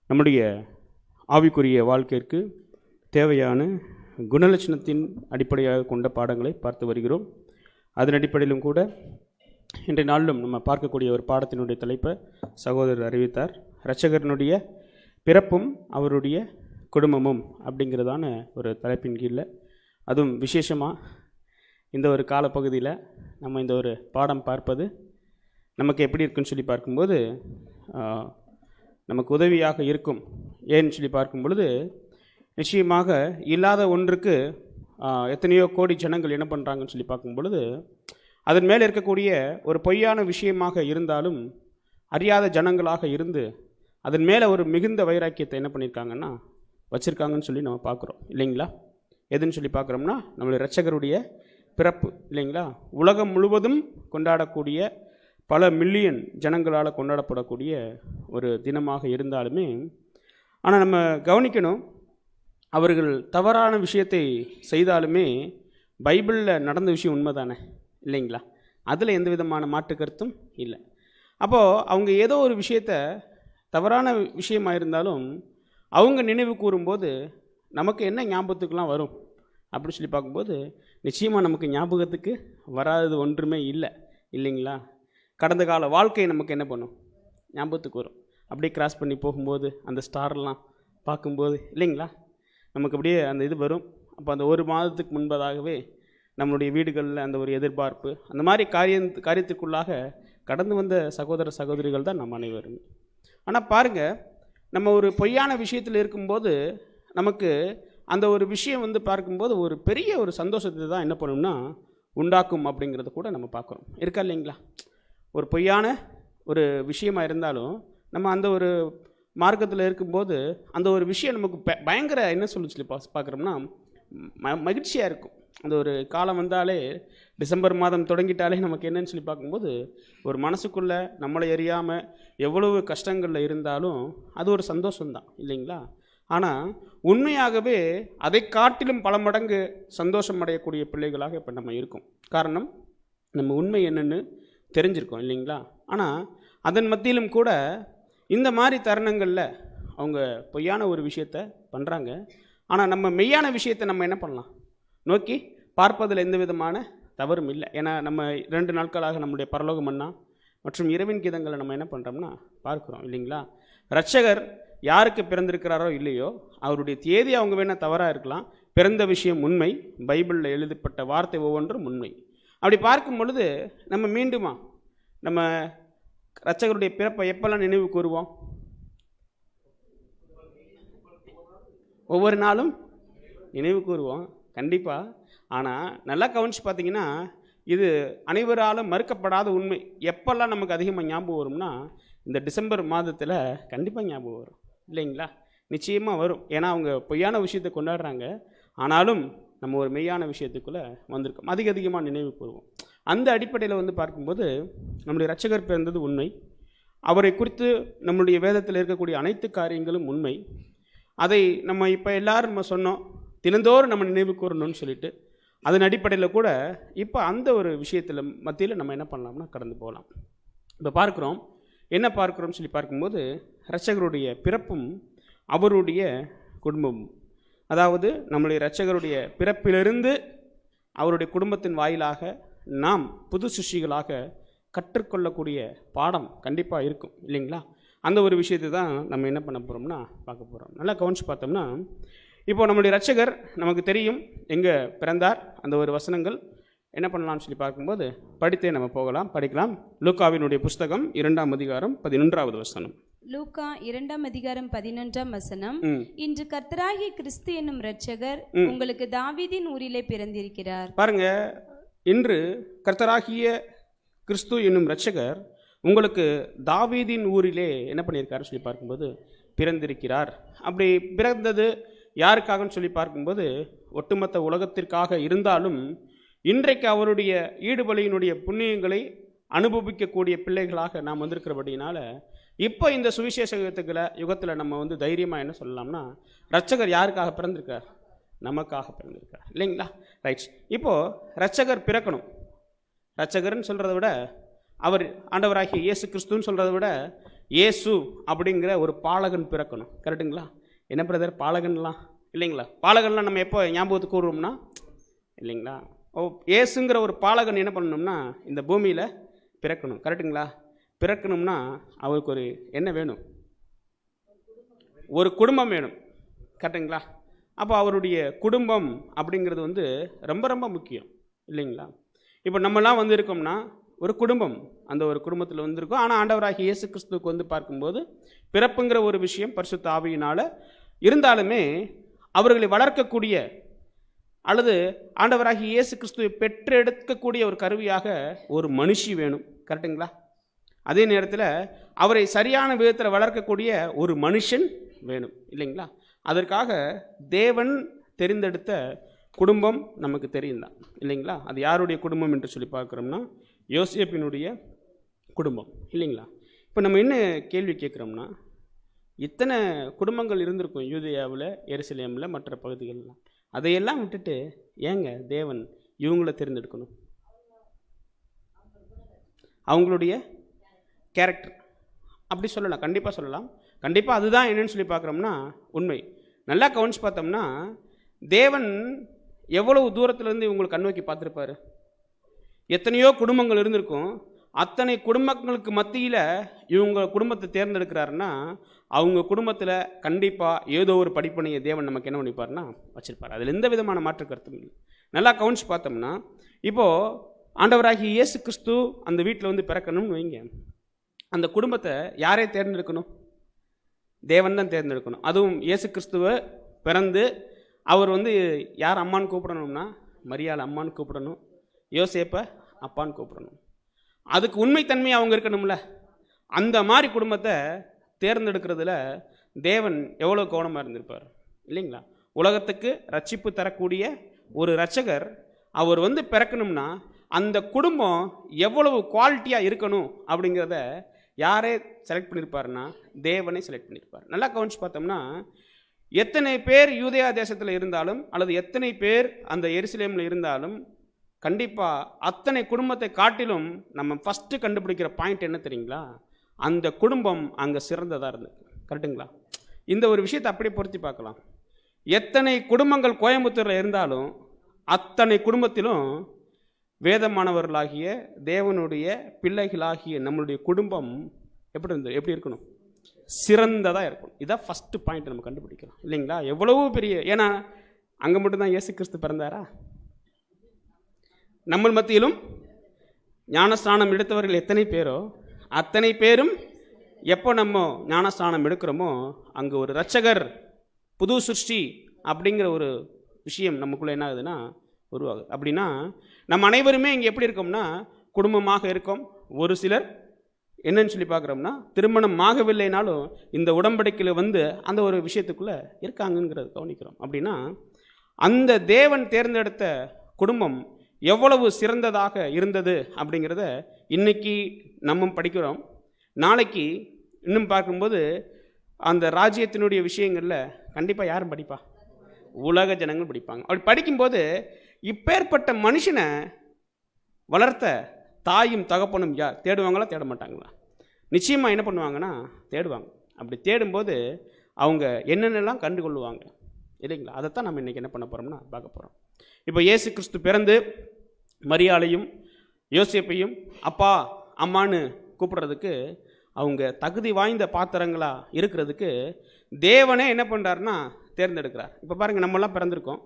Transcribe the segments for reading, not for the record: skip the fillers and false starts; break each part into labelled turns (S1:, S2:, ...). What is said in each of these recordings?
S1: நம்முடைய ஆவிக்குரிய வாழ்க்கைக்கு தேவையான குணலட்சணத்தின் அடிப்படையாக கொண்ட பாடங்களை பார்த்து வருகிறோம். அதன் அடிப்படையிலும் கூட இன்றைய நாளிலும் நம்ம பார்க்கக்கூடிய ஒரு பாடத்தினுடைய தலைப்பை சகோதரர் அறிவித்தார். இரட்சகரனுடைய பிறப்பும் அவருடைய குடும்பமும் அப்படிங்கிறதான ஒரு தலைப்பின் கீழே, அதுவும் விசேஷமாக இந்த ஒரு காலப்பகுதியில் நம்ம இந்த ஒரு பாடம் பார்ப்பது நமக்கு எப்படி இருக்குன்னு சொல்லி பார்க்கும்போது நமக்கு உதவியாக இருக்கும். ஏன்னு சொல்லி பார்க்கும் பொழுது, நிச்சயமாக இல்லாத ஒன்றுக்கு எத்தனையோ கோடி ஜனங்கள் என்ன பண்ணுறாங்கன்னு சொல்லி பார்க்கும் பொழுது, அதன் மேலே இருக்கக்கூடிய ஒரு பொய்யான விஷயமாக இருந்தாலும் அறியாத ஜனங்களாக இருந்து அதன் மேலே ஒரு மிகுந்த வைராக்கியத்தை என்ன பண்ணியிருக்காங்கன்னா வச்சுருக்காங்கன்னு சொல்லி நம்ம பார்க்குறோம் இல்லைங்களா? எதுன்னு சொல்லி பார்க்குறோம்னா நம்மளுடைய இரட்சகருடைய பிறப்பு இல்லைங்களா? உலகம் முழுவதும் கொண்டாடக்கூடிய பல மில்லியன் ஜனங்களால் கொண்டாடப்படக்கூடிய ஒரு தினமாக இருந்தாலுமே, ஆனால் நம்ம கவனிக்கணும், அவர்கள் தவறான விஷயத்தை செய்தாலுமே பைபிளில் நடந்த விஷயம் உண்மை தானே இல்லைங்களா? அதில் எந்த விதமான மாற்று கருத்தும் இல்லை. அப்போது அவங்க ஏதோ ஒரு விஷயத்த தவறான விஷயமாக இருந்தாலும் அவங்க நினைவு கூறும்போது நமக்கு என்ன ஞாபகத்துக்கெலாம் வரும் அப்படின்னு சொல்லி பார்க்கும்போது, நிச்சயமாக நமக்கு ஞாபகத்துக்கு வராதது ஒன்றுமே இல்லை இல்லைங்களா? கடந்த கால வாழ்க்கை நமக்கு என்ன பண்ணும், ஞாபகத்துக்கு வரும். அப்படியே கிராஸ் பண்ணி போகும்போது அந்த ஸ்டார்லாம் பார்க்கும்போது இல்லைங்களா, நமக்கு அப்படியே அந்த இது வரும். அப்போ அந்த ஒரு மாதத்துக்கு முன்பதாகவே நம்மளுடைய வீடுகளில் அந்த ஒரு எதிர்பார்ப்பு, அந்த மாதிரி காரியத்துக்குள்ளாக கடந்து வந்த சகோதர சகோதரிகள் தான் நம்ம அனைவரும். ஆனால் பாருங்கள், நம்ம ஒரு பொய்யான விஷயத்தில் இருக்கும்போது நமக்கு அந்த ஒரு விஷயம் வந்து பார்க்கும்போது ஒரு பெரிய ஒரு சந்தோஷத்தை தான் என்ன பண்ணணும்னா உண்டாக்கும் அப்படிங்கிறத கூட நம்ம பார்க்குறோம். இருக்கா இல்லைங்களா? ஒரு பொய்யான ஒரு விஷயமாக இருந்தாலும் நம்ம அந்த ஒரு மார்க்கத்தில் இருக்கும்போது அந்த ஒரு விஷயம் நமக்கு பயங்கர என்ன சொல்லி பார்க்குறோம்னா மகிழ்ச்சியாக இருக்கும். அந்த ஒரு காலம் வந்தாலே, டிசம்பர் மாதம் தொடங்கிட்டாலே நமக்கு என்னன்னு சொல்லி பார்க்கும்போது ஒரு மனசுக்குள்ளே நம்மளை அறியாமல் எவ்வளவு கஷ்டங்களில் இருந்தாலும் அது ஒரு சந்தோஷம்தான் இல்லைங்களா? ஆனால் உண்மையாகவே அதை காட்டிலும் பல மடங்கு சந்தோஷம் அடையக்கூடிய பிள்ளைகளாக இப்போ நம்ம இருக்கோம். காரணம், நம்ம உண்மை என்னென்னு தெரிஞ்சிருக்கோம் இல்லைங்களா? ஆனால் அதன் மத்தியிலும் கூட இந்த மாதிரி தருணங்களில் அவங்க பொய்யான ஒரு விஷயத்தை பண்ணுறாங்க. ஆனால் நம்ம மெய்யான விஷயத்தை நம்ம என்ன பண்ணலாம், நோக்கி பார்ப்பதில் எந்த விதமான தவறும் இல்லை. ஏன்னா நம்ம 2 நாட்களாக நம்முடைய பரலோக மன்னா மற்றும் இரவின் கீதங்களை நம்ம என்ன பண்ணுறோம்னா பார்க்குறோம் இல்லைங்களா? இரட்சகர் யாருக்கு பிறந்திருக்கிறாரோ இல்லையோ, அவருடைய தேதி அவங்க வேணால் தவறாக இருக்கலாம், பிறந்த விஷயம் உண்மை, பைபிளில் எழுதப்பட்ட வார்த்தை ஒவ்வொன்றும் உண்மை. அப்படி பார்க்கும் பொழுது நம்ம மீண்டுமா நம்ம இரட்சகருடைய பிறப்பை எப்பெல்லாம் நினைவு கூறுவோம்? ஒவ்வொரு நாளும் நினைவு கூறுவோம் கண்டிப்பாக. ஆனால் நல்லா கவனித்து பார்த்தீங்கன்னா, இது அனைவராலும் மறுக்கப்படாத உண்மை. எப்பெல்லாம் நமக்கு அதிகமாக ஞாபகம் வரும்னா இந்த டிசம்பர் மாதத்தில் கண்டிப்பாக ஞாபகம் வரும் இல்லைங்களா? நிச்சயமாக வரும். ஏன்னா அவங்க பொய்யான விஷயத்தை கொண்டாடுறாங்க, ஆனாலும் நம்ம ஒரு மெய்யான விஷயத்துக்குள்ளே வந்திருக்கோம், அதிகமாக நினைவு கூறுவோம். அந்த அடிப்படையில் வந்து பார்க்கும்போது நம்முடைய இரட்சகர் பிறந்தது உண்மை, அவரை குறித்து நம்முடைய வேதத்தில் இருக்கக்கூடிய அனைத்து காரியங்களும் உண்மை. அதை நம்ம இப்போ எல்லோரும் நம்ம சொன்னோம், தினந்தோறும் நம்ம நினைவு கூறணும்னு சொல்லிட்டு, அதன் அடிப்படையில் கூட இப்போ அந்த ஒரு விஷயத்தில் மத்தியில் நம்ம என்ன பண்ணலாம்னா கடந்து போகலாம். இப்போ பார்க்குறோம், என்ன பார்க்குறோம்னு சொல்லி பார்க்கும்போது இரட்சகருடைய பிறப்பும் அவருடைய குடும்பமும், அதாவது நம்முடைய இரட்சகருடைய பிறப்பிலிருந்து அவருடைய குடும்பத்தின் வாயிலாக நாம் புது சிருஷ்டிகளாக கற்றுக்கொள்ளக்கூடிய பாடம் கண்டிப்பாக இருக்கும் இல்லைங்களா? அந்த ஒரு விஷயத்தை தான் நம்ம என்ன பண்ண போகிறோம்னா பார்க்க போகிறோம். நல்லா கவனிச்சு பார்த்தோம்னா, இப்போ நம்முடைய இரட்சகர் நமக்கு தெரியும் எங்கே பிறந்தார். அந்த ஒரு வசனங்கள் என்ன பண்ணலாம்னு சொல்லி பார்க்கும்போது படித்தே நம்ம படிக்கலாம். லூக்காவினுடைய புஸ்தகம் 2ஆம் அதிகாரம் 11வது வசனம்.
S2: லூக்கா 2ஆம் அதிகாரம் 11ஆம் வசனம். இன்று கர்த்தராகிய கிறிஸ்து என்னும் இரட்சகர் உங்களுக்கு தாவீதின் ஊரிலே பிறந்திருக்கிறார்.
S1: பாருங்க, இன்று கர்த்தராகிய கிறிஸ்து என்னும் இரட்சகர் உங்களுக்கு தாவீதின் ஊரிலே என்ன பண்ணியிருக்காருன்னு சொல்லி பார்க்கும்போது பிறந்திருக்கிறார். அப்படி பிறந்தது யாருக்காகன்னு சொல்லி பார்க்கும்போது ஒட்டுமொத்த உலகத்திற்காக இருந்தாலும், இன்றைக்கு அவருடைய ஈடுபலியினுடைய புண்ணியங்களை அனுபவிக்கக்கூடிய பிள்ளைகளாக நாம் வந்திருக்கிறபடினால இப்போ இந்த சுவிசேஷ யுகத்தில் நம்ம வந்து தைரியமாக என்ன சொல்லலாம்னா, இரட்சகர் யாருக்காக பிறந்திருக்கார்? நமக்காக பிறந்திருக்கார் இல்லைங்களா? ரைட்ஸ். இப்போது இரட்சகர் பிறக்கணும். இரட்சகர்னு சொல்கிறத விட, அவர் ஆண்டவராகிய இயேசு கிறிஸ்துன்னு சொல்கிறத விட இயேசு அப்படிங்கிற ஒரு பாலகன் பிறக்கணும். கரெக்டுங்களா? என்ன பிரதர் பாலகன்லாம் இல்லைங்களா? பாலகன்லாம் நம்ம எப்போ ஞாபகத்துக்கு கூறுவோம்னா இல்லைங்களா? இயேசுங்கிற ஒரு பாலகன் என்ன பண்ணணும்னா இந்த பூமியில் பிறக்கணும். கரெக்டுங்களா? பிறக்கணும்னா அவருக்கு ஒரு என்ன வேணும்? ஒரு குடும்பம் வேணும். கரெக்டுங்களா? அப்போ அவருடைய குடும்பம் அப்படிங்கிறது வந்து ரொம்ப ரொம்ப முக்கியம் இல்லைங்களா? இப்போ நம்மலாம் வந்து இருக்கோம்னா ஒரு குடும்பம், அந்த ஒரு குடும்பத்தில் வந்திருக்கோம். ஆனால் ஆண்டவராகிய இயேசு கிறிஸ்துவுக்கு வந்து பார்க்கும்போது பிறப்புங்கிற ஒரு விஷயம் பரிசுத்த ஆவியினால் இருந்தாலுமே அவர்களை வளர்க்கக்கூடிய அல்லது ஆண்டவராகிய இயேசு கிறிஸ்துவை பெற்றெடுக்கக்கூடிய ஒரு கருவியாக ஒரு மனுஷி வேணும். கரெக்டுங்களா? அதே நேரத்தில் அவரை சரியான விதத்தில் வளர்க்கக்கூடிய ஒரு மனுஷன் வேணும் இல்லைங்களா? அதற்காக தேவன் தெரிந்தெடுத்த குடும்பம் நமக்கு தெரியும் தான் இல்லைங்களா? அது யாருடைய குடும்பம் என்று சொல்லி பார்க்குறோம்னா யோசேப்பினுடைய குடும்பம் இல்லைங்களா? இப்போ நம்ம என்ன கேள்வி கேட்குறோம்னா, இத்தனை குடும்பங்கள் இருந்திருக்கும் யூதேயாவில், எருசலேமில், மற்ற பகுதிகளெலாம். அதையெல்லாம் விட்டுட்டு ஏங்க தேவன் இவங்கள தேர்ந்தெடுக்கணும்? அவங்களுடைய கேரக்டர் அப்படி சொல்லலாம், கண்டிப்பாக சொல்லலாம். கண்டிப்பாக அதுதான் என்னன்னு சொல்லி பார்க்குறோம்னா உண்மை. நல்லா கவனிச்சு பார்த்தோம்னா தேவன் எவ்வளவு தூரத்துலேருந்து இவங்களை கண்ணோக்கி பார்த்துருப்பாரு. எத்தனையோ குடும்பங்கள் இருந்திருக்கும். அத்தனை குடும்பங்களுக்கு மத்தியில் இவங்க குடும்பத்தை தேர்ந்தெடுக்கிறாருன்னா அவங்க குடும்பத்தில் கண்டிப்பாக ஏதோ ஒரு படிப்பனையை தேவன் நமக்கு என்ன பண்ணிப்பார்னா வச்சுருப்பார். அதில் எந்த விதமான மாற்று கருத்தும் இல்லை. நல்லா கவனிச்சு பார்த்தோம்னா இப்போது ஆண்டவராகிய இயேசு கிறிஸ்து அந்த வீட்டில் வந்து பிறக்கணும்னு வைங்க, அந்த குடும்பத்தை யாரை தேர்ந்தெடுக்கணும்? தேவன் தான் தேர்ந்தெடுக்கணும். அதுவும் இயேசு கிறிஸ்துவை பிறந்து அவர் வந்து யார் அம்மான்னு கூப்பிடணும்னா மரியாள் அம்மான்னு கூப்பிடணும், யோசேப்பை அப்பான்னு கூப்பிடணும். அதுக்கு உண்மைத்தன்மை அவங்க இருக்கணும்ல. அந்த மாதிரி குடும்பத்தை தேர்ந்தெடுக்கிறதுல தேவன் எவ்வளோ கவனமாக இருந்திருப்பார் இல்லைங்களா? உலகத்துக்கு ரட்சிப்பு தரக்கூடிய ஒரு இரட்சகர் அவர் வந்து பிறக்கணும்னா அந்த குடும்பம் எவ்வளவு குவாலிட்டியாக இருக்கணும் அப்படிங்கிறத யாரே செலக்ட் பண்ணியிருப்பாருன்னா தேவனை செலக்ட் பண்ணியிருப்பார். நல்லா கவனிச்சு பார்த்தோம்னா எத்தனை பேர் யூதேயா தேசத்தில் இருந்தாலும் அல்லது எத்தனை பேர் அந்த எருசலேமில் இருந்தாலும் கண்டிப்பாக அத்தனை குடும்பத்தை காட்டிலும் நம்ம ஃபஸ்ட்டு கண்டுபிடிக்கிற பாயிண்ட் என்ன தெரியுங்களா? அந்த குடும்பம் அங்கே சிறந்ததாக இருந்தது. கரெக்டுங்களா? இந்த ஒரு விஷயத்தை அப்படியே பொருத்தி பார்க்கலாம். எத்தனை குடும்பங்கள் கோயம்புத்தூரில் இருந்தாலும் அத்தனை குடும்பத்திலும் வேதமானவர்களாகிய தேவனுடைய பிள்ளைகளாகிய நம்மளுடைய குடும்பம் எப்படி இருக்கணும்? சிறந்ததாக இருக்கணும். இதான் ஃபஸ்ட்டு பாயிண்ட் நம்ம கண்டுபிடிக்கிறோம் இல்லைங்களா? எவ்வளவோ பெரிய, ஏன்னா அங்கே மட்டும்தான் இயேசு கிறிஸ்து பிறந்தாரா? நம்ம மத்தியிலும் ஞானஸ்நானம் எடுத்தவர்கள் எத்தனை பேரோ அத்தனை பேரும் எப்போ நம்ம ஞானஸ்நானம் எடுக்கிறோமோ அங்கே ஒரு இரட்சகர் புது சிருஷ்டி அப்படிங்கிற ஒரு விஷயம் நமக்குள்ளே என்ன ஆகுதுன்னா உருவாகுது. அப்படின்னா நம்ம அனைவருமே இங்கே எப்படி இருக்கோம்னா குடும்பமாக இருக்கோம். ஒரு சிலர் என்னன்னு சொல்லி பார்க்குறோம்னா திருமணம் ஆகவில்லைனாலும் இந்த உடன்படிக்கையில் வந்து அந்த ஒரு விஷயத்துக்குள்ளே இருக்காங்கங்கிறத கவனிக்கிறோம். அப்படின்னா அந்த தேவன் தேர்ந்தெடுத்த குடும்பம் எவ்வளவு சிறந்ததாக இருந்தது அப்படிங்கிறத இன்னைக்கு நம்ம படிக்கிறோம். நாளைக்கு இன்னும் பார்க்கும்போது அந்த ராஜ்யத்தினுடைய விஷயங்களில் கண்டிப்பாக யாரும் படிப்பா? உலக ஜனங்கள் படிப்பாங்க. அப்படி படிக்கும்போது இப்பேற்பட்ட மனுஷனை வளர்த்த தாயும் தகப்பனும் யார்? தேடுவாங்களா தேட மாட்டாங்களா? நிச்சயமாக என்ன பண்ணுவாங்கன்னா தேடுவாங்க. அப்படி தேடும்போது அவங்க என்னென்னலாம் கண்டுகொள்ளுவாங்க இல்லைங்களா? அதைத்தான் நம்ம இன்றைக்கி என்ன பண்ண போகிறோம்னா பார்க்க போகிறோம். இப்போ இயேசு கிறிஸ்து பிறந்து மரியாளையும் யோசேப்பையும் அப்பா அம்மான்னு கூப்பிடுறதுக்கு அவங்க தகுதி வாய்ந்த பாத்திரங்களாக இருக்கிறதுக்கு தேவனே என்ன பண்ணுறாருன்னா தேர்ந்தெடுக்கிறார். இப்போ பாருங்கள், நம்மளாம் பிறந்திருக்கோம்.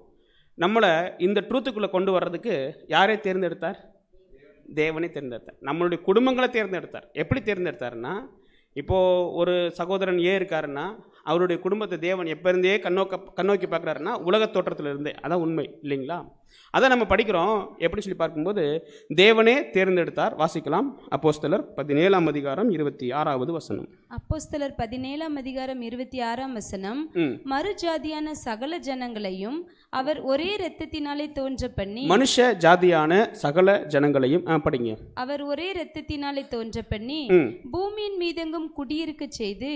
S1: நம்மளை இந்த ட்ரூத்துக்குள்ளே கொண்டு வர்றதுக்கு யாரே தேர்ந்தெடுத்தார்? தேவனே தேர்ந்தெடுத்தார். நம்மளுடைய குடும்பங்களை தேர்ந்தெடுத்தார். எப்படி தேர்ந்தெடுத்தாருன்னா, இப்போது ஒரு சகோதரன் இருக்காருன்னா அவருடைய குடும்பத்தை தேவன் எப்போ இருந்தே கண்ணோக்கி பார்க்குறாருன்னா உலக தோற்றத்தில் இருந்தே. அதான் உண்மை இல்லைங்களா? அதை நம்ம படிக்கிறோம். எப்படி சொல்லி பார்க்கும்போது தேவனே தேர்ந்தெடுத்தார். வாசிக்கலாம். அப்போஸ்தலர் 17ஆம் அதிகாரம் 26வது வசனம்.
S2: அப்போஸ்தலர் 17ஆம் அதிகாரம் 26ஆம் வசனம். மறுஜாதியான சகல ஜனங்களையும் அவர் ஒரே இரத்தத்தினாலே தோன்ற பண்ணி. மனுஷ ஜாதியான சகல ஜனங்களையும் படிங்க. அவர் ஒரே இரத்தத்தினாலே தோன்ற பண்ணி பூமியின் மீதெங்கும் குடியிருக்க செய்து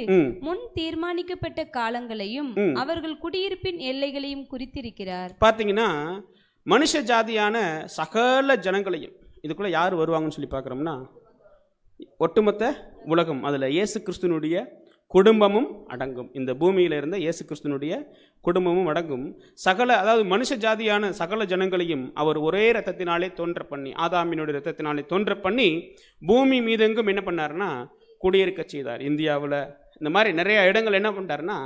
S2: முன் தீர்மானிக்கப்பட்ட காலங்களையும் அவர்கள் குடியிருப்பின் எல்லைகளையும் குறித்திருக்கிறார். பார்த்தீங்கன்னா மனுஷ ஜாதியான சகல ஜனங்களையும், இதுக்குள்ள யார் வருவாங்கன்னு சொல்லி பார்க்குறோம்னா ஒட்டுமொத்த
S1: உலகம், அதில் இயேசு கிறிஸ்துனுடைய குடும்பமும் அடங்கும். இந்த பூமியில் இருந்த இயேசு கிறிஸ்துனுடைய குடும்பமும் அடங்கும். அதாவது மனுஷ ஜாதியான சகல ஜனங்களையும் அவர் ஒரே இரத்தத்தினாலே தோன்ற பண்ணி, ஆதாமினுடைய இரத்தத்தினாலே தோன்ற பண்ணி பூமி மீதெங்கும் என்ன பண்ணார்னா குடியிருக்க செய்தார். இந்தியாவில் இந்த மாதிரி நிறைய இடங்கள் என்ன பண்ணிட்டார்னா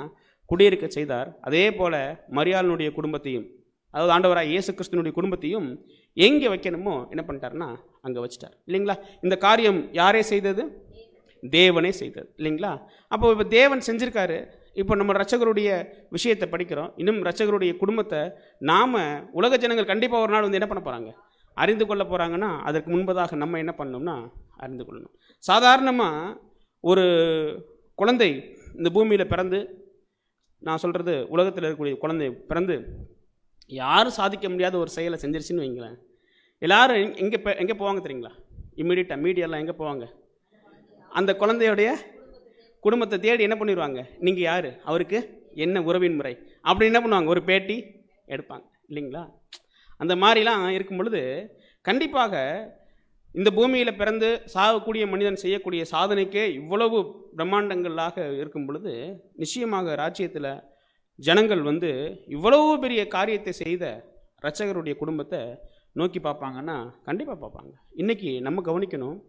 S1: குடியிருக்க செய்தார். அதே போல மரியாளுடைய குடும்பத்தையும், அதாவது ஆண்டவராக இயேசு கிறிஸ்துனுடைய குடும்பத்தையும் எங்கே வைக்கணுமோ என்ன பண்ணிட்டார்னா அங்கே வச்சிட்டார் இல்லைங்களா. இந்த காரியம் யாரே செய்தது? தேவனே செய்தது இல்லைங்களா. அப்போ இப்போ தேவன் செஞ்சிருக்காரு. இப்போ நம்ம ரட்சகருடைய விஷயத்தை படிக்கிறோம். இன்னும் ரட்சகருடைய குடும்பத்தை நாம் உலக ஜனங்கள் கண்டிப்பாக ஒரு நாள் வந்து என்ன பண்ண போகிறாங்க, அறிந்து கொள்ள போகிறாங்கன்னா அதற்கு முன்பதாக நம்ம என்ன பண்ணணும்னா அறிந்து கொள்ளணும். சாதாரணமாக ஒரு குழந்தை இந்த பூமியில் பிறந்து, நான் சொல்கிறது உலகத்தில் இருக்கக்கூடிய குழந்தை பிறந்து யாரும் சாதிக்க முடியாத ஒரு செயலை செஞ்சிருச்சுன்னு வைங்களேன், எல்லாரும் எங்கே போவாங்க தெரியுங்களா? இம்மீடியட்டாக மீடியாலாம் எங்கே போவாங்க? அந்த குழந்தையுடைய குடும்பத்தை தேடி என்ன பண்ணிடுவாங்க, நீங்கள் யார், அவருக்கு என்ன உறவின் முறை அப்படி என்ன பண்ணுவாங்க, ஒரு பேட்டி எடுப்பாங்க இல்லைங்களா. அந்த மாதிரிலாம் இருக்கும் பொழுது கண்டிப்பாக இந்த பூமியில் பிறந்து சாகக்கூடிய மனிதன் செய்யக்கூடிய சாதனைக்கே இவ்வளவு பிரம்மாண்டங்களாக இருக்கும் பொழுது நிச்சயமாக ராஜ்யத்தில் ஜனங்கள் வந்து இவ்வளவு பெரிய காரியத்தை செய்த இரட்சகருடைய குடும்பத்தை நோக்கி பார்ப்பாங்கன்னா கண்டிப்பாக பார்ப்பாங்க. இன்றைக்கி நம்ம கவனிக்கணும்.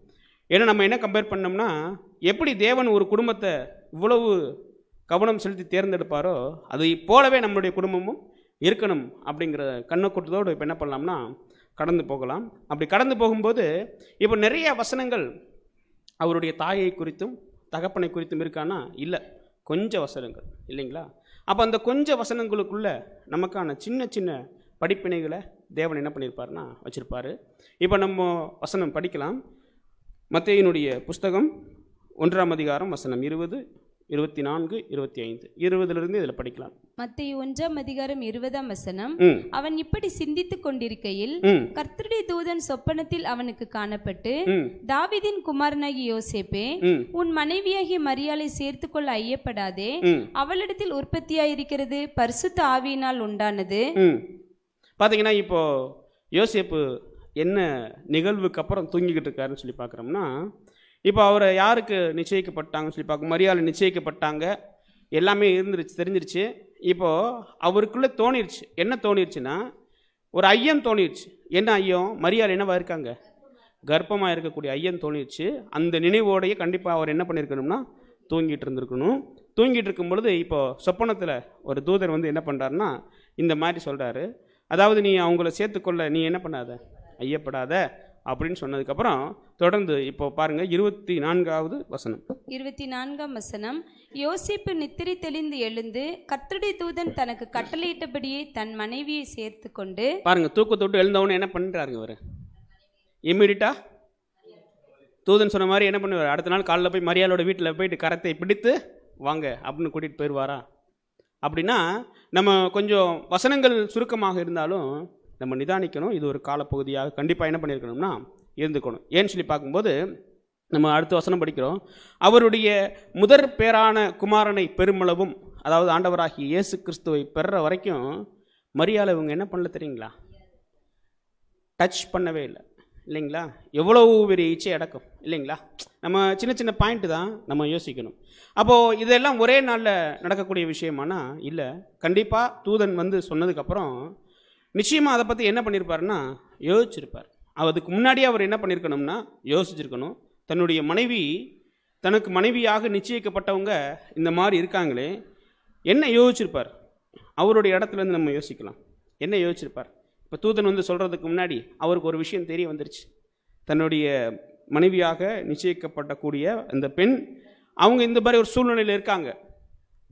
S1: ஏன்னா நம்ம என்ன கம்பேர் பண்ணோம்னா, எப்படி தேவன் ஒரு குடும்பத்தை இவ்வளவு கவனம் செலுத்தி தேர்ந்தெடுப்பாரோ அதை போலவே நம்மளுடைய குடும்பமும் இருக்கணும் அப்படிங்கிற கண்ணோட்டத்தோடு இப்போ என்ன பண்ணலாம்னா கடந்து போகலாம். அப்படி கடந்து போகும்போது இப்போ நிறைய வசனங்கள் அவருடைய தாயை குறித்தும் தகப்பனை குறித்தும் இருக்கானா? இல்லை, கொஞ்சம் வசனங்கள் இல்லைங்களா. அப்போ அந்த கொஞ்சம் வசனங்களுக்குள்ள நமக்கான சின்ன சின்ன படிப்பினைகளை தேவன் என்ன பண்ணியிருப்பார்னா வச்சுருப்பார். இப்போ நம்ம வசனம் படிக்கலாம். மத்தேயுனுடைய புஸ்தகம் 1ஆம் அதிகாரம் வசனம் 20, 24, 25, 20 இதில் படிக்கலாம்.
S2: மத்தேயு 1ஆம் அதிகாரம் 20ஆம் வசனம். அவன் இப்படி சிந்தித்துக் கொண்டிருக்கையில் கர்த்தருடைய தூதன் சொப்பனத்தில் அவனுக்கு காணப்பட்டு, தாவீதின் குமாரனாகிய யோசேப்பே, உன் மனைவியாகிய மரியாளை சேர்த்துக்கொள்ள ஐயப்படாதே, அவளிடத்தில் உற்பத்தியாயிருக்கிறது பரிசுத்த ஆவியினால் உண்டானது.
S1: பார்த்தீங்கன்னா இப்போ யோசேப்பு என்ன நிகழ்வுக்கு அப்புறம் தூங்கிக்கிட்டு இருக்காருன்னு சொல்லி பார்க்குறோம்னா, இப்போ அவரை யாருக்கு நிச்சயிக்கப்பட்டாங்கன்னு சொல்லி பார்க்க, மரியாதை நிச்சயிக்கப்பட்டாங்க, எல்லாமே இருந்துருச்சு, தெரிஞ்சிருச்சு. இப்போது அவருக்குள்ளே தோணிருச்சு. என்ன தோணிருச்சுன்னா ஒரு ஐயம் தோணிருச்சு. என்ன ஐயம்? மரியாதை என்னவா இருக்காங்க, கர்ப்பமாக இருக்கக்கூடிய ஐயம் தோணிருச்சு. அந்த நினைவோடையே கண்டிப்பாக அவர் என்ன பண்ணியிருக்கணும்னா தூங்கிட்டு இருந்திருக்கணும். தூங்கிட்டு இருக்கும் பொழுது இப்போ சொப்பனத்தில் ஒரு தூதர் வந்து என்ன பண்ணுறாருன்னா இந்த மாதிரி சொல்கிறாரு, அதாவது நீ அவங்கள சேர்த்துக்கொள்ள நீ என்ன பண்ணாத, ஐயப்படாத அப்படின்னு சொன்னதுக்கப்புறம் தொடர்ந்து இப்போ பாருங்க 24வது வசனம்.
S2: 24ஆம் வசனம். யோசேப்பு நித்திரை தெளிந்து எழுந்து கர்த்தருடைய தூதன் தனக்கு கட்டளையிட்டபடியே தன் மனைவியை சேர்த்து கொண்டு,
S1: பாருங்க தூக்கத்தொட்டு எழுந்தவனே என்ன பண்ணுறாருங்க அவர், இம்மிடியட்டா தூதன் சொன்ன மாதிரி என்ன பண்ணுவார், அடுத்த நாள் காலையில் போய் மரியாளோட வீட்டில் போயிட்டு கரத்தை பிடித்து வாங்க அப்படின்னு கூட்டிகிட்டு போயிடுவாரா? அப்படின்னா நம்ம கொஞ்சம் வசனங்கள் சுருக்கமாக இருந்தாலும் நம்ம நிதானிக்கணும். இது ஒரு காலப்பகுதியாக கண்டிப்பாக என்ன பண்ணியிருக்கணும்னா இருந்துக்கணும். ஏன்னு சொல்லி பார்க்கும்போது நம்ம அடுத்த வசனம் படிக்கிறோம். அவருடைய முதற் பேரான குமாரனை பெருமளவும், அதாவது ஆண்டவராகிய இயேசு கிறிஸ்துவை பெறுற வரைக்கும் மரியாதை இவங்க என்ன பண்ணல தெரியுங்களா, டச் பண்ணவே இல்லை இல்லைங்களா. எவ்வளவு பெரிய இச்சை அடக்கம் இல்லைங்களா. நம்ம சின்ன சின்ன பாயிண்ட்டு தான் நம்ம யோசிக்கணும். அப்போது இதெல்லாம் ஒரே நாளில் நடக்கக்கூடிய விஷயமானா இல்லை. கண்டிப்பாக தூதன் வந்து சொன்னதுக்கப்புறம் நிச்சயமாக அதை பற்றி என்ன பண்ணியிருப்பாருன்னா யோசிச்சிருப்பார். அதுக்கு முன்னாடியே அவர் என்ன பண்ணியிருக்கணும்னா யோசிச்சிருக்கணும். தன்னுடைய மனைவி, தனக்கு மனைவியாக நிச்சயிக்கப்பட்டவங்க இந்த மாதிரி இருக்காங்களே, என்ன யோசிச்சிருப்பார்? அவருடைய இடத்துலேருந்து நம்ம யோசிக்கலாம். என்ன யோசிச்சிருப்பார்? இப்போ தூதன் வந்து சொல்கிறதுக்கு முன்னாடி அவருக்கு ஒரு விஷயம் தெரிய வந்துருச்சு. தன்னுடைய மனைவியாக நிச்சயிக்கப்படக்கூடிய அந்த பெண் அவங்க இந்த மாதிரி ஒரு சூழ்நிலையில் இருக்காங்க.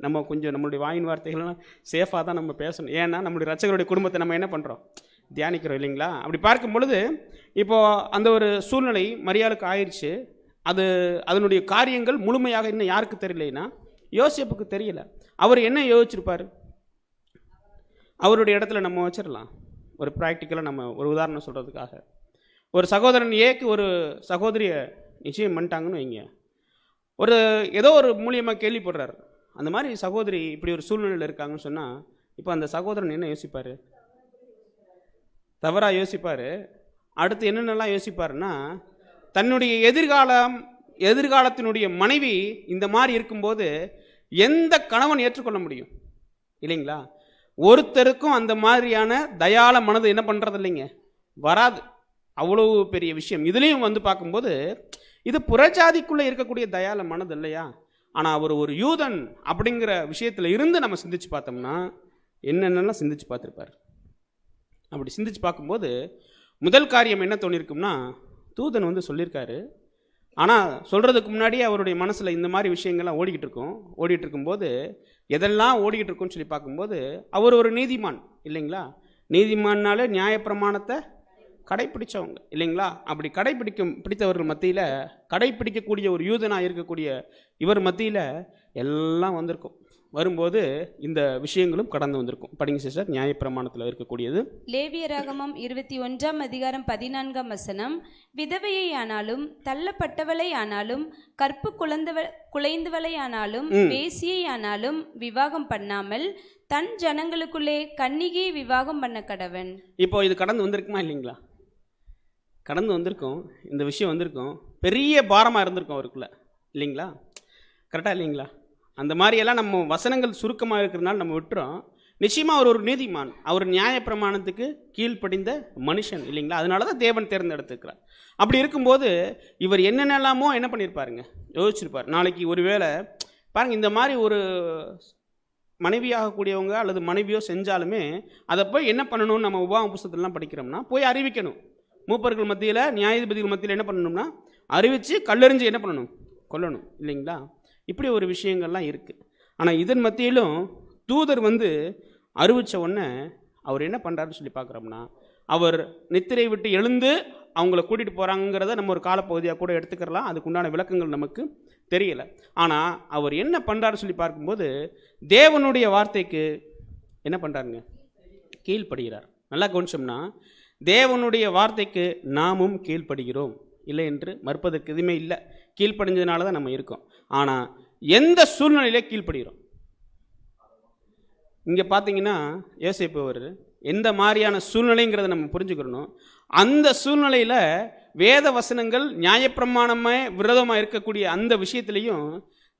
S1: நம்ம கொஞ்சம் நம்மளுடைய வாயின் வார்த்தைகள்லாம் சேஃபாக தான் நம்ம பேசணும். ஏன்னா நம்மளுடைய ரட்சகருடைய குடும்பத்தை நம்ம என்ன பண்ணுறோம், தியானிக்கிறோம் இல்லைங்களா. அப்படி பார்க்கும் பொழுது இப்போது அந்த ஒரு சூழ்நிலை மரியாளுக்கு ஆயிடுச்சு. அதனுடைய காரியங்கள் முழுமையாக இன்னும் யாருக்கு தெரியலைன்னா யோசேப்புக்கு தெரியல. அவர் என்ன யோசிச்சிருப்பார்? அவருடைய இடத்துல நம்ம வச்சிடலாம். ஒரு ப்ராக்டிக்கலாக நம்ம ஒரு உதாரணம் சொல்கிறதுக்காக, ஒரு சகோதரன் ஏக்கு ஒரு சகோதரியை நிச்சயம் பண்ணிட்டாங்கன்னு வைங்க. ஒரு ஏதோ ஒரு மூலியமாக கேள்விப்படுறாரு, அந்த மாதிரி சகோதரி இப்படி ஒரு சூழ்நிலையில் இருக்காங்கன்னு சொன்னால் இப்போ அந்த சகோதரன் என்ன யோசிப்பார்? தவறாக யோசிப்பார். அடுத்து என்னென்னலாம் யோசிப்பாருன்னா, தன்னுடைய எதிர்காலம் எதிர்காலத்தினுடைய மனைவி இந்த மாதிரி இருக்கும்போது எந்த கணவன் ஏற்றுக்கொள்ள முடியும் இல்லைங்களா? ஒருத்தருக்கும் அந்த மாதிரியான தயாள மனது என்ன பண்ணுறது இல்லைங்க, வராது. அவ்வளவு பெரிய விஷயம். இதுலேயும் வந்து பார்க்கும்போது இது புறஜாதிக்குள்ளே இருக்கக்கூடிய தயாள மனது இல்லையா? ஆனால் அவர் ஒரு யூதன் அப்படிங்கிற விஷயத்தில் இருந்து நம்ம சிந்திச்சு பார்த்தோம்னா என்னென்னலாம் சிந்திச்சு பார்த்துருப்பார். அப்படி சிந்திச்சு பார்க்கும்போது முதல் காரியம் என்ன தோணியிருக்கும்னா, தூதன் வந்து சொல்லியிருக்காரு, ஆனால் சொல்கிறதுக்கு முன்னாடியே அவருடைய மனசில் இந்த மாதிரி விஷயங்கள்லாம் ஓடிக்கிட்டு இருக்கும்போது எதெல்லாம் ஓடிக்கிட்டு இருக்குன்னு சொல்லி பார்க்கும்போது அவர் ஒரு நீதிமான் இல்லைங்களா? நீதிமான்னாலே நியாயப்பிரமாணத்தை கடைப்பிடிச்சவங்க இல்லைங்களா? அப்படி பிடித்தவர்கள் மத்தியில் கடைப்பிடிக்கக்கூடிய ஒரு யூதனாக இருக்கக்கூடிய இவர் மத்தியில் எல்லாம் வந்திருக்கும். வரும்போது இந்த விஷயங்களும் கடந்து வந்திருக்கும். படிங்க சிஸ்டர், நியாயப்பிரமாணத்தில் இருக்கக்கூடியது.
S2: லேவியராகமம் 21 அதிகாரம் 14 விதவையை ஆனாலும் தள்ளப்பட்டவளை ஆனாலும் கற்பு குலைந்தவளை ஆனாலும் வேசியை ஆனாலும் விவாகம் பண்ணாமல் தன் ஜனங்களுக்குள்ளே கன்னிகையை விவாகம் பண்ண கடவன்.
S1: இப்போ இது கடந்து வந்திருக்குமா இல்லைங்களா? கடந்து வந்திருக்கும். இந்த விஷயம் வந்திருக்கும். பெரிய பாரமாக இருந்திருக்கும் அவருக்குள்ள இல்லைங்களா? கரெக்டாக இல்லைங்களா? அந்த மாதிரியெல்லாம் நம்ம வசனங்கள் சுருக்கமாக இருக்கிறதுனால நம்ம விட்டுறோம். நிச்சயமாக அவர் ஒரு நீதிமான், அவர் நியாயப்பிரமாணத்துக்கு கீழ்ப்படிந்த மனுஷன் இல்லைங்களா? அதனால தான் தேவன் தேர்ந்தெடுத்துக்கிறார். அப்படி இருக்கும்போது இவர் என்னென்னலாமோ என்ன பண்ணியிருப்பாருங்க, யோசிச்சிருப்பார். நாளைக்கு ஒருவேளை பாருங்கள், இந்த மாதிரி ஒரு மனைவியாகக்கூடியவங்க அல்லது மனைவியோ செஞ்சாலுமே அதை போய் என்ன பண்ணணும்னு நம்ம உபாகம புத்தகத்திலலாம் படிக்கிறோம்னா போய் அறிவிக்கணும். மூப்பர்கள் மத்தியில், நியாயாதிபதிகள் மத்தியில் என்ன பண்ணணும்னா அறிவித்து கல்லெறிஞ்சு என்ன பண்ணணும், கொல்லணும் இல்லைங்களா? இப்படி ஒரு விஷயங்கள்லாம் இருக்குது. ஆனால் இதன் மத்தியிலும் தூதர் வந்து அறிவித்த உடனே அவர் என்ன பண்ணுறாருன்னு சொல்லி பார்க்குறோம்னா, அவர் நித்திரை விட்டு எழுந்து அவங்கள கூட்டிகிட்டு போகிறாங்கிறத நம்ம ஒரு காலப்பகுதியாக கூட எடுத்துக்கிறலாம். அதுக்குண்டான விளக்கங்கள் நமக்கு தெரியலை. ஆனால் அவர் என்ன பண்ணுறாருன்னு சொல்லி பார்க்கும்போது தேவனுடைய வார்த்தைக்கு என்ன பண்ணுறாருங்க, கீழ்ப்படுகிறார். நல்லா கவனிச்சோம்னா தேவனுடைய வார்த்தைக்கு நாமும் கீழ்ப்படுகிறோம், இல்லை என்று மறுப்பதற்கு எதுவுமே இல்லை. கீழ்ப்படிஞ்சதுனால தான் நம்ம இருக்கோம். ஆனால் எந்த சூழ்நிலையில கீழ்ப்படுகிறோம்? இங்கே பார்த்தீங்கன்னா யோசேப்பு அவர் எந்த மாதிரியான சூழ்நிலைங்கிறத நம்ம புரிஞ்சுக்கிறணும். அந்த சூழ்நிலையில் வேத வசனங்கள் நியாயப்பிரமாணமாக விரோதமாக இருக்கக்கூடிய அந்த விஷயத்துலையும்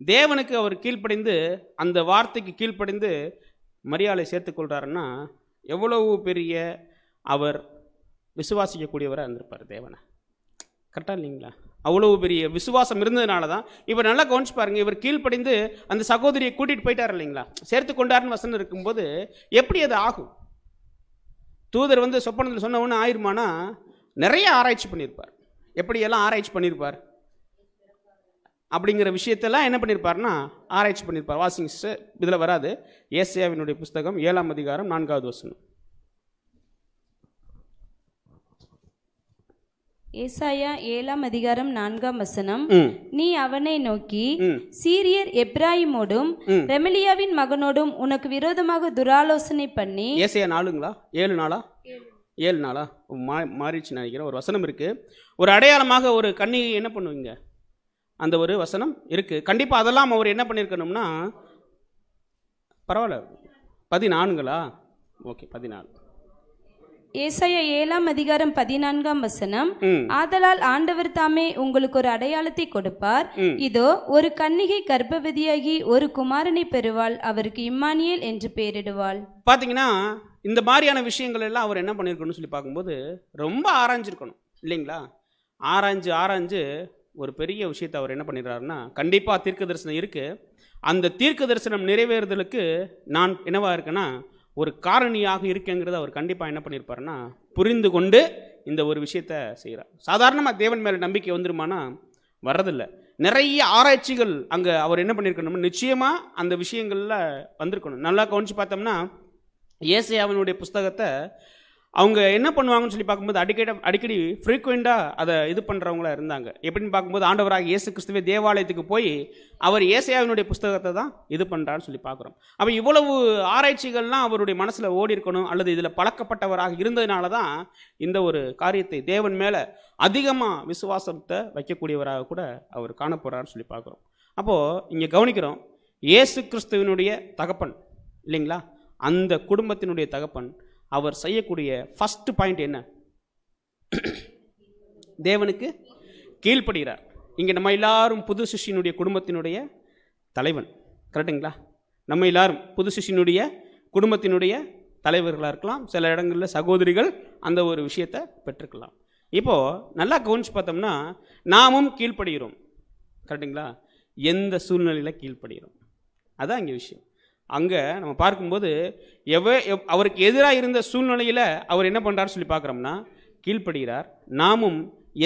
S1: தேவனுக்கு அவர் கீழ்ப்படிந்து அந்த வார்த்தைக்கு கீழ்ப்படிந்து மரியாதை சேர்த்துக்கொள்கிறாருன்னா எவ்வளவு பெரிய அவர் விசுவாசிக்கக்கூடியவராக இருந்திருப்பார் தேவனை. கரெக்டாக இல்லைங்களா? அவ்வளவு பெரிய விசுவாசம் இருந்ததுனால தான் இவர் நல்லா கவனிச்சு பாருங்க, இவர் கீழ்ப்படிந்து அந்த சகோதரியை கூட்டிகிட்டு போயிட்டார் இல்லைங்களா? சேர்த்து கொண்டாருன்னு வசனம் இருக்கும்போது எப்படி அது ஆகும்? தூதர் வந்து சொப்பனத்தில் சொன்ன ஒன்று ஆயிருமானா நிறைய ஆராய்ச்சி பண்ணியிருப்பார். எப்படியெல்லாம் ஆராய்ச்சி பண்ணியிருப்பார் அப்படிங்கிற விஷயத்தெல்லாம் என்ன பண்ணியிருப்பார்னா ஆராய்ச்சி பண்ணியிருப்பார். வாசிங் இதில் வராது. ஏசாயாவினுடைய புஸ்தகம் 7 அதிகாரம் 4வது வசனம்.
S2: ஏசாயா 7 அதிகாரம் 4 நீ அவனை நோக்கி, சீரியர் எப்ராயிமோடும் ரெமலியாவின் மகனோடும் உனக்கு விரோதமாக துராலோசனை பண்ணி.
S1: ஏசாயா 7 நாளா மாறிச்சு நினைக்கிறேன். ஒரு வசனம் இருக்கு, ஒரு அடையாளமாக ஒரு கன்னிகை என்ன பண்ணுவீங்க, அந்த ஒரு வசனம் இருக்கு. கண்டிப்பா அதெல்லாம் அவர் என்ன பண்ணியிருக்கணும்னா, பரவாயில்ல 14 ஓகே 14.
S2: ஏசாயா 7 அதிகாரம் 14 ஆதலால் ஆண்டவர் தாமே உங்களுக்கு ஒரு அடையாளத்தை கொடுப்பார். இதோ ஒரு கன்னிகை கர்ப்பவதியாகி ஒரு குமாரனை பெறுவாள், அவருக்கு இம்மானியேல் என்று பெயரிடுவாள்.
S1: பாத்தீங்கன்னா இந்த மாதிரியான விஷயங்கள் எல்லாம் அவர் என்ன பண்ணியிருக்கணும்னு சொல்லி பார்க்கும்போது ரொம்ப ஆராய்ஞ்சிருக்கணும் இல்லைங்களா? ஆராய்ஞ்சு ஒரு பெரிய விஷயத்தை அவர் என்ன பண்ணிடுறாருன்னா, கண்டிப்பா தீர்க்க தரிசனம் இருக்கு, அந்த தீர்க்க தரிசனம் நிறைவேறுதலுக்கு நான் என்னவா இருக்கேன்னா ஒரு காரணியாக இருக்கேங்கிறத அவர் கண்டிப்பாக என்ன பண்ணியிருப்பாருன்னா புரிந்து கொண்டு இந்த ஒரு விஷயத்த செய்கிறார். சாதாரணமாக தேவன் மேலே நம்பிக்கை வந்துருமானா வர்றதில்லை. நிறைய ஆராய்ச்சிகள் அங்கே அவர் என்ன பண்ணியிருக்கணும், நிச்சயமாக அந்த விஷயங்களில் வந்திருக்கணும். நல்லா கவனிச்சு பார்த்தோம்னா ஏசாயாவினுடைய புஸ்தகத்தை அவங்க என்ன பண்ணுவாங்கன்னு சொல்லி பார்க்கும்போது அடிக்கடி ஃப்ரீக்வெண்ட்டாக அதை இது பண்ணுறவங்களா இருந்தாங்க. எப்படின்னு பார்க்கும்போது ஆண்டவராக இயேசு கிறிஸ்துவே தேவாலயத்துக்கு போய் அவர் ஏசாயாவினுடைய புஸ்தகத்தை தான் இது பண்ணுறான்னு சொல்லி பார்க்குறோம். அப்போ இவ்வளவு ஆராய்ச்சிகள்லாம் அவருடைய மனசில் ஓடி இருக்கணும், அல்லது இதில் பழக்கப்பட்டவராக இருந்ததுனால தான் இந்த ஒரு காரியத்தை தேவன் மேலே அதிகமாக விசுவாசத்தை வைக்கக்கூடியவராக கூட அவர் காணப்படுறாருன்னு சொல்லி பார்க்குறோம். அப்போது இங்கே கவனிக்கிறோம், இயேசு கிறிஸ்துவனுடைய தகப்பன் இல்லைங்களா, அந்த குடும்பத்தினுடைய தகப்பன் அவர் செய்யக்கூடிய ஃபர்ஸ்ட் பாயிண்ட் என்ன, தேவனுக்கு கீழ்ப்படுகிறார் இங்கே நம்ம எல்லாரும் புது சிஷ்யனுடைய குடும்பத்தினுடைய தலைவன், கரெக்டுங்களா? நம்ம எல்லாரும் புது சிஷ்யனுடைய குடும்பத்தினுடைய தலைவர்களாக இருக்கலாம். சில இடங்களில் சகோதரிகள் அந்த ஒரு விஷயத்தை பெற்றுக்கலாம். இப்போது நல்லா கவனிச்சு பார்த்தோம்னா நாமும் கீழ்ப்படுகிறோம், கரெக்டுங்களா? எந்த சூழ்நிலையில் கீழ்ப்படுகிறோம், அதான் இங்கே விஷயம். அங்கே நம்ம பார்க்கும்போது அவருக்கு எதிராக இருந்த சூழ்நிலையில் அவர் என்ன பண்ணுறாரு சொல்லி பார்க்குறோம்னா கீழ்ப்படுகிறார். நாமும்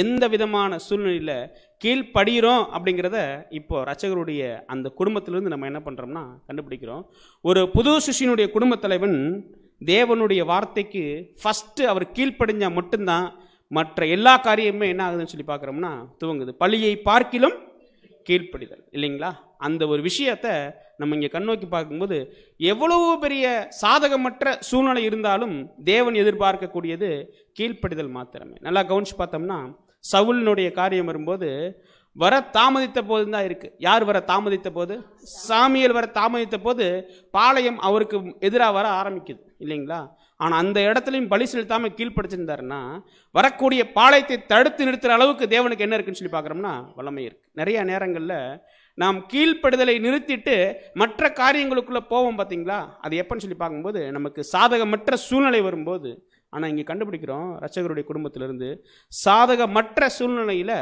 S1: எந்த விதமான சூழ்நிலையில் கீழ்ப்படுகிறோம் அப்படிங்கிறத இப்போ ரட்சகருடைய அந்த குடும்பத்திலிருந்து நம்ம என்ன பண்ணுறோம்னா கண்டுபிடிக்கிறோம். ஒரு புது சிஷ்யனுடைய குடும்பத் தலைவன் தேவனுடைய வார்த்தைக்கு ஃபஸ்ட்டு அவர் கீழ்ப்படிஞ்சால் மட்டும்தான் மற்ற எல்லா காரியமுமே என்ன ஆகுதுன்னு சொல்லி பார்க்குறோம்னா துவங்குது. பழியை பார்க்கிலும் கீழ்ப்படிதல், இல்லைங்களா? அந்த ஒரு விஷயத்தை நம்ம இங்கே கண்ணோக்கி பார்க்கும்போது எவ்வளவு பெரிய சாதகமற்ற சூழ்நிலை இருந்தாலும் தேவன் எதிர்பார்க்கக்கூடியது கீழ்ப்படிதல் மாத்திரமே. நல்லா கவனிச்சு பார்த்தோம்னா சவுலினுடைய காரியம் வரும்போது வர தாமதித்த போது தான் இருக்கு. யார் வர தாமதித்த போது? சாமியல் வர தாமதித்த போது பாளையம் அவருக்கு எதிராக வர ஆரம்பிக்குது, இல்லைங்களா? ஆனால் அந்த இடத்துலையும் பலி செலுத்தாமல் கீழ்ப்படுத்திருந்தாருன்னா வரக்கூடிய பாளையத்தை தடுத்து நிறுத்துகிற அளவுக்கு தேவனுக்கு என்ன இருக்குன்னு சொல்லி பார்க்குறோம்னா வல்லமை இருக்குது. நிறைய நேரங்களில் நாம் கீழ்ப்படுதலை நிறுத்திட்டு மற்ற காரியங்களுக்குள்ளே போவோம், பார்த்தீங்களா? அது எப்போன்னு சொல்லி பார்க்கும்போது நமக்கு சாதகமற்ற சூழ்நிலை வரும்போது. ஆனால் இங்கே கண்டுபிடிக்கிறோம் ரட்சகருடைய குடும்பத்திலிருந்து சாதகமற்ற சூழ்நிலையில்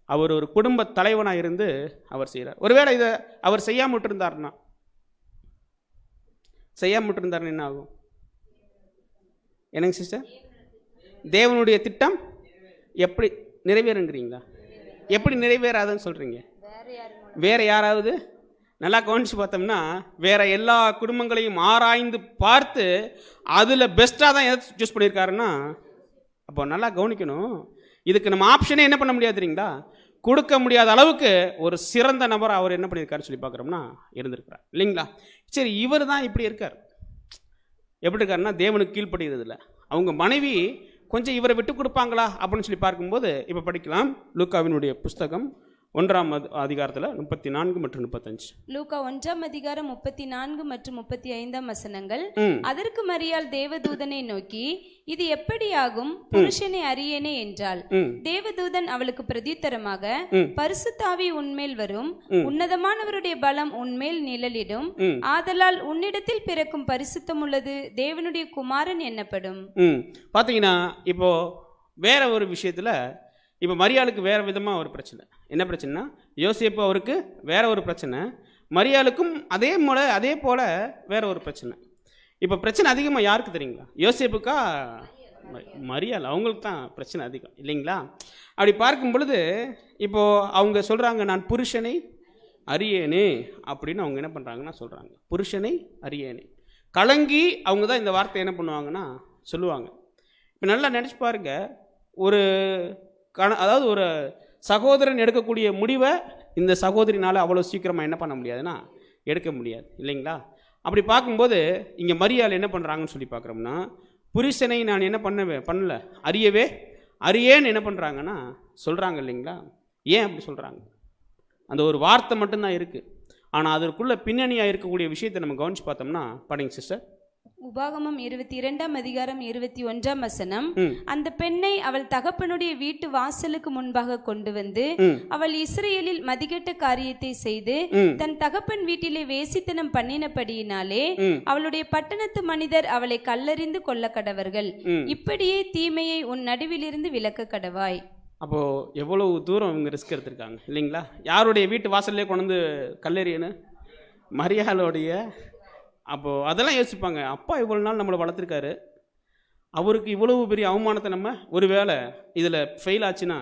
S1: அவர் ஒரு குடும்ப தலைவனாக இருந்து அவர் செய்கிறார். ஒருவேளை இதை அவர் செய்யாமல் விட்டுருந்தாருன்னா என்ன ஆகும்? என்னங்க சிஸ்டர்? தேவனுடைய திட்டம் எப்படி நிறைவேறுங்கிறீங்களா? எப்படி நிறைவேறாதுன்னு சொல்கிறீங்க? வேற யாராவது நல்லா கவனிச்சு பார்த்தோம்னா வேற எல்லா குடும்பங்களையும் ஆராய்ந்து பார்த்து அதில் பெஸ்ட்டாக தான் எதை சூஸ் பண்ணியிருக்காருன்னா, அப்போ நல்லா கவனிக்கணும். இதுக்கு நம்ம ஆப்ஷனே என்ன பண்ண முடியாது தெரியுங்களா? கொடுக்க முடியாத அளவுக்கு ஒரு சிறந்த நபர் அவர் என்ன பண்ணியிருக்காருன்னு சொல்லி பார்க்குறோம்னா இருந்திருக்கிறார், இல்லைங்களா? சரி, இவர் தான் இப்படி இருக்கார். எப்படி இருக்காருன்னா தேவனுக்கு கீழ்ப்படுகிறதில்ல. அவங்க மனைவி கொஞ்சம் இவரை விட்டு கொடுப்பாங்களா அப்படின்னு சொல்லி பார்க்கும்போது இப்போ படிக்கலாம். லூக்காவினுடைய புஸ்தகம் 1ஆம் அதிகாரத்தில் 34 மற்றும் 35.
S2: லூக்கா 1ஆம் அதிகாரம் 34 மற்றும் 35ஆம் வசனங்கள். அதற்கு மரியாள் தேவதூதனை நோக்கி, இது எப்படியாகும், புருஷனை அறியேனே என்றாள். தேவதூதன் அவளுக்கு பிரதியுத்தரமாக, பரிசுத்தாவி உன்மேல் வரும், உன்னதமானவருடைய பலம் உன்மேல் நிழலிடும், ஆதலால் உன்னிடத்தில் பிறக்கும் பரிசுத்தம் உள்ளது தேவனுடைய குமாரன் என்னப்படும்.
S1: பார்த்தீங்கன்னா இப்போ வேற ஒரு விஷயத்துல இப்போ மரியாளுக்கு வேறு விதமாக ஒரு பிரச்சனை. என்ன பிரச்சனைனா யோசேப்பு அவருக்கு வேற ஒரு பிரச்சனை, மரியாளுக்கும் அதே போல் வேற ஒரு பிரச்சனை. இப்போ பிரச்சனை அதிகமாக யாருக்கு தெரியுங்களா? யோசேப்புக்கா மரியாள்? அவங்களுக்கு தான் பிரச்சனை அதிகம், இல்லைங்களா? அப்படி பார்க்கும் பொழுது இப்போது அவங்க சொல்கிறாங்க, நான் புருஷனை அறியேனே அப்படின்னு அவங்க என்ன பண்ணுறாங்கன்னா சொல்கிறாங்க, புருஷனை அறியேனே. கலங்கி அவங்க தான் இந்த வார்த்தை என்ன பண்ணுவாங்கன்னா சொல்லுவாங்க. இப்போ நல்லா நினச்சி பாருங்க, அதாவது ஒரு சகோதரன் எடுக்கக்கூடிய முடிவை இந்த சகோதரினால் அவ்வளோ சீக்கிரமாக என்ன பண்ண முடியாதுன்னா எடுக்க முடியாது, இல்லைங்களா? அப்படி பார்க்கும்போது இங்கே மரியாள் என்ன பண்ணுறாங்கன்னு சொல்லி பார்க்குறோம்னா, புருஷனை நான் என்ன பண்ணல அறியேன்னு என்ன பண்ணுறாங்கன்னா சொல்கிறாங்க, இல்லைங்களா? ஏன் அப்படி சொல்கிறாங்க? அந்த ஒரு வார்த்தை மட்டும்தான் இருக்குது. ஆனால் அதற்குள்ள பின்னணியாக இருக்கக்கூடிய விஷயத்தை நம்ம கவனிச்சு பார்த்தோம்னா படிங்க சிஸ்டர்.
S2: உபாகமம் 22ஆம் அதிகாரம் 21ஆம் வசனம். அந்த பெண்ணை அவள் தகப்பனுடைய வீட்டு வாசலுக்கு முன்பாக கொண்டு வந்து அவள் இஸ்ரேலில் மதிகெட்ட காரியத்தை செய்து தன் தகப்பன் வீட்டிலே வேசித்தனம் பண்ணினபடியினாலே அவளுடைய பட்டணத்து மனிதர் அவளை கல்லறிந்து கொல்ல கடவர்கள். இப்படியே தீமையை உன் நடுவிலிருந்து விலக்க கடவாய்.
S1: அப்போ எவ்வளவு தூரம் இவங்க ரிஸ்க் எடுத்திருக்காங்க, இல்லைங்களா? யாருடைய வீட்டு வாசல்லே கொண்டு வந்து கல்லறியன்னு? மரியாளுடைய. அப்போது அதெல்லாம் யோசிப்பாங்க, அப்பா இவ்வளோ நாள் நம்மளை வளர்த்துருக்காரு, அவருக்கு இவ்வளவு பெரிய அவமானத்தை நம்ம ஒரு வேளை இதில் ஃபெயில் ஆச்சுன்னா,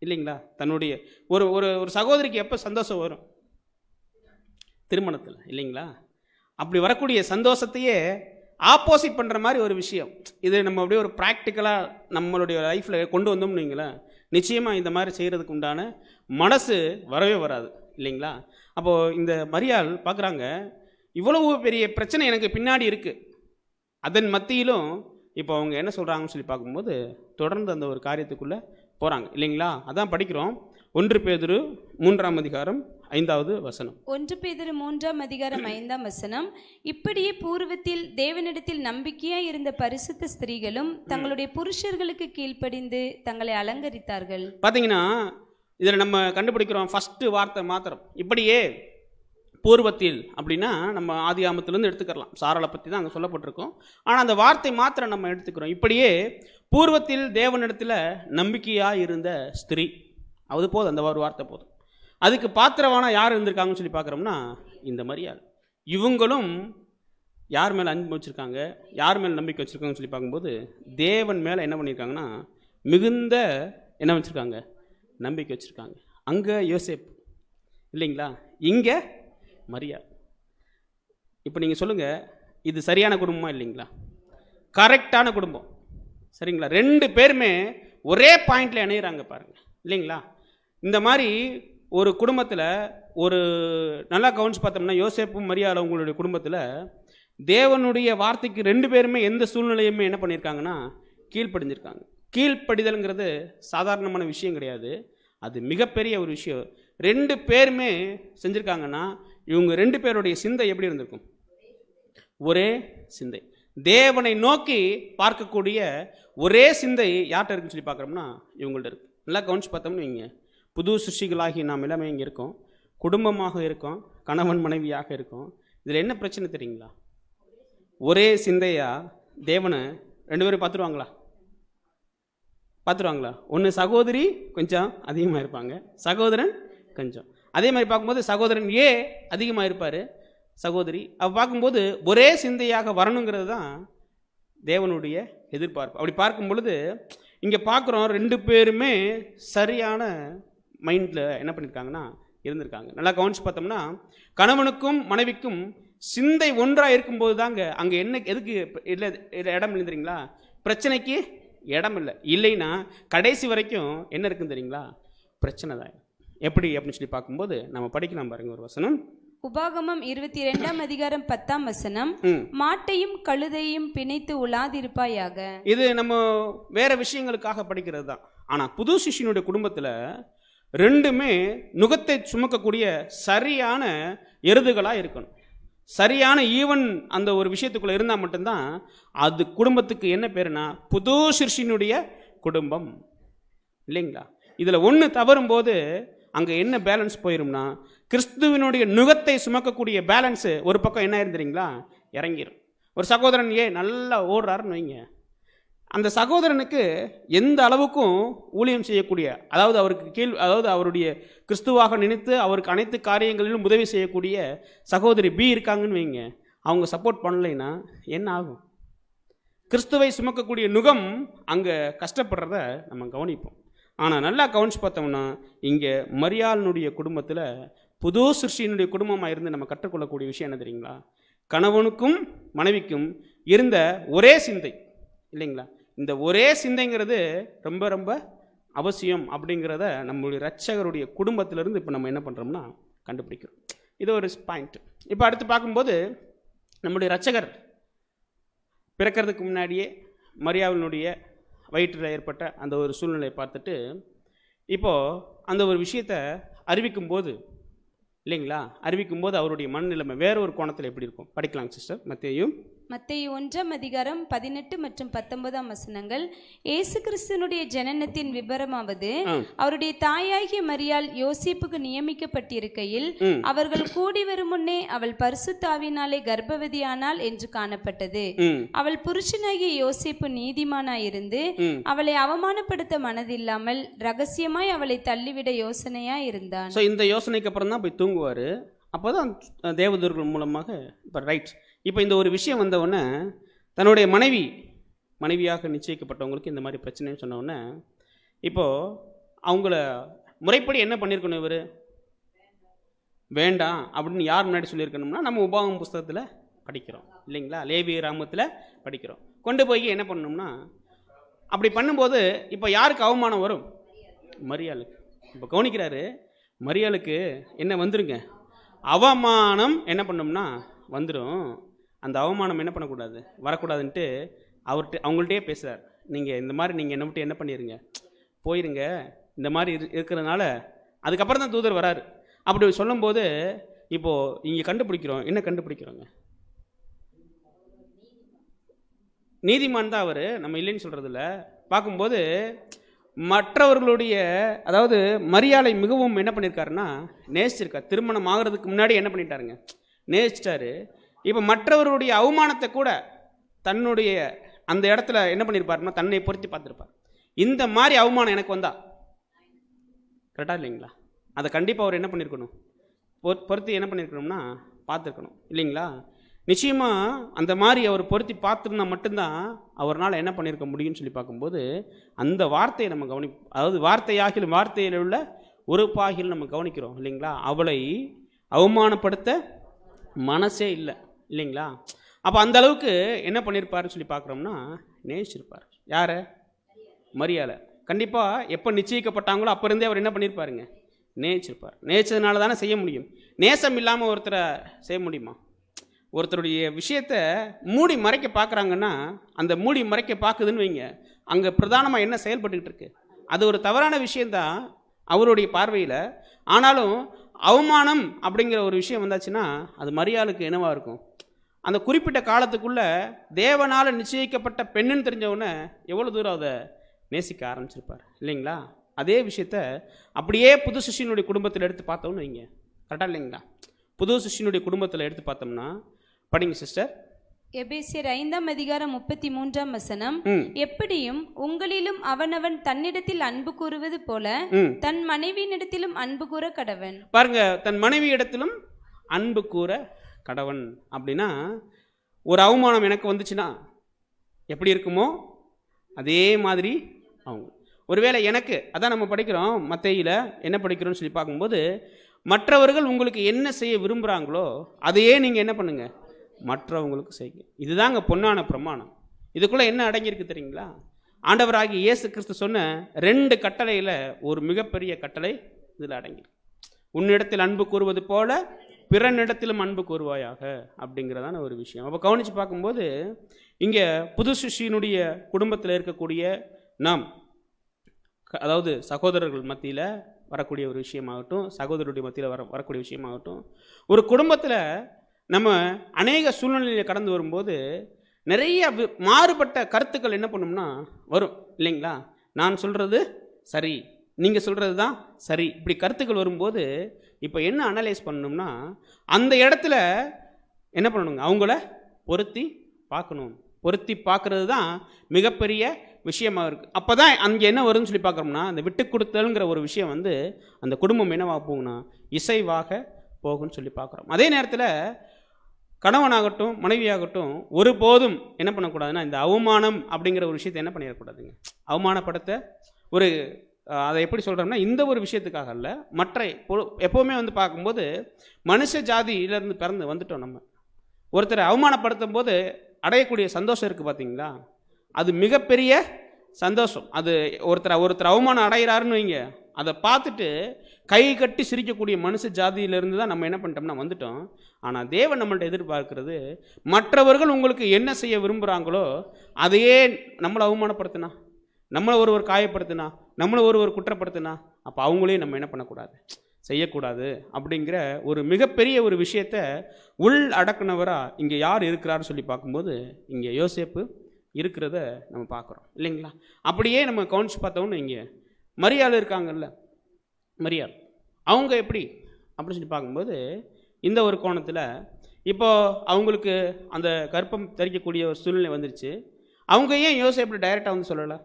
S1: இல்லைங்களா? தன்னுடைய ஒரு ஒரு சகோதரிக்கு எப்போ சந்தோஷம் வரும்? திருமணத்தில், இல்லைங்களா? அப்படி வரக்கூடிய சந்தோஷத்தையே ஆப்போசிட் பண்ணுற மாதிரி ஒரு விஷயம் இது. நம்ம அப்படியே ஒரு ப்ராக்டிக்கலாக நம்மளுடைய லைஃப்பில் கொண்டு வந்தோம்னு வைங்களேன், நிச்சயமாக இந்த மாதிரி செய்கிறதுக்கு உண்டான மனசு வரவே வராது, இல்லைங்களா? அப்போது இந்த மரியாள் பார்க்குறாங்க, இவ்வளவு பெரிய பிரச்சனை எனக்கு பின்னாடி இருக்குது, அதன் மத்தியிலும் இப்போ அவங்க என்ன சொல்கிறாங்கன்னு சொல்லி பார்க்கும்போது தொடர்ந்து அந்த ஒரு காரியத்துக்குள்ளே போகிறாங்க, இல்லைங்களா? அதான் படிக்கிறோம் 1 பேதுரு 3ஆம் அதிகாரம் 5வது வசனம்.
S2: 1 பேதுரு 3ஆம் அதிகாரம் 5ஆம் வசனம். இப்படியே பூர்வத்தில் தேவனிடத்தில் நம்பிக்கையாய் இருந்த பரிசுத்த ஸ்திரீகளும் தங்களுடைய புருஷர்களுக்கு கீழ்ப்படிந்து தங்களை அலங்கரித்தார்கள்.
S1: பார்த்தீங்கன்னா இதில் நம்ம கண்டுபிடிக்கிறோம் ஃபஸ்ட்டு வார்த்தை மாத்திரம். இப்படியே பூர்வத்தில் அப்படின்னா நம்ம ஆதியாமத்திலேருந்து எடுத்துக்கலாம், சாராளை பற்றி தான் அங்கே சொல்லப்பட்டிருக்கோம். ஆனால் அந்த வார்த்தை மாத்திரம் நம்ம எடுத்துக்கிறோம். இப்படியே பூர்வத்தில் தேவனிடத்தில் நம்பிக்கையாக இருந்த ஸ்திரீ, அது போதும், அந்த ஒரு வார்த்தை போதும். அதுக்கு பாத்திரவான யார் இருந்திருக்காங்கன்னு சொல்லி பார்க்குறோம்னா இந்த மரியாள். இவங்களும் யார் மேலே அன்பு வச்சுருக்காங்க, யார் மேலே நம்பிக்கை வச்சுருக்காங்கன்னு சொல்லி பார்க்கும்போது தேவன் மேலே என்ன பண்ணியிருக்காங்கன்னா மிகுந்த என்ன வச்சுருக்காங்க, நம்பிக்கை வச்சுருக்காங்க. அங்கே யோசேப்பு இல்லைங்களா, இங்கே மரியாள். இப்போ நீங்கள் சொல்லுங்கள், இது சரியான குடும்பமா இல்லைங்களா? கரெக்டான குடும்பம், சரிங்களா? ரெண்டு பேருமே ஒரே பாயிண்டில் இணையிறாங்க பாருங்கள், இல்லைங்களா? இந்த மாதிரி ஒரு குடும்பத்தில் ஒரு நல்லா கவனிச்சு பார்த்தோம்னா யோசேப்பும் மரியாள் அவங்களுடைய குடும்பத்தில் தேவனுடைய வார்த்தைக்கு ரெண்டு பேருமே எந்த சூழ்நிலையுமே என்ன பண்ணியிருக்காங்கன்னா கீழ்ப்படிஞ்சிருக்காங்க. கீழ்ப்படிதல்ங்கிறது சாதாரணமான விஷயம் கிடையாது, அது மிகப்பெரிய ஒரு விஷயம். ரெண்டு பேருமே செஞ்சுருக்காங்கன்னா இவங்க ரெண்டு பேருடைய சிந்தை எப்படி இருந்திருக்கும்? ஒரே சிந்தை, தேவனை நோக்கி பார்க்கக்கூடிய ஒரே சிந்தை யார்கிட்ட இருக்குன்னு சொல்லி பார்க்குறோம்னா இவங்கள்ட்ட இருக்குது. நல்லா கவனிச்சு பார்த்தோம்னு இங்கே புது சிருஷ்டிகளாகி நாம் எல்லாமே இங்கே இருக்கோம், குடும்பமாக இருக்கோம், கணவன் மனைவியாக இருக்கோம். இதில் என்ன பிரச்சனை தெரியுங்களா? ஒரே சிந்தையாக தேவனை ரெண்டு பேரும் பார்த்துருவாங்களா? ஒன்று சகோதரி கொஞ்சம் அதிகமாக இருப்பாங்க, சகோதரன் கொஞ்சம். அதே மாதிரி பார்க்கும்போது சகோதரன் அதிகமாக இருப்பார், சகோதரி அவ பார்க்கும்போது ஒரே சிந்தையாக வரணுங்கிறது தான் தேவனுடைய எதிர்பார்ப்பு. அப்படி பார்க்கும் பொழுது இங்கே பார்க்குறோம் ரெண்டு பேருமே சரியான மைண்டில் என்ன பண்ணியிருக்காங்கன்னா இருந்திருக்காங்க. நல்லா கவனிச்சு பார்த்தோம்னா கணவனுக்கும் மனைவிக்கும் சிந்தை ஒன்றாக இருக்கும்போது தாங்க அங்கே என்ன எதுக்கு இல்லை இடம் இல்லைங்களா, பிரச்சனைக்கு இடம் இல்லை. இல்லைன்னா கடைசி வரைக்கும் என்ன இருக்குன்னு தெரியுங்களா, பிரச்சனை தான். எப்படி அப்படின்னு சொல்லி பார்க்கும்போது நம்ம படிக்கலாம் பாருங்க ஒரு வசனம்.
S2: உபாகமம் 22 அதிகாரம் 10 மாட்டையும் கழுதையும் பிணைத்து உலாதிருப்பாயாக.
S1: இது நம்ம வேற விஷயங்களுக்காக படிக்கிறது தான். ஆனா புது சிஷ்யனுடைய குடும்பத்துல ரெண்டுமே நுகத்தை சுமக்கக்கூடிய சரியான எருதுகளா இருக்கணும், சரியான ஈவன் அந்த ஒரு விஷயத்துக்குள்ள இருந்தா மட்டும்தான் அது குடும்பத்துக்கு என்ன பேருனா புது சிஷ்யனுடைய குடும்பம், இல்லைங்களா? இதுல ஒன்று தவறும் போது அங்கே என்ன பேலன்ஸ் போயிரும்னா கிறிஸ்துவனுடைய நுகத்தை சுமக்கக்கூடிய பேலன்ஸு ஒரு பக்கம் என்ன இருந்துறீங்களா இறங்கிடும். ஒரு சகோதரன் நல்லா ஓடுறாருன்னு வைங்க, அந்த சகோதரனுக்கு எந்த அளவுக்கும் ஊழியம் செய்யக்கூடிய, அதாவது அவருடைய கிறிஸ்துவாக நினைத்து அவருக்கு அனைத்து காரியங்களிலும் உதவி செய்யக்கூடிய சகோதரி பி இருக்காங்கன்னு வைங்க, அவங்க சப்போர்ட் பண்ணலைன்னா என்ன ஆகும்? கிறிஸ்துவை சுமக்கக்கூடிய நுகம் அங்கே கஷ்டப்படுறத நம்ம கவனிப்போம். ஆனால் நல்லா கவனிச்சு பார்த்தோம்னா இங்கே மரியாளினுடைய குடும்பத்தில் புது சிருஷ்டியினுடைய குடும்பமாக இருந்து நம்ம கற்றுக்கொள்ளக்கூடிய விஷயம் என்ன தெரியுங்களா, கணவனுக்கும் மனைவிக்கும் இருந்த ஒரே சிந்தை, இல்லைங்களா? இந்த ஒரே சிந்தைங்கிறது ரொம்ப ரொம்ப அவசியம் அப்படிங்கிறத நம்மளுடைய இரட்சகருடைய குடும்பத்திலிருந்து இப்போ நம்ம என்ன பண்ணுறோம்னா கண்டுபிடிக்கிறோம். இது ஒரு பாயிண்ட். இப்போ அடுத்து பார்க்கும்போது நம்முடைய இரட்சகர் பிறக்கிறதுக்கு முன்னாடியே மரியாளினுடைய வயிற்றில் ஏற்பட்ட அந்த ஒரு சூழ்நிலையை பார்த்துட்டு இப்போது அந்த ஒரு விஷயத்தை அறிவிக்கும்போது, இல்லைங்களா, அறிவிக்கும்போது அவருடைய மனநிலைமை வேற ஒரு கோணத்தில் எப்படி இருக்கும் படிக்கலாம் சிஸ்டர். மத்தேயு
S2: 1 அதிகாரம் 18 மற்றும் 19 இயேசு கிறிஸ்துனுடைய ஜனனத்தின் விபரமாவது, அவருடைய தாயாகிய மரியாள் யோசேப்புக்கு நியமிக்கப்பட்டிருக்கையில் அவர்கள் கூடி வரும் முன்னே அவள் பரிசுத்தாவினாலே கர்ப்பவதியானாள் என்று காணப்பட்டது. அவள் புருஷனாகிய யோசேப்பு நீதிமானாயிருந்து அவளை அவமானப்படுத்த மனதில்லாமல் ரகசியமாய் அவளை தள்ளிவிட யோசனையாய் இருந்தான்.
S1: இந்த யோசனைக்கு அப்புறம் தான் போய் தூங்குவார். அப்போதான் தேவதூர்கள் மூலமாக இப்போ ரைட். இப்போ இந்த ஒரு விஷயம் வந்தவுடனே தன்னுடைய மனைவியாக நிச்சயிக்கப்பட்டவங்களுக்கு இந்த மாதிரி பிரச்சனைன்னு சொன்னவுடனே இப்போது அவங்கள முறைப்படி என்ன பண்ணியிருக்கணும், இவர் வேண்டாம் அப்படின்னு யார் முன்னாடி சொல்லியிருக்கணும்னா நம்ம உபாகமம் புஸ்தகத்தில் படிக்கிறோம், இல்லைங்களா, லேவிய ராமத்தில் படிக்கிறோம். கொண்டு போய் என்ன பண்ணணும்னா அப்படி பண்ணும்போது இப்போ யாருக்கு அவமானம் வரும்? மரியாளுக்கு. இப்போ கவனிக்கிறாரு, மரியாளுக்கு என்ன வந்துருங்க, அவமானம் என்ன பண்ணோம்னா வந்துடும். அந்த அவமானம் என்ன பண்ணக்கூடாது, வரக்கூடாதுன்ட்டு அவங்கள்ட்டே பேசுகிறார். நீங்கள் இந்த மாதிரி நீங்கள் என்ன விட்டு என்ன பண்ணிடுங்க, போயிருங்க, இந்த மாதிரி இருக்கிறதுனால. அதுக்கப்புறம் தான் தூதர் வராரு. அப்படி சொல்லும்போது இப்போது இங்கே கண்டுபிடிக்கிறோம், என்ன கண்டுபிடிக்கிறோங்க, நீதிமான் தான் அவர், நம்ம இல்லைன்னு சொல்கிறதில்ல. பார்க்கும்போது மற்றவர்களுடைய அதாவது மரியாதை மிகவும் என்ன பண்ணியிருக்காருன்னா நேசிச்சிருக்கார். திருமணம் ஆகிறதுக்கு முன்னாடி என்ன பண்ணிட்டாருங்க, நேசிச்சிட்டாரு. இப்போ மற்றவர்களுடைய அவமானத்தை கூட தன்னுடைய அந்த இடத்துல என்ன பண்ணியிருப்பாருன்னா தன்னை பொருத்தி பார்த்துருப்பார். இந்த மாதிரி அவமானம் எனக்கு வந்தா கரெக்டாக இல்லைங்களா, அதை கண்டிப்பாக அவர் என்ன பண்ணியிருக்கணும், பொருத்தி என்ன பண்ணியிருக்கணும்னா பார்த்துருக்கணும் இல்லைங்களா. நிச்சயமாக அந்த மாதிரி அவர் பொருத்தி பார்த்துருந்தா மட்டும்தான் அவரால் என்ன பண்ணியிருக்க முடியும்னு சொல்லி பார்க்கும்போது அந்த வார்த்தையை நம்ம அதாவது வார்த்தையாகிலும் வார்த்தையில் உள்ள ஒரு பாகில் நம்ம கவனிக்கிறோம் இல்லைங்களா. அவளை அவமானப்படுத்த மனசே இல்லை இல்லைங்களா. அப்போ அந்த அளவுக்கு என்ன பண்ணியிருப்பாருன்னு சொல்லி பார்க்குறோம்னா நேசிச்சிருப்பார். யாரை? மரியாதை. கண்டிப்பாக எப்போ நிச்சயிக்கப்பட்டாங்களோ அப்போ இருந்தே அவர் என்ன பண்ணியிருப்பாருங்க, நேசிச்சிருப்பார். நேசிச்சதுனால தானே செய்ய முடியும். நேசம் இல்லாமல் ஒருத்தரை செய்ய முடியுமா? ஒருத்தருடைய விஷயத்தை மூடி மறைக்க பார்க்குறாங்கன்னா அந்த மூடி மறைக்க பார்க்குதுன்னு வைங்க, அங்கே பிரதானமாக என்ன செயல்பட்டுக்கிட்டு இருக்கு, அது ஒரு தவறான விஷயந்தான் அவருடைய பார்வையில். ஆனாலும் அவமானம் அப்படிங்கிற ஒரு விஷயம் வந்தாச்சுன்னா அது மரியாளுக்கு என்னவாக இருக்கும், அந்த குறிப்பிட்ட காலத்துக்குள்ளே தேவனால் நிச்சயிக்கப்பட்ட பெண்ணுன்னு தெரிஞ்சவுடனே எவ்வளோ தூரம் அதை நேசிக்க ஆரம்பிச்சிருப்பார் இல்லைங்களா. அதே விஷயத்த அப்படியே புது சிஷ்யனுடைய குடும்பத்தில் எடுத்து பார்த்தோம்னு வைங்க, கரெக்டாக இல்லைங்களா. புது சிஷ்யனுடைய குடும்பத்தில் எடுத்து பார்த்தோம்னா படிங்க சிஸ்டர்.
S2: எபேசியர் 5:33 எப்படியும் உங்களிலும் அவனவன் தன்னிடத்தில் அன்பு கூறுவது போல தன் மனைவியினிடத்திலும் அன்பு கூற கடவன்.
S1: பாருங்க, தன் மனைவி இடத்திலும் அன்பு கூற கடவன் அப்படின்னா ஒரு அவமானம் எனக்கு வந்துச்சுன்னா எப்படி இருக்குமோ அதே மாதிரி அவங்க. ஒருவேளை எனக்கு அதான் நம்ம படிக்கிறோம் மத்தேயில என்ன படிக்கிறோம்னு சொல்லி பார்க்கும்போது மற்றவர்கள் உங்களுக்கு என்ன செய்ய விரும்புகிறாங்களோ அதையே நீங்கள் என்ன பண்ணுங்க, மற்றவங்களுக்கு செய்யுங்க. இதுதாங்க பொன்னான பிரமாணம். இதுக்குள்ளே என்ன அடங்கியிருக்கு தெரியுங்களா? ஆண்டவராகிய இயேசு கிறிஸ்து சொன்ன 2 கட்டளையில் ஒரு மிகப்பெரிய கட்டளை இதில் அடங்கியிருக்கு. உன்னிடத்தில் அன்பு கூறுவது போல பிறனிடத்திலும் அன்பு கூறுவாயாக அப்படிங்கிறதான ஒரு விஷயம். அப்போ கவனித்து பார்க்கும்போது இங்கே புது சிஷ்யனுடைய குடும்பத்தில் இருக்கக்கூடிய நாம், அதாவது சகோதரர்கள் மத்தியில் வரக்கூடிய ஒரு விஷயமாகட்டும், சகோதரருடைய மத்தியில் வரக்கூடிய விஷயமாகட்டும், ஒரு குடும்பத்தில் நம்ம அநேக சூழ்நிலையை கடந்து வரும்போது நிறைய மாறுபட்ட கருத்துக்கள் என்ன பண்ணும்னா வரும் இல்லைங்களா. நான் சொல்கிறது சரி, நீங்கள் சொல்கிறது தான் சரி, இப்படி கருத்துக்கள் வரும்போது இப்போ என்ன அனலைஸ் பண்ணணும்னா அந்த இடத்துல என்ன பண்ணணுங்க, அவங்கள பொருத்தி பார்க்கணும். பொருத்தி பார்க்குறது தான் மிகப்பெரிய விஷயமாக இருக்குது. அப்போ தான் அங்கே என்ன வருதுன்னு சொல்லி பார்க்குறோம்னா அந்த விட்டு கொடுத்தல்ங்கிற ஒரு விஷயம் வந்து அந்த குடும்பம் என்னவாக போகும்னா இசைவாக போகும்னு சொல்லி பார்க்குறோம். அதே நேரத்தில் கணவனாகட்டும் மனைவியாகட்டும் ஒருபோதும் என்ன பண்ணக்கூடாதுன்னா இந்த அவமானம் அப்படிங்கிற ஒரு விஷயத்தை என்ன பண்ணிடக்கூடாதுங்க, அவமானப்படுத்த ஒரு அதை எப்படி சொல்கிறோம்னா இந்த ஒரு விஷயத்துக்காக இல்லை, மற்ற எப்போவுமே வந்து பார்க்கும்போது மனுஷ ஜாதியிலேருந்து பிறந்து வந்துட்டோம். நம்ம ஒருத்தரை அவமானப்படுத்தும் போது அடையக்கூடிய சந்தோஷம் இருக்குது பார்த்தீங்களா, அது மிகப்பெரிய சந்தோஷம். அது ஒருத்தர் அவமானம் அடைகிறாருன்னு வைங்க, அதை பார்த்துட்டு கை கட்டி சிரிக்கக்கூடிய மனுஷ ஜாதியிலிருந்து தான் நம்ம என்ன பண்ணிட்டோம்னா வந்துட்டோம். ஆனால் தேவன் நம்மள்ட்ட எதிர்பார்க்கிறது மற்றவர்கள் உங்களுக்கு என்ன செய்ய விரும்புகிறாங்களோ அதையே நம்மளை அவமானப்படுத்தினா, நம்மளை ஒருவர் காயப்படுத்தினா, நம்மளை ஒருவர் குற்றப்படுத்தினா அப்போ அவங்களையும் நம்ம என்ன பண்ணக்கூடாது, செய்யக்கூடாது. அப்படிங்கிற ஒரு மிகப்பெரிய ஒரு விஷயத்தை உள் அடக்குனவராக இங்கே யார் இருக்கிறாருன்னு சொல்லி பார்க்கும்போது இங்கே யோசேப்பு இருக்கிறத நம்ம பார்க்குறோம் இல்லைங்களா. அப்படியே நம்ம கவனிச்சு பார்த்தோம்னு இங்கே மரியாள் இருக்காங்கல்ல, மரியாள் அவங்க எப்படி அப்படின்னு சொல்லி பார்க்கும்போது இந்த ஒரு கோணத்தில் இப்போது அவங்களுக்கு அந்த கர்ப்பம் தரிக்கக்கூடிய ஒரு சூழ்நிலை வந்துருச்சு. அவங்க ஏன் யோசேப்பு டைரெக்டாக வந்து சொல்லலை?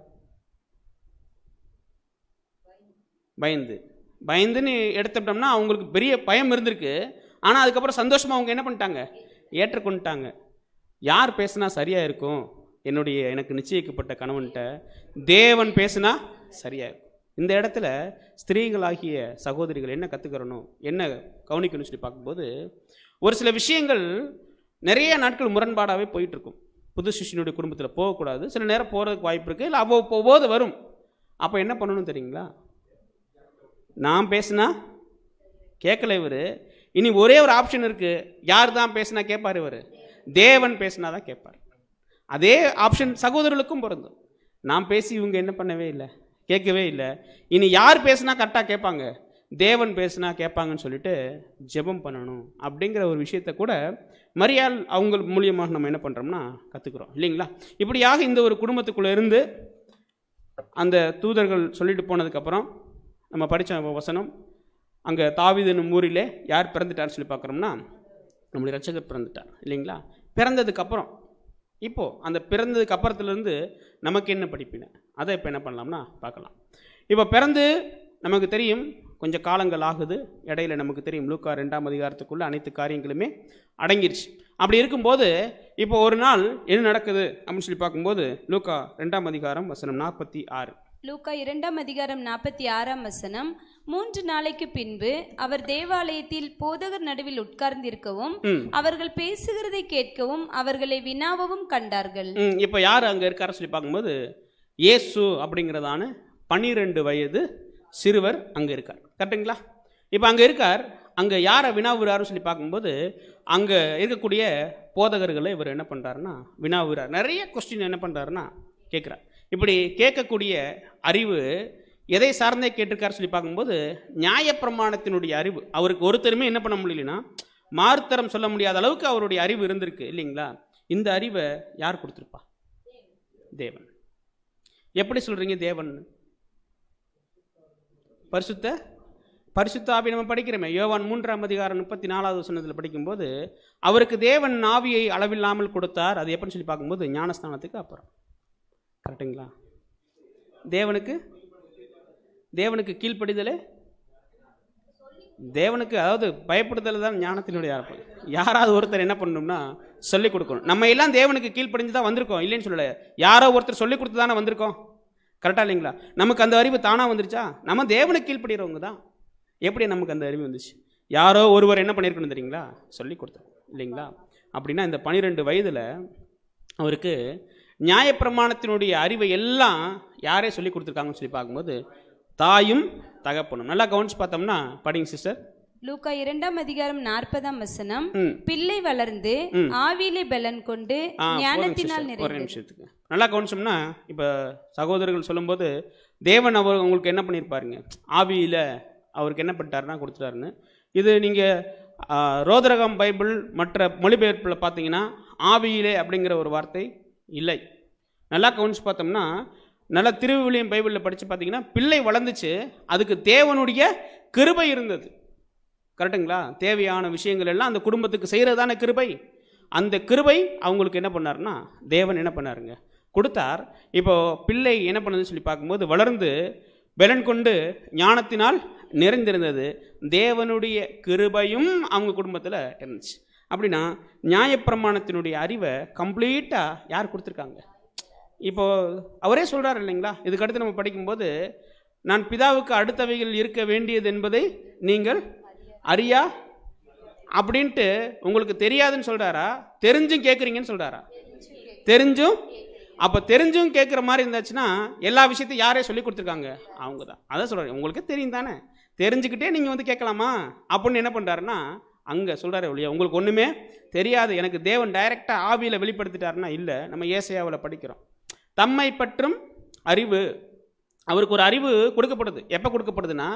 S1: பயந்துன்னு எடுத்துட்டோம்னா அவங்களுக்கு பெரிய பயம் இருந்திருக்கு. ஆனால் அதுக்கப்புறம் சந்தோஷமாக அவங்க என்ன பண்ணிட்டாங்க, ஏற்றுக்கொண்டுட்டாங்க. யார் பேசுனா சரியாக இருக்கும், எனக்கு நிச்சயிக்கப்பட்ட கணவன்கிட்ட தேவன் பேசுனா சரியாக இருக்கும். இந்த இடத்துல ஸ்திரீகளாகிய சகோதரிகள் என்ன கற்றுக்கிறணும், என்ன கவனிக்கணும்னு சொல்லி பார்க்கும்போது ஒரு சில விஷயங்கள் நிறைய நாட்கள் முரண்பாடாகவே போயிட்டுருக்கும். புது சிஷ்யனுடைய குடும்பத்தில் போகக்கூடாது, சில நேரம் போகிறதுக்கு வாய்ப்பு இருக்குது, இல்லை அவ்வப்போது வரும். அப்போ என்ன பண்ணணும் தெரியுங்களா, நான் பேசுனா கேட்கல இவர், இனி ஒரே ஒரு ஆப்ஷன் இருக்குது, யார் தான் பேசுனா கேட்பார் இவர், தேவன் பேசுனா தான் கேட்பார். அதே ஆப்ஷன் சகோதரர்களுக்கும் பொருந்தும். நான் பேசி இவங்க என்ன பண்ணவே இல்லை, கேட்கவே இல்லை, இனி யார் பேசுனா கரெக்டாக கேட்பாங்க, தேவன் பேசுனா கேட்பாங்கன்னு சொல்லிட்டு ஜெபம் பண்ணணும் அப்படிங்கிற ஒரு விஷயத்தை கூட மரியாள் அவங்க மூலியமாக நம்ம என்ன பண்ணுறோம்னா கற்றுக்குறோம் இல்லைங்களா. இப்படியாக இந்த ஒரு குடும்பத்துக்குள்ளே இருந்து அந்த தூதர்கள் சொல்லிட்டு போனதுக்கப்புறம் நம்ம படித்த வசனம், அங்கே தாவீது என்னும் ஊரிலே யார் பிறந்துட்டார்னு சொல்லி பார்க்குறோம்னா நம்முடைய ரட்சகர் பிறந்துட்டார் இல்லைங்களா. பிறந்ததுக்கப்புறம் இப்போது அந்த பிறந்ததுக்கு அப்புறத்துலேருந்து நமக்கு என்ன படிப்பினை, அதை இப்போ என்ன பண்ணலாம்னா பார்க்கலாம். இப்போ பிறந்து நமக்கு தெரியும் கொஞ்சம் காலங்கள் ஆகுது, இடையில நமக்கு தெரியும் லூக்கா 2ஆம் அதிகாரத்துக்குள்ளே அனைத்து காரியங்களுமே அடங்கிருச்சு. அப்படி இருக்கும்போது இப்போ ஒரு நாள் என்ன நடக்குது அப்படின்னு சொல்லி பார்க்கும்போது லூக்கா 2ஆம் அதிகாரம் வசனம் 46.
S2: லூக்கா 2ஆம் அதிகாரம் 46ஆம் வசனம், 3 நாளைக்கு பின்பு அவர் தேவாலயத்தில் போதகர் நடுவில் உட்கார்ந்திருக்கவும் அவர்கள் பேசுகிறதை கேட்கவும் அவர்களை வினாவவும் கண்டார்கள்.
S1: இப்போ யார் அங்கே இருக்காரு சொல்லி பார்க்கும்போது இயேசு அப்படிங்கிறதான 12 வயது சிறுவர் அங்கே இருக்கார். கரெக்டுங்களா? இப்போ அங்கே இருக்கார். அங்கே யாரை வினாவுறாருன்னு சொல்லி பார்க்கும்போது அங்கே இருக்கக்கூடிய போதகர்களை இவர் என்ன பண்ணுறாருன்னா வினாவுறார். நிறைய கொஸ்டின் என்ன பண்ணுறாருன்னா கேட்குறார். இப்படி கேட்கக்கூடிய அறிவு எதை சார்ந்தே கேட்டிருக்காரு சொல்லி பார்க்கும்போது நியாயப்பிரமாணத்தினுடைய அறிவு அவருக்கு ஒருத்தருமே என்ன பண்ண முடியலன்னா மார்த்தரம் சொல்ல முடியாத அளவுக்கு அவருடைய அறிவு இருந்திருக்கு இல்லைங்களா. இந்த அறிவை யார் கொடுத்துருப்பா? தேவன். எப்படி சொல்கிறீங்க தேவன்? பரிசுத்த ஆவி நம்ம படிக்கிறோமே, யோவான் 3ஆம் அதிகாரம் 34வது வசனத்தில் படிக்கும்போது அவருக்கு தேவன் ஆவியை அளவில்லாமல் கொடுத்தார். அது எப்படின்னு சொல்லி பார்க்கும்போது ஞானஸ்தானத்துக்கு அப்புறம். கரெக்டுங்களா? தேவனுக்கு கீழ்ப்படிதலே, தேவனுக்கு அதாவது பயப்படுதல் தான் ஞானத்தினுடைய ஆரம்பம். யாராவது ஒருத்தர் என்ன பண்ணணும்னா சொல்லிக் கொடுக்கணும். நம்ம எல்லாம் தேவனுக்கு கீழ்ப்படிஞ்சு தான் வந்திருக்கோம், இல்லைன்னு சொல்லலை. யாரோ ஒருத்தர் சொல்லிக் கொடுத்து தானே வந்திருக்கோம். கரெக்டாக இல்லைங்களா? நமக்கு அந்த அறிவு தானாக வந்துருச்சா? நம்ம தேவனுக்கு கீழ்ப்படுகிறவங்க தான். எப்படி நமக்கு அந்த அறிவு வந்துச்சு? யாரோ ஒருவர் என்ன பண்ணியிருக்கணும் தெரியுங்களா? சொல்லி கொடுத்தார் இல்லைங்களா. அப்படின்னா இந்த 12 வயதில் அவருக்கு நியாயப்பிரமாணத்தினுடைய அறிவை எல்லாம் யாரே சொல்லி கொடுத்துருக்காங்கன்னு சொல்லி பார்க்கும்போது தாயும் தகப்பனும். நல்லா கவனிச்சு பார்த்தோம்னா படிங்க சிஸ்டர்.
S2: லூக்கா 2ஆம் அதிகாரம் 40ஆம் வசனம், பிள்ளை வளர்ந்து ஆவியிலே பலன் கொண்டு ஞானத்தினால் நிறைந்தது.
S1: ஒரு நிமிஷத்துக்கு நல்லா கவனிச்சோம்னா இப்போ சகோதரர்கள் சொல்லும்போது தேவன் அவர் உங்களுக்கு என்ன பண்ணியிருப்பாருங்க, ஆவியில் அவருக்கு என்ன பண்ணிட்டாருன்னா கொடுத்துட்டாருன்னு. இது நீங்கள் ரோதரகம் பைபிள் மற்ற மொழிபெயர்ப்பில் பார்த்தீங்கன்னா ஆவியிலே அப்படிங்கிற ஒரு வார்த்தை இல்லை. நல்லா கவனிச்சு பார்த்தோம்னா நல்லா திருவிவிலியம் பைபிளில் படித்து பார்த்தீங்கன்னா பிள்ளை வளர்ந்துச்சு, அதுக்கு தேவனுடைய கிருபை இருந்தது. கரெக்டுங்களா? தேவையான விஷயங்கள் எல்லாம் அந்த குடும்பத்துக்கு செய்கிறதான கிருபை. அந்த கிருபை அவங்களுக்கு என்ன பண்ணாருன்னா தேவன் என்ன பண்ணாருங்க கொடுத்தார். இப்போ பிள்ளை என்ன பண்ணுதுன்னு சொல்லி பார்க்கும்போது வளர்ந்து பலன் கொண்டு ஞானத்தினால் நிறைந்திருந்தது. தேவனுடைய கிருபையும் அவங்க குடும்பத்தில் இருந்துச்சு. அப்படின்னா நியாயப்பிரமாணத்தினுடைய அறிவை கம்ப்ளீட்டாக யார் கொடுத்துருக்காங்க? இப்போது அவரே சொல்கிறார் இல்லைங்களா. இதுக்கடுத்து நம்ம படிக்கும்போது நான் பிதாவுக்கு அடுத்தவைகள் இருக்க வேண்டியது என்பதை நீங்கள் அறியா அப்படின்ட்டு உங்களுக்கு தெரியாதுன்னு சொல்கிறாரா, தெரிஞ்சும் கேட்குறீங்கன்னு சொல்கிறாரா? தெரிஞ்சும். அப்போ தெரிஞ்சும் கேட்குற மாதிரி இருந்துச்சுன்னா எல்லா விஷயத்தையும் யாரே சொல்லி கொடுத்துருக்காங்க? அவங்க தான். அதான் சொல்கிறாரு, உங்களுக்கு தெரியும் தானே, தெரிஞ்சுக்கிட்டே நீங்கள் வந்து கேட்கலாமா அப்படின்னு என்ன பண்ணுறாருன்னா அங்கே சொல்கிறாரு ஒழியா உங்களுக்கு ஒன்றுமே தெரியாது, எனக்கு தேவன் டைரெக்டாக ஆவியில் வெளிப்படுத்திட்டாருன்னா இல்லை. நம்ம ஏசாயாவில் படிக்கிறோம் தம்மை பற்றும் அறிவு. அவருக்கு ஒரு அறிவு கொடுக்கப்படுது. எப்போ கொடுக்கப்படுதுன்னா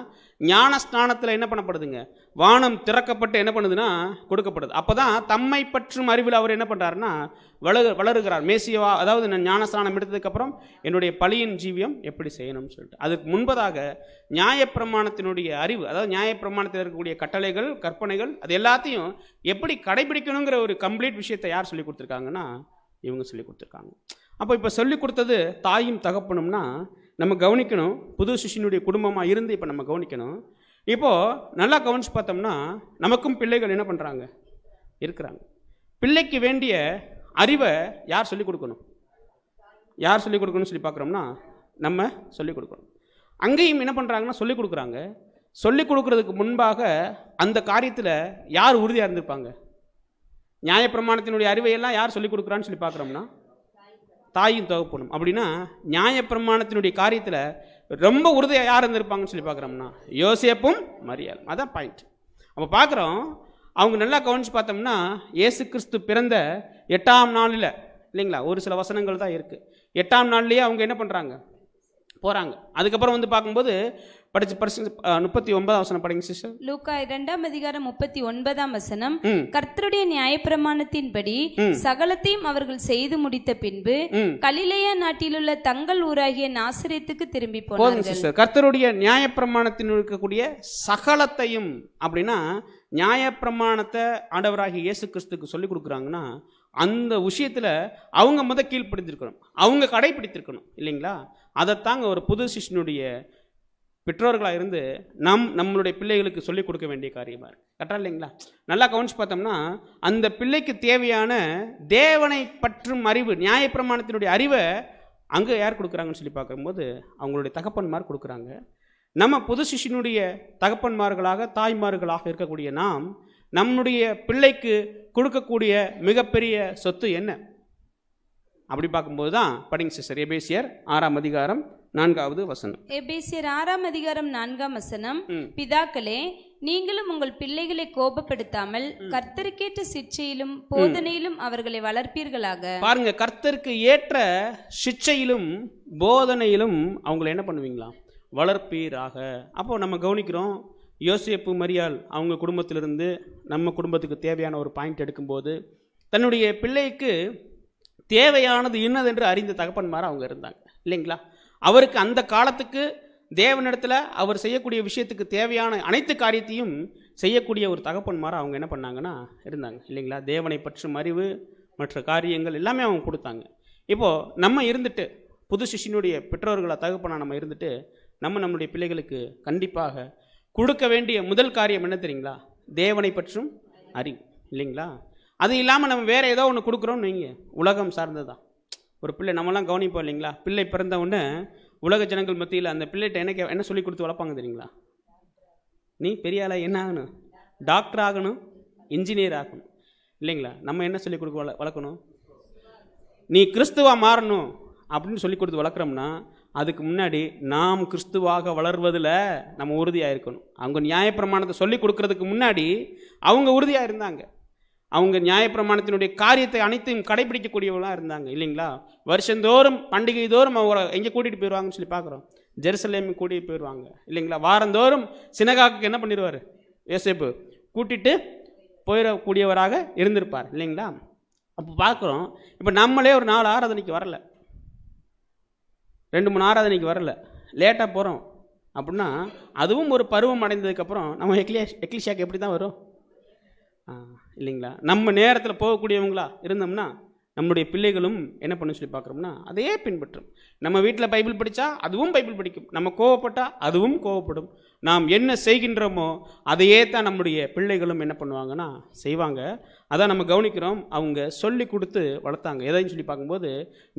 S1: ஞானஸ்நானத்தில் என்ன பண்ணப்படுதுங்க, வானம் திறக்கப்பட்டு என்ன பண்ணுதுன்னா கொடுக்கப்படுது. அப்போ தான் தம்மை பற்றும் அறிவில் அவர் என்ன பண்ணுறாருன்னா வளருகிறார். மேசியவா, அதாவது நான் ஞானஸ்நானம் எடுத்ததுக்கப்புறம் என்னுடைய பழியின் ஜீவியம் எப்படி செய்யணும்னு சொல்லிட்டு அதுக்கு முன்பதாக நியாயப்பிரமாணத்தினுடைய அறிவு, அதாவது நியாயப்பிரமாணத்தில் இருக்கக்கூடிய கட்டளைகள் கற்பனைகள் அது எல்லாத்தையும் எப்படி கடைபிடிக்கணுங்கிற ஒரு கம்ப்ளீட் விஷயத்தை யார் சொல்லி கொடுத்துருக்காங்கன்னா இவங்க சொல்லி கொடுத்துருக்காங்க. அப்போ இப்போ சொல்லி கொடுத்தது தாயும் தகப்பனும்னா நம்ம கவனிக்கணும். புது சிஷ்யனுடைய குடும்பமாக இருந்து இப்போ நம்ம கவனிக்கணும். இப்போது நல்லா கவனிச்சு பார்த்தோம்னா நமக்கும் பிள்ளைகள் என்ன பண்ணுறாங்க இருக்கிறாங்க. பிள்ளைக்கு வேண்டிய அறிவை யார் சொல்லிக் கொடுக்கணும்? யார் சொல்லிக் கொடுக்கணும்னு சொல்லி பார்க்குறோம்னா நம்ம சொல்லிக் கொடுக்கணும். அங்கேயும் என்ன பண்ணுறாங்கன்னா சொல்லிக் கொடுக்குறாங்க. சொல்லிக் கொடுக்குறதுக்கு முன்பாக அந்த காரியத்தில் யார் உறுதியாக இருந்திருப்பாங்க? நியாயப்பிரமாணத்தினுடைய அறிவையெல்லாம் யார் சொல்லிக் கொடுக்குறான்னு சொல்லி பார்க்குறோம்னா தாயும் தகப்பனும். அப்படின்னா நியாயப்பிரமாணத்தினுடைய காரியத்தில் ரொம்ப உறுதியாக யார் இருந்திருப்பாங்கன்னு சொல்லி பார்க்குறோம்னா யோசேப்பும் மரியாள். அதான் பாயிண்ட். அப்போ பார்க்குறோம் அவங்க நல்லா கவனித்து பார்த்தோம்னா இயேசு கிறிஸ்து பிறந்த 8ஆம் நாளில் இல்லைங்களா, ஒரு சில வசனங்கள் தான் இருக்குது. 8ஆம் நாள்லேயே அவங்க என்ன பண்ணுறாங்க, போகிறாங்க. அதுக்கப்புறம் வந்து பார்க்கும்போது படிச்சு 39 வசனம் படிங்க சிஸ்டர்.
S2: லூக்கா 2:39 கர்த்தருடைய நியாயப்பிரமாணத்தின்படி சகலத்தையும் அவர்கள் செய்து முடித்த பின்பு கலிலேயா நாட்டிலுள்ள தங்கள் ஊராகிய நாசரேத்துக்கு திரும்பி போனார்கள்.
S1: கர்த்தருடைய நியாயப்பிரமாணத்தில் இருக்கக்கூடிய சகலத்தையும் அப்படின்னா நியாயப்பிரமாணத்தை ஆண்டவராகிய இயேசு கிறிஸ்துக்கு சொல்லி கொடுக்குறாங்கன்னா அந்த விஷயத்தில் அவங்க கீழ்ப்படுத்திருக்கணும், அவங்க கடைபிடித்திருக்கணும் இல்லைங்களா? அதைத்தாங்க ஒரு புது சிஷ்யனுடைய பெற்றோர்களாக இருந்து நம்மளுடைய பிள்ளைகளுக்கு சொல்லிக் கொடுக்க வேண்டிய காரியமாக இருக்குது. கரெக்டாக இல்லைங்களா? நல்லா கவனிச்சு பார்த்தோம்னா அந்த பிள்ளைக்கு தேவையான தேவனை பற்றும் அறிவு, நியாயப்பிரமாணத்தினுடைய அறிவை அங்கே யார் கொடுக்குறாங்கன்னு சொல்லி பார்க்கும்போது அவங்களுடைய தகப்பன்மார் கொடுக்குறாங்க. நம்ம புது சிஷ்யனுடைய தகப்பன்மார்களாக தாய்மார்களாக இருக்கக்கூடிய நாம் நம்முடைய பிள்ளைக்கு கொடுக்கக்கூடிய மிகப்பெரிய சொத்து என்ன அப்படி பார்க்கும்போது தான் படிங்க சிஸ்டர். எபேசியர் 6:4
S2: எபேசியர் 6:4 பிதாக்களே, நீங்களும் உங்கள் பிள்ளைகளை கோபப்படுத்தாமல் கர்த்தருக்கேற்ற சிட்சையிலும் போதனையிலும் அவர்களை வளர்ப்பீர்களாக.
S1: பாருங்க, கர்த்தருக்கு ஏற்ற சிட்சையிலும் போதனையிலும் அவங்களை என்ன பண்ணுவீங்களா? வளர்ப்பீராக. அப்போ நம்ம கவனிக்கிறோம், யோசேப்பு மரியாள் அவங்க குடும்பத்திலிருந்து நம்ம குடும்பத்துக்கு தேவையான ஒரு பாயிண்ட் எடுக்கும்போது தன்னுடைய பிள்ளைக்கு தேவையானது இன்னதென்று அறிந்த தகப்பன்மார் அவங்க இருந்தாங்க இல்லைங்களா? அவருக்கு அந்த காலத்துக்கு தேவனிடத்தில் அவர் செய்யக்கூடிய விஷயத்துக்கு தேவையான அனைத்து காரியத்தையும் செய்யக்கூடிய ஒரு தகப்பன்மார் அவங்க என்ன பண்ணாங்கன்னா இருந்தாங்க இல்லைங்களா? தேவனை பற்றும் அறிவு மற்ற காரியங்கள் எல்லாமே அவங்க கொடுத்தாங்க. இப்போது நம்ம இருந்துட்டு புது சிஷ்யனுடைய பெற்றோர்களை தகப்பனா நம்ம இருந்துட்டு நம்மளுடைய பிள்ளைகளுக்கு கண்டிப்பாக கொடுக்க வேண்டிய முதல் காரியம் என்ன தெரியுங்களா? தேவனை பற்றும் அறிவு இல்லைங்களா? அது இல்லாமல் நம்ம வேறு ஏதோ ஒன்று கொடுக்குறோன்னு வைங்க, உலகம் சார்ந்ததான். ஒரு பிள்ளை நம்மலாம் கவனிப்போம் இல்லைங்களா? பிள்ளை பிறந்த உடனே உலக ஜனங்கள் மத்தியில் அந்த பிள்ளைகிட்ட என்ன சொல்லி கொடுத்து வளர்ப்பாங்க தெரியுங்களா? நீ பெரிய ஆளா என்ன ஆகணும்? டாக்டர் ஆகணும், இன்ஜினியர் ஆகணும் இல்லைங்களா? நம்ம என்ன சொல்லி கொடுக்க வளர்க்கணும்? நீ கிறிஸ்துவா மாறணும் அப்படின்னு சொல்லி கொடுத்து வளர்க்குறோம்னா அதுக்கு முன்னாடி நாம் கிறிஸ்துவாக வளர்வதில் நம்ம உறுதியாக இருக்கணும். அவங்க நியாயப்பிரமாணத்தை சொல்லி கொடுக்கறதுக்கு முன்னாடி அவங்க உறுதியாக இருந்தாங்க. அவங்க நியாயப்பிரமாணத்தினுடைய காரியத்தை அனைத்தையும் கடைபிடிக்கக்கூடியவர்களாக இருந்தாங்க இல்லைங்களா? வருஷந்தோறும் பண்டிகை தோறும் அவங்க எங்கே கூட்டிகிட்டு போயிடுவாங்கன்னு சொல்லி பார்க்குறோம். ஜெருசலேம் கூட்டிகிட்டு போயிடுவாங்க இல்லைங்களா? வாரந்தோறும் சினகாக்கு என்ன பண்ணிடுவார்? யோசேப்பு கூட்டிகிட்டு போயிடக்கூடியவராக இருந்திருப்பார் இல்லைங்களா? அப்போ பார்க்குறோம், இப்போ நம்மளே ஒரு 4 ஆராதனைக்கு வரல, 2-3 ஆராதனைக்கு வரல, லேட்டாக போகிறோம் அப்படின்னா அதுவும் ஒரு பருவம் அடைந்ததுக்கப்புறம் நம்ம எக்லிஷியாக்கு எப்படி தான் வரும் இல்லைங்களா? நம்ம நேரத்தில் போகக்கூடியவங்களா இருந்தோம்னா நம்முடைய பிள்ளைகளும் என்ன பண்ண சொல்லி பார்க்குறோம்னா அதையே பின்பற்றும். நம்ம வீட்டில் பைபிள் படித்தா அதுவும் பைபிள் படிக்கும், நம்ம கோவப்பட்டால் அதுவும் கோவப்படும். நாம் என்ன செய்கின்றோமோ அதையே தான் நம்முடைய பிள்ளைகளும் என்ன பண்ணுவாங்கன்னா செய்வாங்க. அதான் நம்ம கவனிக்கிறோம், அவங்க சொல்லி கொடுத்து வளர்த்தாங்க. எதைன்னு சொல்லி பார்க்கும்போது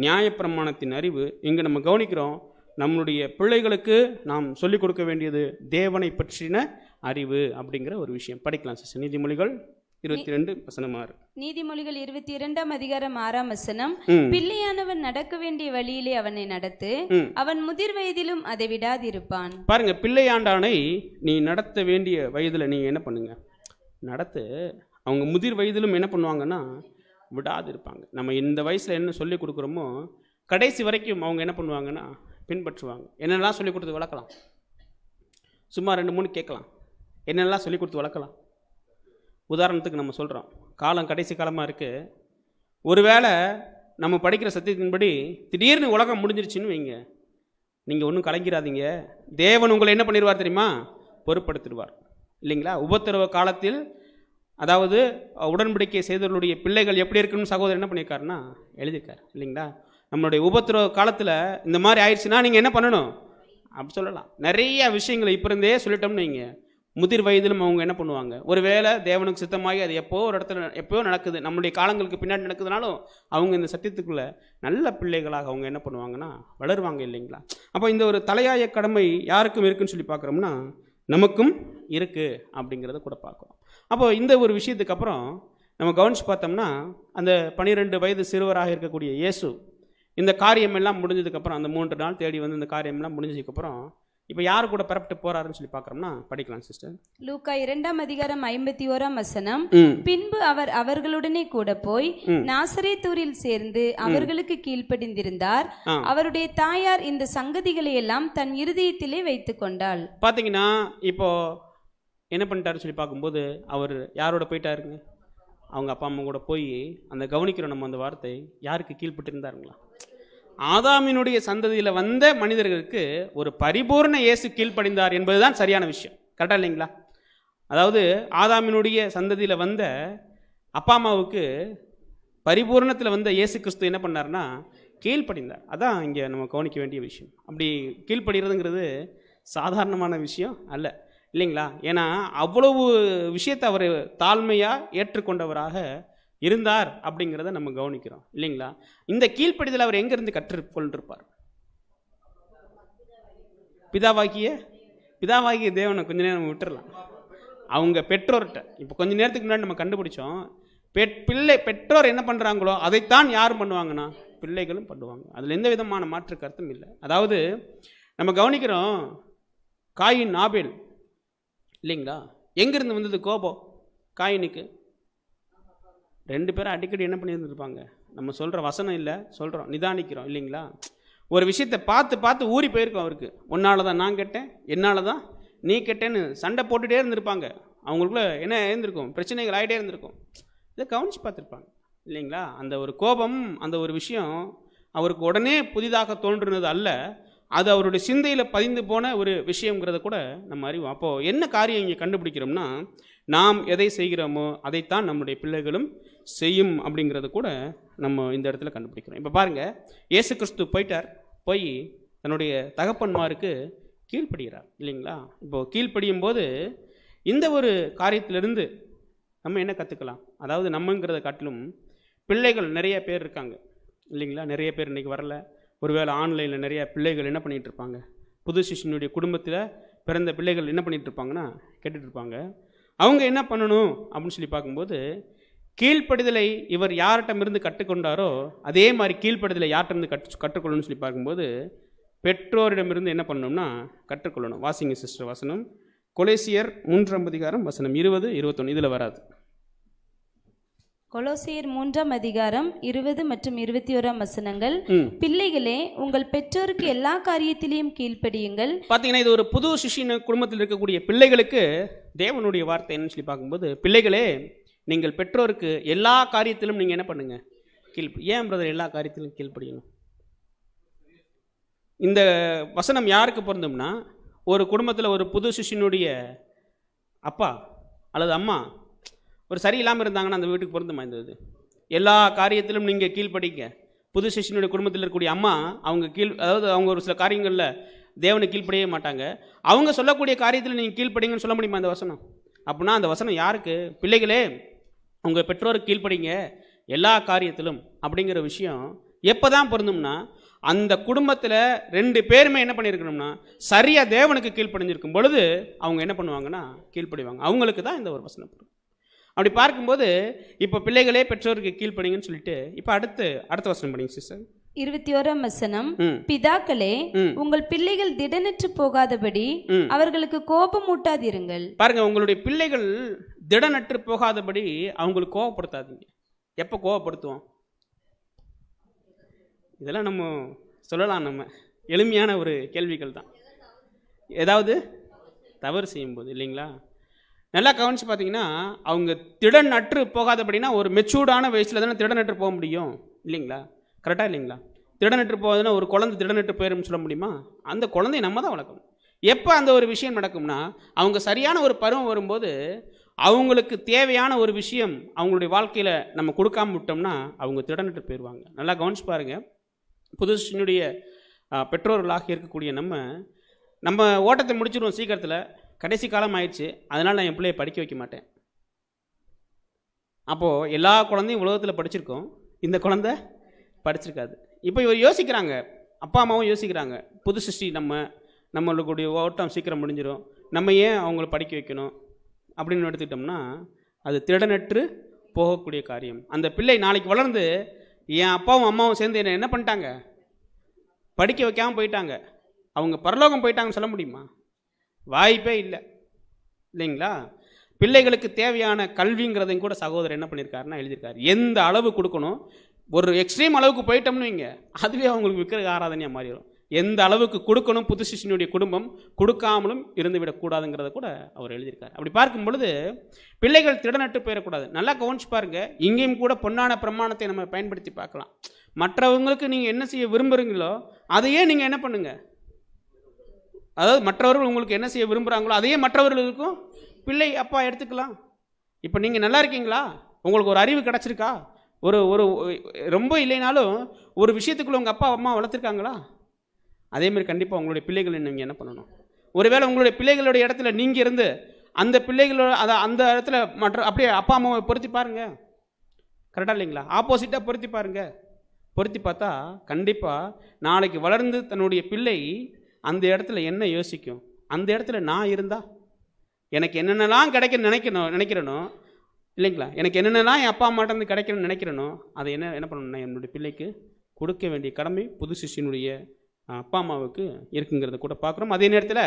S1: நியாயப்பிரமாணத்தின் அறிவு. இங்கே நம்ம கவனிக்கிறோம், நம்மளுடைய பிள்ளைகளுக்கு நாம் சொல்லிக் கொடுக்க வேண்டியது தேவனை பற்றின அறிவு அப்படிங்கிற ஒரு விஷயம். படிக்கலாம் சிஸ்டர். நீதிமொழிகள் 22:6.
S2: நீதிமொழிகள் 22:6 பிள்ளையானவன் நடக்க வேண்டிய வழியிலே அவனை நடத்து, அவன் முதிர் வயதிலும் அதை விடாதிருப்பான்.
S1: பாருங்க, பிள்ளையாண்டானை நீ நடத்த வேண்டிய வயதுல நீங்க என்ன பண்ணுங்க, நடத்து. அவங்க முதிர் வயதிலும் என்ன பண்ணுவாங்கன்னா விடாதிருப்பாங்க. நம்ம இந்த வயசுல என்ன சொல்லி கொடுக்குறோமோ கடைசி வரைக்கும் அவங்க என்ன பண்ணுவாங்கன்னா பின்பற்றுவாங்க. என்னெல்லாம் சொல்லி கொடுத்து வளர்க்கலாம், சும்மா 2-3 கேட்கலாம். என்னெல்லாம் சொல்லி கொடுத்து வளர்க்கலாம்? உதாரணத்துக்கு நம்ம சொல்கிறோம், காலம் கடைசி காலமாக இருக்குது. ஒருவேளை நம்ம படிக்கிற சத்தியத்தின்படி திடீர்னு உலகம் முடிஞ்சிருச்சுன்னு வைங்க, நீங்கள் ஒன்றும் கலங்கிறாதீங்க. தேவன் உங்களை என்ன பண்ணிடுவார் தெரியுமா? பொறுப்படுத்திடுவார் இல்லைங்களா? உபத்திரவ காலத்தில், அதாவது உடன்படிக்கை செய்தவர்களுடைய பிள்ளைகள் எப்படி இருக்குன்னு சகோதரர் என்ன பண்ணியிருக்காருன்னா எழுதியிருக்கார் இல்லைங்களா? நம்மளுடைய உபத்திரவ காலத்தில் இந்த மாதிரி ஆயிடுச்சுன்னா நீங்கள் என்ன பண்ணணும் அப்படி சொல்லலாம். நிறைய விஷயங்களை இப்போ இருந்தே சொல்லிட்டோம்னு வைங்க, முதிர் வயதிலும் அவங்க என்ன பண்ணுவாங்க, ஒருவேளை தேவனுக்கு சித்தமாகி அது எப்போ ஒரு இடத்துல எப்போயோ நடக்குது, நம்முடைய காலங்களுக்கு பின்னாடி நடக்குதுனாலும் அவங்க இந்த சத்தியத்துக்குள்ள நல்ல பிள்ளைகளாக அவங்க என்ன பண்ணுவாங்கன்னா வளருவாங்க இல்லைங்களா? அப்போ இந்த ஒரு தலையாய கடமை யாருக்கும் இருக்குன்னு சொல்லி பார்க்குறோம்னா நமக்கும் இருக்குது அப்படிங்கிறத கூட பார்க்குறோம். அப்போ இந்த ஒரு விஷயத்துக்கு அப்புறம் நம்ம கவனிச்சு பார்த்தோம்னா அந்த 12 வயது சிறுவராக இருக்கக்கூடிய இயேசு இந்த காரியம் எல்லாம் முடிஞ்சதுக்கப்புறம், அந்த 3 நாள் தேடி வந்து இந்த காரியமெல்லாம் முடிஞ்சதுக்கப்புறம் இப்போ யாரு கூட பெறப்பட்டு போறாருன்னு சொல்லி பார்க்குறோம்னா படிக்கலாம் சிஸ்டர்.
S2: லூக்கா 2:51 பின்பு அவர் அவர்களுடனே கூட போய் நாசரேத்தூரில் சேர்ந்து அவர்களுக்கு கீழ்ப்படிந்திருந்தார். அவருடைய தாயார் இந்த சங்கதிகளை எல்லாம் தன் இருதயத்திலே வைத்துக் கொண்டாள்.
S1: பார்த்தீங்கன்னா இப்போ என்ன பண்ணிட்டாருன்னு சொல்லி பார்க்கும்போது அவர் யாரோட போயிட்டாருங்க? அவங்க அப்பா அம்மா கூட போய் அந்த கவனிக்கிறோம் நம்ம அந்த வார்த்தை யாருக்கு கீழ்பட்டு இருந்தாருங்களா? ஆதாமினுடைய சந்ததியில் வந்த மனிதர்களுக்கு ஒரு பரிபூர்ண இயேசு கீழ்ப்படிந்தார் என்பதுதான் சரியான விஷயம். கரெக்டா இல்லைங்களா? அதாவது ஆதாமினுடைய சந்ததியில் வந்த அப்பா அம்மாவுக்கு பரிபூர்ணத்தில் வந்த இயேசு கிறிஸ்து என்ன பண்ணார்னா கீழ்ப்படிந்தார். அதான் இங்கே நம்ம கவனிக்க வேண்டிய விஷயம். அப்படி கீழ்ப்படுகிறதுங்கிறது சாதாரணமான விஷயம் அல்ல, இல்லைங்களா? ஏன்னா அவ்வளவு விஷயத்தை அவர் தாழ்மையாக ஏற்றுக்கொண்டவராக இருந்தார் அப்படிங்கிறத நம்ம கவனிக்கிறோம், இல்லைங்களா? இந்த கீழ்ப்படிதல் அவர் எங்கேருந்து கற்றுக்கொண்டிருப்பார்? பிதாவாகிய தேவனை கொஞ்ச நேரம் நம்ம விட்டுறலாம். அவங்க பெற்றோர்கிட்ட இப்போ கொஞ்ச நேரத்துக்கு முன்னாடி நம்ம கண்டுபிடிச்சோம், பெற்றோர் என்ன பண்ணுறாங்களோ அதைத்தான் யாரும் பண்ணுவாங்கன்னா பிள்ளைகளும் பண்ணுவாங்க. அதில் எந்த விதமான மாற்று கருத்தும் இல்லை. அதாவது நம்ம கவனிக்கிறோம் காயின் ஆபேல், இல்லைங்களா? எங்கேருந்து வந்தது கோபம் காயினுக்கு? ரெண்டு பேரும் அடிக்கடி என்ன பண்ணியிருந்துருப்பாங்க? நம்ம சொல்கிற வசனம் இல்லை, சொல்கிறோம், நிதானிக்கிறோம், இல்லைங்களா? ஒரு விஷயத்தை பார்த்து பார்த்து ஊறி போயிருக்கோம் அவருக்கு. உன்னால தான் நான் கேட்டேன், என்னால் தான் நீ கேட்டேன்னு சண்டை போட்டுகிட்டே இருந்திருப்பாங்க. அவங்களுக்குள்ள என்ன இருந்திருக்கும்? பிரச்சனைகள் ஆகிட்டே இருந்திருக்கும். இதை கவனித்து பார்த்துருப்பாங்க, இல்லைங்களா? அந்த ஒரு கோபம், அந்த ஒரு விஷயம் அவருக்கு உடனே புதிதாக தோன்றுனது அல்ல, அது அவருடைய சிந்தையில் பதிந்து போன ஒரு விஷயங்கிறத கூட நம்ம அறிவோம். அப்போது என்ன காரியம் இங்கே கண்டுபிடிக்கிறோம்னா, நாம் எதை செய்கிறோமோ அதைத்தான் நம்முடைய பிள்ளைகளும் செய்யும் அப்படிங்கிறத கூட நம்ம இந்த இடத்துல கண்டுபிடிக்கிறோம். இப்போ பாருங்கள், இயேசு கிறிஸ்து போயிட்டார், போய் தன்னுடைய தகப்பன்மாருக்கு கீழ்ப்படுகிறார், இல்லைங்களா? இப்போது கீழ்ப்படியும் போது இந்த ஒரு காரியத்திலிருந்து நம்ம என்ன கற்றுக்கலாம்? அதாவது நம்மங்கிறத காட்டிலும் பிள்ளைகள் நிறைய பேர் இருக்காங்க, இல்லைங்களா? நிறைய பேர் இன்றைக்கி வரல. ஒருவேளை ஆன்லைனில் நிறைய பிள்ளைகள் என்ன பண்ணிகிட்டு இருப்பாங்க? புது சிஷ்யனுடைய குடும்பத்தில் பிறந்த பிள்ளைகள் என்ன பண்ணிகிட்டு இருப்பாங்கன்னா கேட்டுட்டு இருப்பாங்க. அவங்க என்ன பண்ணணும் அப்படின்னு சொல்லி பார்க்கும்போது, கீழ்ப்படுதலை இவர் யார்கிட்டமிருந்து கற்றுக்கொண்டாரோ அதே மாதிரி கீழ்ப்படுதலை யார்கிட்டமிருந்து கற்றுக்கொள்ளணும்னு சொல்லி பார்க்கும்போது பெற்றோரிடமிருந்து என்ன பண்ணணும்னா கற்றுக்கொள்ளணும். வாசிங்க சிஸ்டர் வசனம், கொலோசியர் 3:20 இதில் வராது.
S2: கொலோசியர் 3:20 மற்றும் 21 பிள்ளைகளே, உங்கள் பெற்றோருக்கு எல்லா காரியத்திலையும் கீழ்ப்படியுங்கள்.
S1: பார்த்தீங்கன்னா இது ஒரு புது சிஷ்யன் குடும்பத்தில் இருக்கக்கூடிய பிள்ளைகளுக்கு தேவனுடைய வார்த்தை என்னன்னு சொல்லி பார்க்கும்போது, பிள்ளைகளே நீங்கள் பெற்றோருக்கு எல்லா காரியத்திலும் நீங்கள் என்ன பண்ணுங்க ஏன் பிரதர் எல்லா காரியத்திலும் கீழ்ப்படியணும்? இந்த வசனம் யாருக்கு பொருந்தும்னா, ஒரு குடும்பத்தில் ஒரு புது சிஷ்யனுடைய அப்பா அல்லது அம்மா ஒரு சரியில்லாமல் இருந்தாங்கன்னா அந்த வீட்டுக்கு பொருந்துமா இந்த இது? எல்லா காரியத்திலும் நீங்கள் கீழ்ப்படிங்க. புது சிஷ்யனுடைய குடும்பத்தில் இருக்கக்கூடிய அம்மா அதாவது அவங்க ஒரு சில காரியங்களில் தேவனை கீழ்ப்படியே மாட்டாங்க. அவங்க சொல்லக்கூடிய காரியத்தில் நீங்கள் கீழ்ப்படிங்கன்னு சொல்ல முடியுமா இந்த வசனம்? அப்படின்னா அந்த வசனம் யாருக்கு? பிள்ளைகளே உங்கள் பெற்றோருக்கு கீழ்ப்படிங்க எல்லா காரியத்திலும் அப்படிங்கிற விஷயம் எப்போ தான் பொருந்தும்னா, அந்த குடும்பத்தில் ரெண்டு பேருமே என்ன பண்ணியிருக்கணும்னா சரியாக தேவனுக்கு கீழ்ப்படிஞ்சிருக்கும் பொழுது அவங்க என்ன பண்ணுவாங்கன்னா கீழ்ப்படிவாங்க. அவங்களுக்கு தான் இந்த ஒரு வசனம் பொருந்தும். அப்படி பார்க்கும்போது இப்போ பிள்ளைகளே பெற்றோருக்கு கீழ்ப்படிங்கன்னு சொல்லிட்டு இப்போ அடுத்த வசனம் படிங்க சிஸ்டர்.
S2: 21 பிதாக்களே, உங்கள் பிள்ளைகள் திடனற்று போகாதபடி அவர்களுக்கு கோபமூட்டாதிருங்கள்.
S1: பாருங்க, உங்களுடைய பிள்ளைகள் திடனற்று போகாதபடி அவங்களுக்கு கோபப்படுத்தாதீங்க. எப்போ கோபப்படுத்துவோம்? இதெல்லாம் நம்ம சொல்லலாம், நம்ம எளிமையான ஒரு கேள்விகள் தான். ஏதாவது தவறு செய்யும்போது, இல்லைங்களா? நல்லா கவனிச்சு பார்த்தீங்கன்னா, அவங்க திடனற்று போகாதபடினா ஒரு மெச்சூர்டான வயசில் தானே திடனற்று போக முடியும், இல்லைங்களா? கரெக்டாக இல்லைங்களா? திடனற்று போகுதுன்னா ஒரு குழந்தை திடனற்று போயிடும்னு சொல்ல முடியுமா? அந்த குழந்தைய நம்ம தான் வளர்க்கணும். எப்போ அந்த ஒரு விஷயம் நடக்கும்னா, அவங்க சரியான ஒரு பருவம் வரும்போது அவங்களுக்கு தேவையான ஒரு விஷயம் அவங்களுடைய வாழ்க்கையில் நம்ம கொடுக்காம விட்டோம்னா அவங்க திடனற்று போயிடுவாங்க. நல்லா கவனிச்சு பாருங்கள். புதுசினுடைய பெற்றோர்களாக இருக்கக்கூடிய நம்ம ஓட்டத்தை முடிச்சிடுவோம் சீக்கிரத்தில். கடைசி காலம் ஆயிடுச்சு, அதனால் நான் என் பிள்ளையை படிக்க வைக்க மாட்டேன். அப்போது எல்லா குழந்தையும் உலகத்தில் படிச்சிருக்கோம், இந்த குழந்தை படிச்சிருக்காது. இப்போ இவர் யோசிக்கிறாங்க, அப்பா அம்மாவும் யோசிக்கிறாங்க, புது சிருஷ்டி நம்மளுடைய ஓட்டம் சீக்கிரம் முடிஞ்சிடும், நம்ம ஏன் அவங்கள படிக்க வைக்கணும் அப்படின்னு எடுத்துக்கிட்டோம்னா அது திடனற்று போகக்கூடிய காரியம். அந்த பிள்ளை நாளைக்கு வளர்ந்து என் அப்பாவும் அம்மாவும் சேர்ந்து என்ன பண்ணிட்டாங்க? படிக்க வைக்காமல் போயிட்டாங்க. அவங்க பரலோகம் போயிட்டாங்கன்னு சொல்ல முடியுமா? வாய்ப்பே இல்லை இல்லைங்களா? பிள்ளைகளுக்கு தேவையான கல்விங்கிறதையும் கூட சகோதரர் என்ன பண்ணியிருக்காருன்னா எழுதியிருக்காரு. எந்த அளவு கொடுக்கணும், ஒரு எக்ஸ்ட்ரீம் அளவுக்கு போயிட்டோம்னு வைங்க, அதுவே அவங்களுக்கு விக்கிரக ஆராதனையாக மாறிடும். எந்த அளவுக்கு கொடுக்கணும், புது சிஷ்யனுடைய குடும்பம் கொடுக்காமலும் இருந்து விடக்கூடாதுங்கிறத கூட அவர் எழுதியிருக்காரு. அப்படி பார்க்கும் பொழுது பிள்ளைகள் திடநட்டு போயிடக்கூடாது. நல்லா கவனிச்சு பாருங்க. இங்கேயும் கூட பொன்னான பிரமாணத்தை நம்ம பயன்படுத்தி பார்க்கலாம். மற்றவங்களுக்கு நீங்கள் என்ன செய்ய விரும்புகிறீங்களோ அதையே நீங்கள் என்ன பண்ணுங்க, அதாவது மற்றவர்கள் உங்களுக்கு என்ன செய்ய விரும்புகிறாங்களோ அதையே மற்றவர்களுக்கும் பிள்ளை அப்பா எடுத்துக்கலாம். இப்போ நீங்கள் நல்லா இருக்கீங்களா, உங்களுக்கு ஒரு அறிவு கிடச்சிருக்கா, ஒரு ஒரு ரொம்ப இல்லைனாலும் ஒரு விஷயத்துக்குள்ள உங்கள் அப்பா அம்மா வளர்த்துருக்காங்களா, அதேமாதிரி கண்டிப்பாக உங்களுடைய பிள்ளைகளை நீங்கள் என்ன பண்ணணும். ஒருவேளை உங்களுடைய பிள்ளைகளுடைய இடத்துல நீங்கள் இருந்து அந்த பிள்ளைகளோட அந்த இடத்துல மற்ற அப்படியே அப்பா அம்மாவை பொருத்தி பாருங்க. கரெக்டாக இல்லைங்களா? ஆப்போசிட்டாக பொருத்தி பாருங்க. பொருத்தி பார்த்தா கண்டிப்பாக நாளைக்கு வளர்ந்து தன்னுடைய பிள்ளை அந்த இடத்துல என்ன யோசிக்கும், அந்த இடத்துல நான் இருந்தால் எனக்கு என்னென்னலாம் நினைக்கிறேனோ இல்லைங்களா, எனக்கு என்னென்னலாம் என் அப்பா அம்மாட்டேருந்து கிடைக்கணும்னு நினைக்கிறேனோ அதை என்ன பண்ணணும்னா என்னுடைய பிள்ளைக்கு கொடுக்க வேண்டிய கடமை புது சிஷ்யனுடைய அப்பா அம்மாவுக்கு இருக்குங்கிறத கூட பார்க்குறோம். அதே நேரத்தில்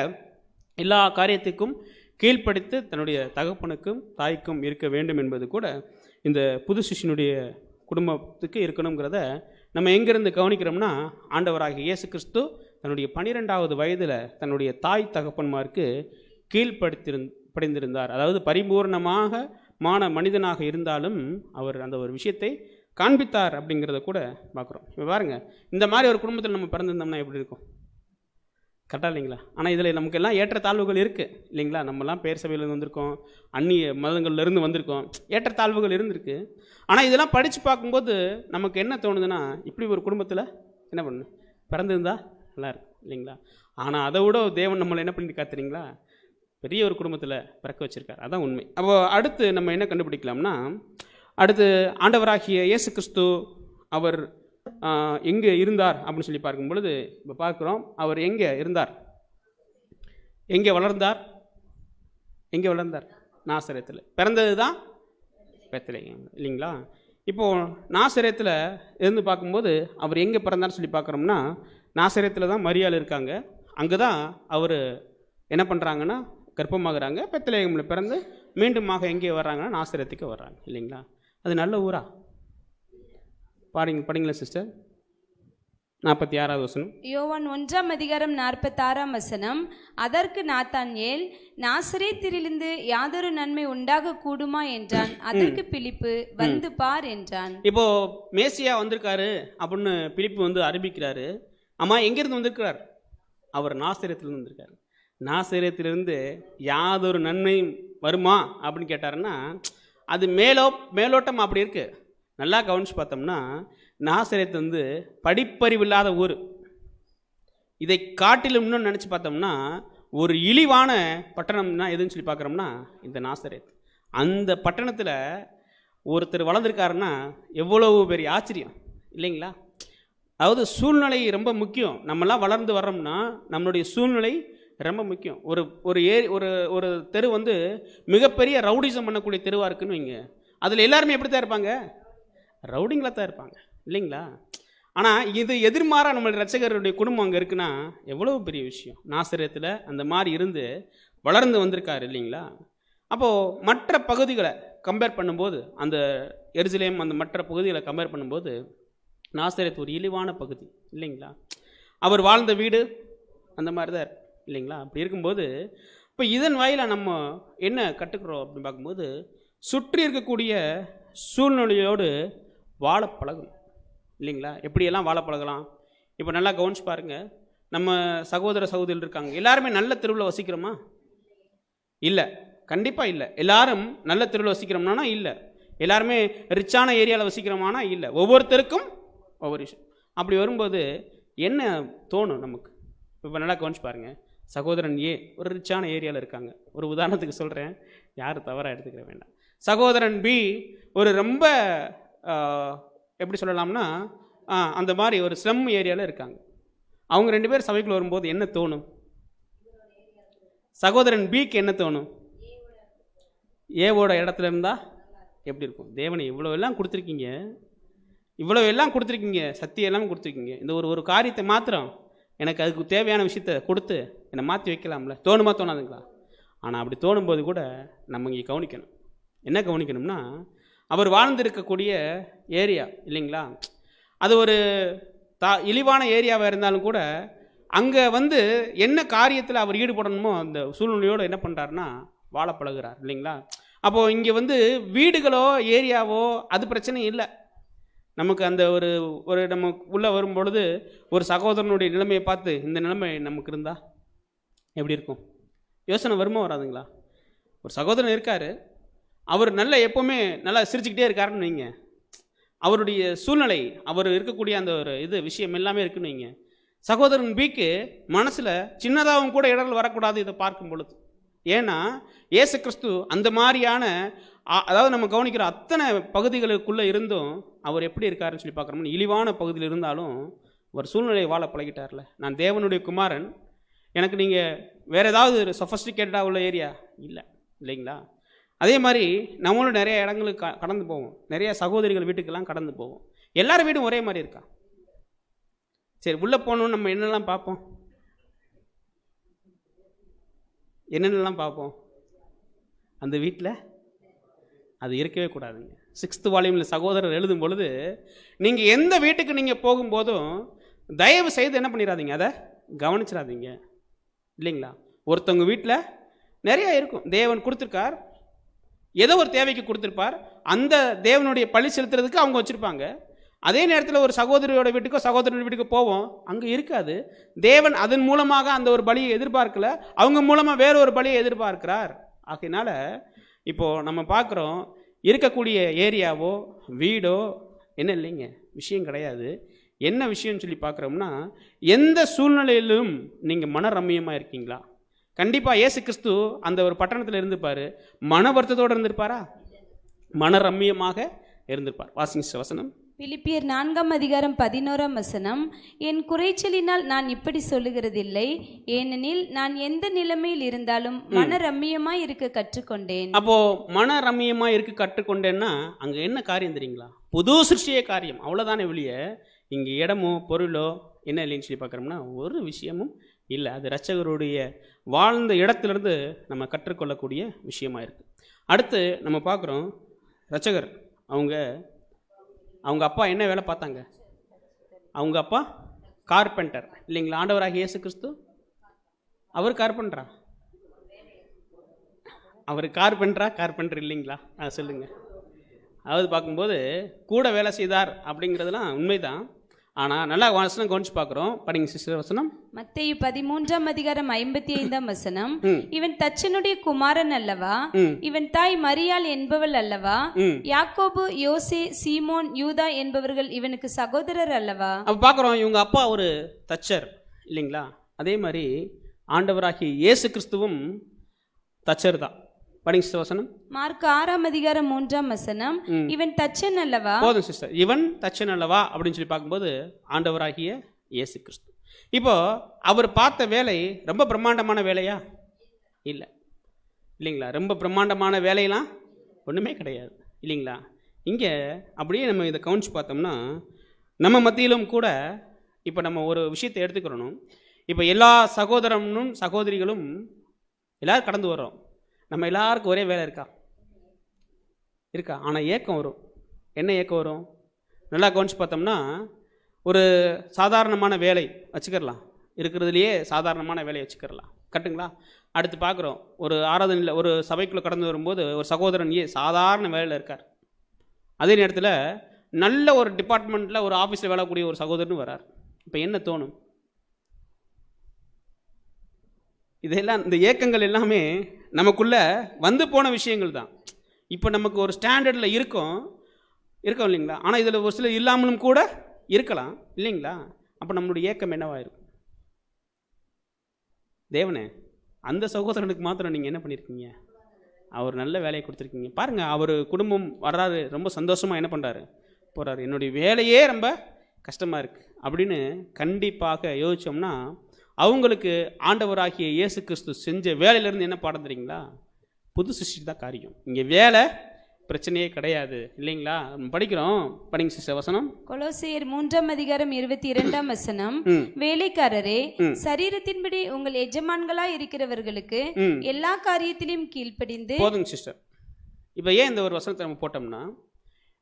S1: எல்லா காரியத்துக்கும் கீழ்ப்படுத்தி தன்னுடைய தகப்பனுக்கும் தாய்க்கும் இருக்க வேண்டும் என்பது கூட இந்த புது சிஷ்யனுடைய குடும்பத்துக்கு இருக்கணுங்கிறத நம்ம எங்கேருந்து கவனிக்கிறோம்னா, ஆண்டவராகிய இயேசு கிறிஸ்து தன்னுடைய 12வது வயதில் தன்னுடைய தாய் தகப்பன்மாருக்கு கீழ்ப்படுத்தியிருந்தார். அதாவது பரிபூர்ணமாக மனிதனாக இருந்தாலும் அவர் அந்த ஒரு விஷயத்தை காண்பித்தார் அப்படிங்கிறத கூட பார்க்குறோம். இப்போ பாருங்க, இந்த மாதிரி ஒரு குடும்பத்தில் நம்ம பிறந்திருந்தோம்னா எப்படி இருக்கும்? கரெக்டாக இல்லைங்களா? ஆனால் இதில் நமக்கு எல்லாம் ஏற்றத்தாழ்வுகள் இருக்குது இல்லைங்களா? நம்மலாம் பேர் சபையிலேருந்து வந்திருக்கோம், அந்நிய மதங்கள்லேருந்து வந்திருக்கோம், ஏற்றத்தாழ்வுகள் இருந்திருக்கு. ஆனால் இதெல்லாம் படித்து பார்க்கும்போது நமக்கு என்ன தோணுதுன்னா, இப்படி ஒரு குடும்பத்தில் என்ன பண்ணு பிறந்திருந்தா நல்லா இருக்கும் இல்லைங்களா? ஆனால் அதை விட தேவன் நம்மளை என்ன பண்ணி காத்துறீங்களா, பெரிய ஒரு குடும்பத்தில் பிறக்க வச்சுருக்கார். அதான் உண்மை. அப்போ அடுத்து நம்ம என்ன கண்டுபிடிக்கலாம்னா, அடுத்து ஆண்டவராகிய இயேசு கிறிஸ்து அவர் எங்கே இருந்தார் அப்படின்னு சொல்லி பார்க்கும் பொழுது இப்போ பார்க்குறோம். அவர் எங்கே இருந்தார், எங்கே வளர்ந்தார்? நாசரேத்தில். பிறந்தது தான் பெத்லகேம் இல்லைங்களா? இப்போது நாசரேத்தில் இருந்து பார்க்கும்போது அவர் எங்கே பிறந்தார்னு சொல்லி பார்க்குறோம்னா, நாசரேத்தில் தான் மரியாள் இருக்காங்க. அங்கே தான் அவர் என்ன பண்ணுறாங்கன்னா கர்ப்பமாகறாங்க. பெத்லகேமில் பிறந்து மீண்டுமாக எங்கே வர்றாங்கன்னா நாசரேத்துக்கு வர்றாங்க இல்லைங்களா? அது நல்ல ஊரா? படிங்களா சிஸ்டர். 46வது வசனம்.
S2: யோவான் 1:46 அதற்கு நாத்தான்யேல், நாசரேத்திலிருந்து யாதொரு நன்மை உண்டாக கூடுமா என்றான். அதற்கு பிலிப்பு, வந்து பார் என்றான்.
S1: இப்போ மேசியா வந்திருக்காரு அப்படின்னு பிலிப்பு அறிவிக்கிறாரு. அம்மா எங்கிருந்து வந்திருக்கிறார்? அவர் நாசரேத்திலிருந்து வந்திருக்காரு. நாசரேத்திலிருந்து யாதொரு நன்மை வருமா அப்படின்னு கேட்டாருன்னா, அது மேலோட்டம் அப்படி இருக்கு. நல்லா கவனிச்சு பார்த்தோம்னா, நாசரேத் படிப்பறிவில்லாத ஊர். இதை காட்டிலும் இன்னும் நினச்சி பார்த்தோம்னா ஒரு இழிவான பட்டணம்னா எதுன்னு சொல்லி பார்க்குறோம்னா இந்த நாசரேத். அந்த பட்டணத்தில் ஒருத்தர் வளர்ந்துருக்காருன்னா எவ்வளவு பெரிய ஆச்சரியம் இல்லைங்களா? அதாவது சூழ்நிலை ரொம்ப முக்கியம். நம்மளாம் வளர்ந்து வர்றோம்னா நம்மளுடைய சூழ்நிலை ரொம்ப முக்கியம். ஒரு தெரு மிகப்பெரிய ரவுடிசம் பண்ணக்கூடிய தெருவாக இருக்குன்னு வைங்க, அதில் எல்லாருமே எப்படி தான் இருப்பாங்க? ரவுடிங்களாக தான் இருப்பாங்க இல்லைங்களா? ஆனால் இது எதிர்மாறாக நம்மளுடைய ரட்சகருடைய குடும்பம் அங்கே இருக்குன்னா எவ்வளோ பெரிய விஷயம். நாசரேத்தில் அந்த மாதிரி இருந்து வளர்ந்து வந்திருக்காரு இல்லைங்களா? அப்போது மற்ற பகுதிகளை கம்பேர் பண்ணும்போது, அந்த எருசலேம் அந்த மற்ற பகுதிகளை கம்பேர் பண்ணும்போது நாசரேத் ஒரு இழிவான பகுதி இல்லைங்களா? அவர் வாழ்ந்த வீடு அந்த மாதிரி தான் இல்லைங்களா? அப்படி இருக்கும்போது இப்போ இதன் வாயிலாக நம்ம என்ன கற்றுக்குறோம் அப்படின்னு பார்க்கும்போது, சுற்றி இருக்கக்கூடிய சூழ்நிலையோடு வாழ பழகணும் இல்லைங்களா? எப்படியெல்லாம் வாழ பழகலாம்? இப்போ நல்லா கவனிச்சு பாருங்கள். நம்ம சகோதர சகோதரிகள் இருக்காங்க, எல்லாருமே நல்ல தெருவில் வசிக்கிறோமா? இல்லை, கண்டிப்பாக இல்லை. எல்லாரும் நல்ல தெருவில் வசிக்கிறோம்னா இல்லை. எல்லாருமே ரிச்சான ஏரியாவில் வசிக்கிறோமானா இல்லை. ஒவ்வொருத்தருக்கும் ஒவ்வொரு விஷயம். அப்படி வரும்போது என்ன தோணும் நமக்கு? இப்போ நல்லா கவனிச்சு பாருங்கள். சகோதரன் ஏ ஒரு ரிச்சான ஏரியாவில் இருக்காங்க. ஒரு உதாரணத்துக்கு சொல்கிறேன், யாரும் தவறாக எடுத்துக்கிற வேண்டாம். சகோதரன் பி ஒரு ரொம்ப எப்படி சொல்லலாம்னா அந்த மாதிரி ஒரு ஸ்லம் ஏரியாவில் இருக்காங்க. அவங்க 2 பேர் சபைக்குள்ள வரும்போது என்ன தோணும்? சகோதரன் பிக்கு என்ன தோணும்? ஏவோட இடத்துல இருந்தால் எப்படி இருக்கும்? தேவனை இவ்வளோ எல்லாம் கொடுத்துருக்கீங்க, சத்தியம் எல்லாம் கொடுத்துருக்கீங்க. இந்த ஒரு காரியத்தை மாத்திரம் எனக்கு அதுக்கு தேவையான விஷயத்த கொடுத்து என்னை மாற்றி வைக்கலாம்ல, தோணுமா தோணாதுங்களா? ஆனால் அப்படி தோணும்போது கூட நம்ம இங்கே கவனிக்கணும். என்ன கவனிக்கணும்னா, அவர் வாழ்ந்திருக்கக்கூடிய ஏரியா இல்லைங்களா, அது ஒரு இழிவான ஏரியாவாக இருந்தாலும் கூட அங்கே வந்து என்ன காரியத்தில் அவர் ஈடுபடணுமோ அந்த சூழ்நிலையோடு என்ன பண்ணுறாருன்னா வாழ பழகுறார் இல்லைங்களா. அப்போது இங்கே வந்து வீடுகளோ ஏரியாவோ அது பிரச்சனை இல்லை. நமக்கு அந்த ஒரு நம்ம உள்ளே வரும்பொழுது ஒரு சகோதரனுடைய நிலைமையை பார்த்து இந்த நிலைமை நமக்கு இருந்தால் எப்படி இருக்கும்? யோசனை வருமா வராதுங்களா? ஒரு சகோதரன் இருக்கார், அவர் நல்ல எப்போவுமே நல்லா சிரிச்சுக்கிட்டே இருக்காருன்னு வைங்க, அவருடைய சூழ்நிலை அவர் இருக்கக்கூடிய அந்த ஒரு விஷயம் எல்லாமே இருக்குன்னு வைங்க, சகோதரன் பிக்கு மனசில் சின்னதாகவும் கூட இடர்கள் வரக்கூடாது இதை பார்க்கும் பொழுது. ஏன்னா இயேசு கிறிஸ்து அந்த மாதிரியான அதாவது நம்ம கவனிக்கிற அத்தனை பகுதிகளுக்குள்ளே இருந்தும் அவர் எப்படி இருக்காருன்னு சொல்லி பார்க்குறோம்னா, இழிவான பகுதியில் இருந்தாலும் ஒரு சூழ்நிலையை வாழ பழகிட்டார்ல. நான் தேவனுடைய குமாரன், எனக்கு நீங்கள் வேறு ஏதாவது ஒரு சொஃபஸ்டிகேட்டடாக உள்ள ஏரியா இல்லை இல்லைங்களா. அதே மாதிரி நம்மளும் நிறைய இடங்களுக்கு கடந்து போவோம், நிறைய சகோதரிகள் வீட்டுக்கெல்லாம் கடந்து போவோம். எல்லார் வீடும் ஒரே மாதிரி இருக்கா? சரி, உள்ளே போகணுன்னு நம்ம என்னெல்லாம் பார்ப்போம்? என்னென்னலாம் பார்ப்போம்? அந்த வீட்டில் அது இருக்கவே கூடாதுங்க. 6th வால்யூமில் சகோதரர் எழுதும் பொழுது, நீங்கள் எந்த வீட்டுக்கு நீங்கள் போகும்போதும் தயவு செய்து என்ன பண்ணிடாதீங்க, அதை கவனிச்சிடாதீங்க இல்லைங்களா. ஒருத்தவங்க வீட்டில் நிறைய இருக்கும், தேவன் கொடுத்துருக்கார், ஏதோ ஒரு தேவைக்கு கொடுத்துருப்பார், அந்த தேவனுடைய பழி செலுத்துறதுக்கு அவங்க வச்சுருப்பாங்க. அதே நேரத்தில் ஒரு சகோதரியோட வீட்டுக்கோ சகோதரன் வீட்டுக்கோ போவோம், அங்கே இருக்காது. தேவன் அதன் மூலமாக அந்த ஒரு பலியை எதிர்பார்க்கல, அவங்க மூலமாக வேற ஒரு பலியை எதிர்பார்க்கிறார். ஆகையினால இப்போது நம்ம பார்க்குறோம், இருக்கக்கூடிய ஏரியாவோ வீடோ என்ன இல்லைங்க, விஷயம் கிடையாது. என்ன விஷயம்னு சொல்லி பார்க்குறோம்னா, எந்த சூழ்நிலையிலும் நீங்கள் மன ரம்மியமாக இருக்கீங்களா? கண்டிப்பாக இயேசு கிறிஸ்து அந்த ஒரு பட்டணத்தில் இருந்திருப்பார், மன வருத்தத்தோடு இருந்திருப்பாரா? மன ரம்மியமாக இருந்திருப்பார். வாசிங்க வசனம்.
S2: பிலிப்பியர் 4:11 என் குறைச்சலினால் நான் இப்படி சொல்லுகிறதில்லை, ஏனெனில் நான் எந்த நிலைமையில் இருந்தாலும் மன ரம்மியமாய் இருக்க கற்றுக்கொண்டேன்.
S1: அப்போ மன ரம்மியமாக இருக்க கற்றுக்கொண்டேன்னா அங்கே என்ன காரியம் தெரியுங்களா? புது சிருஷ்டிய காரியம், அவ்வளோதானே வெளியே. இங்கே இடமோ பொருளோ என்ன இல்லைன்னு சொல்லி பார்க்குறோம்னா ஒரு விஷயமும் இல்லை. அது இரட்சகருடைய வாழ்ந்த இடத்துலேருந்து நம்ம கற்றுக்கொள்ளக்கூடிய விஷயமா இருக்குது. அடுத்து நம்ம பார்க்குறோம், இரட்சகர் அவங்க அப்பா என்ன வேலை பார்த்தாங்க? அவங்க அப்பா கார்பெண்டர் இல்லைங்களா. ஆண்டவராக இயேசு கிறிஸ்து அவர் கார்பெண்டரா? அவர் கார்பெண்டர் இல்லைங்களா? சொல்லுங்கள். அதாவது பார்க்கும்போது கூட வேலை செய்தார் அப்படிங்கிறதுலாம் உண்மைதான். ஆனால் நல்லா வசனம் கவனிச்சு பார்க்குறோம். படிங்க சிஸ்டர் வசனம்.
S2: மத்தேயு 13:55 இவன் தச்சனுடைய குமாரன் அல்லவா? இவன் தாய் மரியாள் என்பவள் அல்லவா? யாக்கோபு, யோசே, சீமோன், யூதா என்பவர்கள் இவனுக்கு சகோதரர் அல்லவா?
S1: அப்போ பார்க்குறோம், இவங்க அப்பா ஒரு தச்சர் இல்லைங்களா. அதே மாதிரி ஆண்டவராகிய இயேசு கிறிஸ்துவும் தச்சர் தான். படிங்க சிஸ்டர் வசனம்.
S2: மார்க் 6:3 இவன் தச்சன் அல்லவா?
S1: போதும் சிஸ்டர், இவன் தச்சன் அல்லவா அப்படின்னு சொல்லி பார்க்கும்போது ஆண்டவராகிய இயேசு கிறிஸ்து. இப்போ அவர் பார்த்த வேலை ரொம்ப பிரம்மாண்டமான வேலையா? இல்லை இல்லைங்களா. ரொம்ப பிரம்மாண்டமான வேலையெல்லாம் ஒன்றுமே கிடையாது இல்லைங்களா. இங்கே அப்படியே நம்ம இதை கவனிச்சு பார்த்தோம்னா நம்ம மத்தியிலும் கூட இப்போ நம்ம ஒரு விஷயத்தை எடுத்துக்கிறோம். இப்போ எல்லா சகோதரனும் சகோதரிகளும் எல்லாரும் கடந்து வர்றோம். நம்ம எல்லாருக்கும் ஒரே வேலை இருக்கா? ஆனால் ஏக்கம் வரும். என்ன ஏக்கம் வரும்? நல்லா கவனிச்சு பார்த்தோம்னா ஒரு சாதாரணமான வேலை வச்சுக்கிறலாம், இருக்கிறதுலையே சாதாரணமான வேலையை வச்சுக்கிறலாம், கட்டுங்களா. அடுத்து பார்க்குறோம், ஒரு ஆராதனையில் ஒரு சபைக்குள்ளே கடந்து வரும்போது ஒரு சகோதரன் சாதாரண வேலையில் இருக்கார். அதே நேரத்தில் நல்ல ஒரு டிபார்ட்மெண்ட்டில் ஒரு ஆஃபீஸில் வேலைக்கூடிய ஒரு சகோதரன் வரார். இப்போ என்ன தோணும்? இதெல்லாம் இந்த ஏக்கங்கள் எல்லாமே நமக்குள்ளே வந்து போன விஷயங்கள் தான். இப்போ நமக்கு ஒரு ஸ்டாண்டர்டில் இருக்கோம் இல்லைங்களா. ஆனால் இதில் ஒரு சில இல்லாமலும் கூட இருக்கலாம் இல்லைங்களா. அப்போ நம்மளுடைய ஏக்கம் என்னவாயிருக்கும்? தேவனே, அந்த சகோதரனுக்கு மாத்திரம் நீங்கள் என்ன பண்ணியிருக்கீங்க? அவர் நல்ல வேலையை கொடுத்துருக்கீங்க பாருங்கள். அவர் குடும்பம் வர்றாரு, ரொம்ப சந்தோஷமாக என்ன பண்ணுறாரு, போகிறாரு. என்னுடைய வேலையே ரொம்ப கஷ்டமாக இருக்குது அப்படின்னு கண்டிப்பாக யோசித்தோம்னா அவங்களுக்கு ஆண்டவராகிய இயேசு கிறிஸ்து செஞ்ச வேலையிலேருந்து என்ன பாடம் தெரியுங்களா? புது சிருஷ்டி தான் காரியம். இங்கே வேலை பிரச்சனையே கிடையாது இல்லைங்களா? படிக்கிறோம், படிங்க சிஸ்டர் வசனம்.
S2: கொலோசியர் 3:22 வேலைக்காரரே, சரீரத்தின்படி உங்கள் எஜமான்களா இருக்கிறவர்களுக்கு எல்லா காரியத்திலும் கீழ்ப்படிந்து.
S1: போதுங்க சிஸ்டர். இப்போ ஏன் இந்த ஒரு வசனத்தை நம்ம போட்டோம்னா,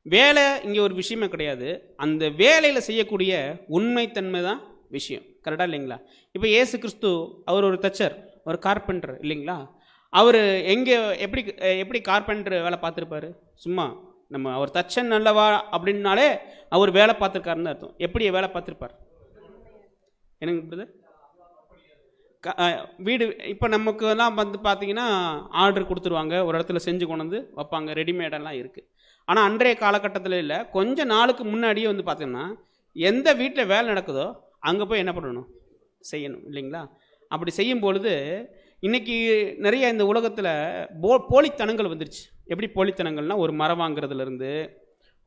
S1: வேலை இங்கே ஒரு விஷயமே கிடையாது, அந்த வேலையில் செய்யக்கூடிய உண்மைத்தன்மை தான் விஷயம். கரெக்டாக இல்லைங்களா? இப்போ இயேசு கிறிஸ்து அவர் ஒரு தச்சர், ஒரு கார்பெண்டர் இல்லைங்களா? அவர் எங்கே எப்படி கார்பெண்டர் வேலை பார்த்துருப்பாரு? சும்மா நம்ம அவர் தச்சன் நல்லவா அப்படின்னாலே அவர் வேலை பார்த்துருக்காருன்னு அர்த்தம். எப்படி வேலை பார்த்துருப்பார்? எனக்கு பிரதர் வீடு இப்போ நமக்கு எல்லாம் வந்து பார்த்தீங்கன்னா ஆர்டர் கொடுத்துருவாங்க, ஒரு இடத்துல செஞ்சு கொண்டு வந்து வைப்பாங்க, ரெடிமேடெல்லாம் இருக்குது. ஆனால் அன்றைய காலகட்டத்தில் இல்லை, கொஞ்சம் நாளுக்கு முன்னாடியே வந்து பார்த்தீங்கன்னா எந்த வீட்டில் வேலை நடக்குதோ அங்கே போய் என்ன பண்ணணும்? செய்யணும் இல்லைங்களா? அப்படி செய்யும் பொழுது இன்றைக்கி நிறைய இந்த உலகத்தில் போலித்தனங்கள் வந்துருச்சு. எப்படி போலித்தனங்கள்னால், ஒரு மரம் வாங்குறதுலேருந்து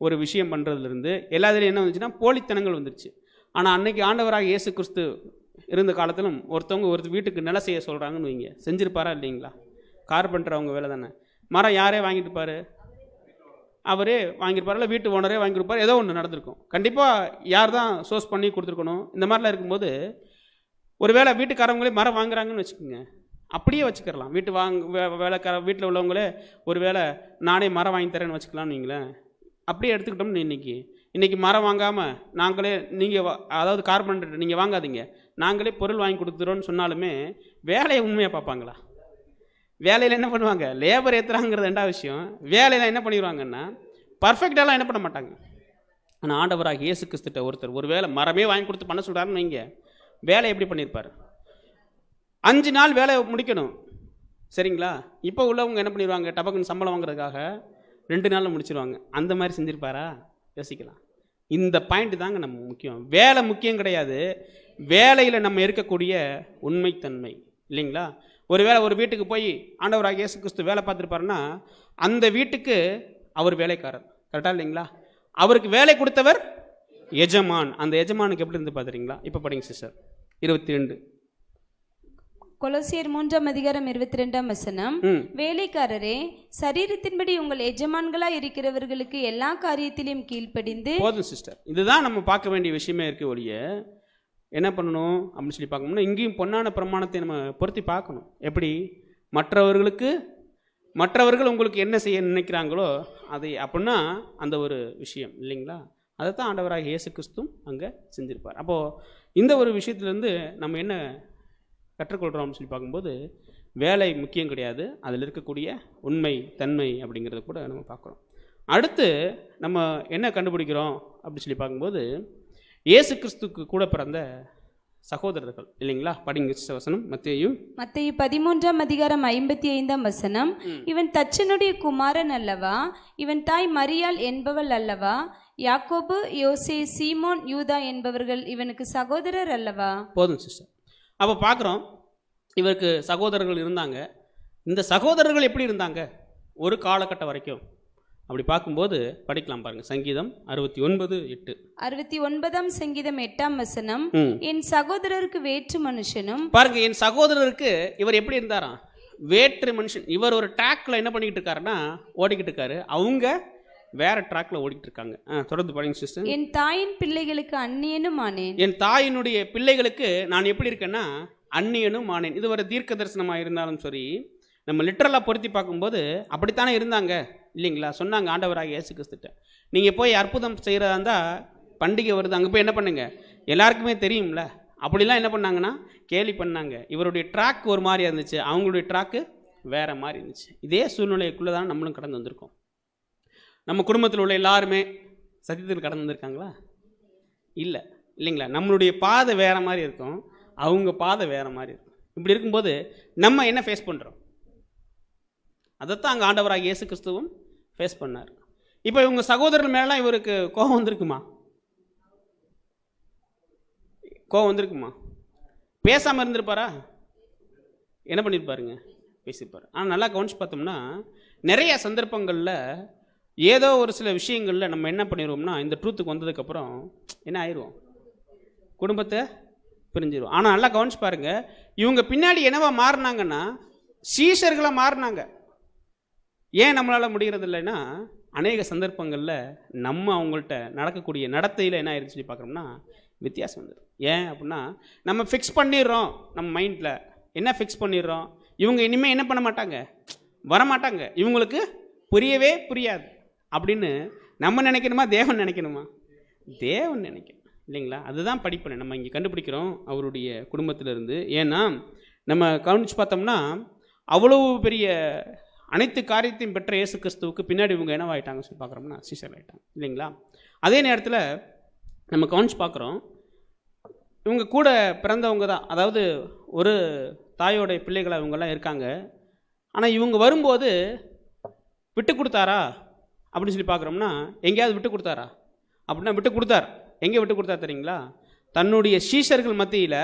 S1: ஒரு விஷயம் பண்ணுறதுலேருந்து எல்லாத்துலேயும் என்ன வந்துச்சுன்னா போலித்தனங்கள் வந்துருச்சு. ஆனால் அன்னைக்கு ஆண்டவராக இயேசு கிறிஸ்து இருந்த காலத்திலும் ஒருத்தவங்க ஒரு வீட்டுக்கு நிலை செய்ய சொல்கிறாங்கன்னு வைங்க, செஞ்சுருப்பாரா இல்லைங்களா? கார்பெண்டர் அவங்க வேலை தானே. மரம் யாரே வாங்கிட்டுப்பார்? அவரே வாங்கியிருப்பார், இல்லை வீட்டு ஓனரே வாங்கியிருப்பார், ஏதோ ஒன்று நடந்திருக்கும். கண்டிப்பாக யார் தான் சோர்ஸ் பண்ணி கொடுத்துருக்கணும். இந்த மாதிரிலாம் இருக்கும்போது ஒரு வேளை வீட்டுக்காரவங்களே மரம் வாங்குறாங்கன்னு வச்சுக்கோங்க, அப்படியே வச்சுக்கலாம். வேலைக்கார வீட்டில் உள்ளவங்களே ஒரு வேளை நானே மரம் வாங்கி தரேன்னு வச்சுக்கலாம்னு வைங்களேன். அப்படியே எடுத்துக்கிட்டோம்னு இன்றைக்கி மரம் வாங்காமல் நாங்களே, நீங்கள் அதாவது கார்பெண்டர் நீங்கள் வாங்காதீங்க, நாங்களே பொருள் வாங்கி கொடுத்துறோன்னு சொன்னாலுமே வேலையை உண்மையாக பார்ப்பாங்களா? வேலையில் என்ன பண்ணுவாங்க? லேபர் ஏற்றுறாங்கிறது ரெண்டாவது விஷயம். வேலையில் என்ன பண்ணிடுவாங்கன்னா பர்ஃபெக்டாலாம் என்ன பண்ண மாட்டாங்க. ஆனால் ஆண்டவராக இயேசு கிறிஸ்துட்ட ஒருத்தர் ஒரு வேலை மரமே வாங்கி கொடுத்து பண்ண சொல்கிறாருன்னு வைங்க, வேலை எப்படி பண்ணியிருப்பார்? 5 நாள் வேலை முடிக்கணும், சரிங்களா? இப்போ உள்ளவங்க என்ன பண்ணிடுவாங்க? டபக்குன்னு சம்பளம் வாங்குறதுக்காக 2 நாளில் முடிச்சிருவாங்க. அந்த மாதிரி செஞ்சுருப்பாரா? யோசிக்கலாம். இந்த பாயிண்ட் தாங்க நம்ம முக்கியம். வேலை முக்கியம் கிடையாது, வேலையில் நம்ம இருக்கக்கூடிய உண்மைத்தன்மை இல்லைங்களா? ஒரு வேளை ஒரு வீட்டுக்கு போய் ஆண்டவராக இயேசு கிறிஸ்து வேலை பார்த்துருப்பாருன்னா அந்த வீட்டுக்கு அவர் வேலைக்காரர், கரெக்டாக இல்லைங்களா? அவருக்கு வேலை கொடுத்தவர் எஜமான். அந்த எஜமானுக்கு எப்படி இருந்து பார்த்துறீங்களா? இப்போ படிங்க சிஸ்டர் 22.
S2: கொலோசியர் 3:22 வேலைக்காரரே, சரீரத்தின்படி உங்கள் எஜமான்களா இருக்கிறவர்களுக்கு எல்லா காரியத்திலும் கீழ்ப்படிந்து. போதும் சிஸ்டர், இதுதான் நம்ம பார்க்க வேண்டிய விஷயமே இருக்கு. ஒழிய என்ன பண்ணணும் அப்படின்னு சொல்லி பார்க்கணும்னா இங்கேயும் பொன்னான பிரமாணத்தை நம்ம பொருத்தி பார்க்கணும். எப்படி? மற்றவர்கள் உங்களுக்கு என்ன செய்ய நினைக்கிறாங்களோ அதை அப்படின்னா அந்த ஒரு விஷயம் இல்லைங்களா? அதை தான் ஆண்டவராக இயேசு கிறிஸ்துவும் அங்கே செஞ்சிருப்பார். அப்போது இந்த ஒரு விஷயத்துலேருந்து நம்ம என்ன கற்றுக்கொள்கிறோம்னு சொல்லி பார்க்கும்போது வேலை முக்கியம் கிடையாது, அதில் இருக்கக்கூடிய உண்மை தன்மை அப்படிங்கிறத கூட நம்ம பார்க்குறோம். அடுத்து நம்ம என்ன கண்டுபிடிக்கிறோம் அப்படின்னு சொல்லி பார்க்கும்போது இயேசு கிறிஸ்துக்கு கூட பிறந்த சகோதரர்கள் இல்லைங்களா? படிங்க வசனம். மத்தேயு 13:55 இவன் தச்சனுடைய குமாரன் அல்லவா? இவன் தாய் மரியாள் என்பவள் அல்லவா? யாக்கோபு, யோசே, சீமோன், யூதா என்பவர்கள் இவனுக்கு சகோதரர் அல்லவா?
S1: போதும் சிஸ்டர். அப்போ பார்க்குறோம், இவருக்கு சகோதரர்கள் இருந்தாங்க. இந்த சகோதரர்கள் எப்படி இருந்தாங்க ஒரு காலகட்டம் வரைக்கும் அப்படி பார்க்கும்போது படிக்கலாம் பாருங்க. சங்கீதம் 69:8.
S2: 69 சங்கீதம் 8 என் சகோதரருக்கு வேற்று மனுஷனும்.
S1: பாருங்க, என் சகோதரருக்கு இவர் எப்படி இருந்தாராம்? வேற்று மனுஷன். இவர் ஒரு ட்ராக்ல என்ன பண்ணிக்கிட்டு இருக்காருன்னா ஓடிக்கிட்டு இருக்காரு, அவங்க வேற ட்ராக்ல ஓடிக்கிட்டு இருக்காங்க. தொடர்ந்து படிங்க சிஸ்டர்.
S2: என் தாயின் பிள்ளைகளுக்கு அந்நியனும் ஆனேன்.
S1: என் தாயினுடைய பிள்ளைகளுக்கு நான் எப்படி இருக்கேன்னா அந்நியனும் ஆனேன். இது ஒரு தீர்க்க தரிசனமாக இருந்தாலும் சரி, நம்ம லிட்டரலாக பொருத்தி பார்க்கும்போது அப்படித்தானே இருந்தாங்க இல்லைங்களா? சொன்னாங்க ஆண்டவராக இயேசு கிறிஸ்துட்ட, நீங்கள் போய் அற்புதம் செய்கிறதா இருந்தால் பண்டிகை வருது, அங்கே போய் என்ன பண்ணுங்க, எல்லாருக்குமே தெரியும்ல. அப்படிலாம் என்ன பண்ணாங்கன்னா கேலி பண்ணாங்க. இவருடைய ட்ராக் ஒரு மாதிரி இருந்துச்சு, அவங்களுடைய ட்ராக்கு வேற மாதிரி இருந்துச்சு. இதே சூழ்நிலைக்குள்ளே தான் நம்மளும் கடந்து வந்திருக்கோம். நம்ம குடும்பத்தில் உள்ள எல்லாருமே சத்தியத்தில் கடந்து வந்திருக்காங்களா? இல்லை இல்லைங்களா? நம்மளுடைய பாதை வேற மாதிரி இருக்கும், அவங்க பாதை வேற மாதிரி இருக்கும். இப்படி இருக்கும்போது நம்ம என்ன ஃபேஸ் பண்ணுறோம்? அதைத்தான் அங்கே ஆண்டவராக இயேசு கிறிஸ்துவும் ஃபேஸ் பண்ணார். இப்போ இவங்க சகோதரர் மேலாம் இவருக்கு கோபம் வந்திருக்குமா? கோபம் வந்திருக்குமா? பேசாமல் இருந்திருப்பாரா? என்ன பண்ணியிருப்பாருங்க? பேசியிருப்பார். ஆனால் நல்லா கவனிச்சு பார்த்தோம்னா நிறைய சந்தர்ப்பங்களில் ஏதோ ஒரு சில விஷயங்களில் நம்ம என்ன பண்ணிடுவோம்னா இந்த ட்ரூத்துக்கு வந்ததுக்கப்புறம் என்ன ஆயிடுவோம்? குடும்பத்தை பிரிஞ்சிடுவோம். ஆனால் நல்லா கவனிச்சு பாருங்க, இவங்க பின்னாடி என்னவா மாறினாங்கன்னா சீஷர்களாக மாறினாங்க. ஏன் நம்மளால் முடிகிறது இல்லைன்னா, அநேக சந்தர்ப்பங்களில் நம்ம அவங்கள்ட்ட நடக்கக்கூடிய நடத்தையில் என்ன ஆயிடுச்சு சொல்லி பார்க்குறோம்னா வித்தியாசம் வந்துடும். ஏன் அப்படின்னா, நம்ம ஃபிக்ஸ் பண்ணிடுறோம் நம்ம மைண்டில். என்ன ஃபிக்ஸ் பண்ணிடுறோம்? இவங்க இனிமேல் என்ன பண்ண மாட்டாங்க, வரமாட்டாங்க, இவங்களுக்கு புரியவே புரியாது அப்படின்னு நம்ம நினைக்கணுமா, தேவன் நினைக்கணுமா? தேவன் நினைக்கணும் இல்லைங்களா? அதுதான் படிப்பனை நம்ம இங்கே கண்டுபிடிக்கிறோம் அவருடைய குடும்பத்திலிருந்து. ஏன்னா நம்ம கவனித்து பார்த்தோம்னா, அவ்வளவு பெரிய அனைத்து காரியத்தையும் பெற்ற இயேசு கிறிஸ்துவுக்கு பின்னாடி இவங்க என்னவாயிட்டாங்க சொல்லி பார்க்குறோம்னா சீசர் ஆகிட்டாங்க இல்லைங்களா? அதே நேரத்தில் நம்ம கவனித்து பார்க்குறோம், இவங்க கூட பிறந்தவங்க தான், அதாவது ஒரு தாயோடைய பிள்ளைகளாக இவங்கெல்லாம் இருக்காங்க. ஆனால் இவங்க வரும்போது விட்டு கொடுத்தாரா அப்படின்னு சொல்லி பார்க்குறோம்னா, எங்கேயாவது விட்டு கொடுத்தாரா அப்படின்னா விட்டு கொடுத்தார். எங்கே விட்டு கொடுத்தா தெரியுங்களா? தன்னுடைய சீஷர்கள் மத்தியில்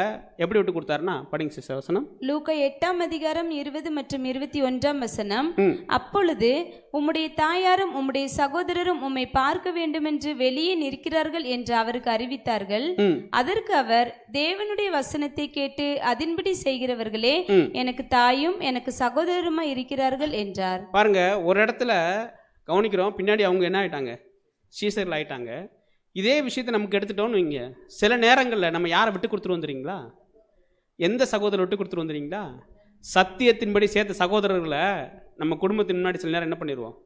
S1: எப்படி விட்டு கொடுத்தாருன்னா, படிங்க சிஸ்டர் வசனம்.
S2: லூக்கா 8:20 மற்றும் 21. அப்பொழுது உம்முடைய தாயாரும் உம்முடைய சகோதரரும் உம்மை பார்க்க வேண்டும் என்று வெளியே நிற்கிறார்கள் என்று அவருக்கு அறிவித்தார்கள். அதற்கு அவர், தேவனுடைய வசனத்தை கேட்டு அதன்படி செய்கிறவர்களே எனக்கு தாயும் எனக்கு சகோதரருமா இருக்கிறார்கள் என்றார்.
S1: பாருங்க, ஒரு இடத்துல கவனிக்கிறோம், பின்னாடி அவங்க என்ன ஆயிட்டாங்க, சீசர்கள் ஆயிட்டாங்க. இதே விஷயத்தை நமக்கு எடுத்துட்டோன்னு வைங்க, சில நேரங்களில் நம்ம யாரை விட்டு கொடுத்துட்டு வந்துடுறீங்களா? எந்த சகோதரர் விட்டு கொடுத்துட்டு வந்துடுறீங்களா? சத்தியத்தின்படி சேர்த்த சகோதரர்களை நம்ம குடும்பத்தின் முன்னாடி சில நேரம் என்ன பண்ணிடுவோம்,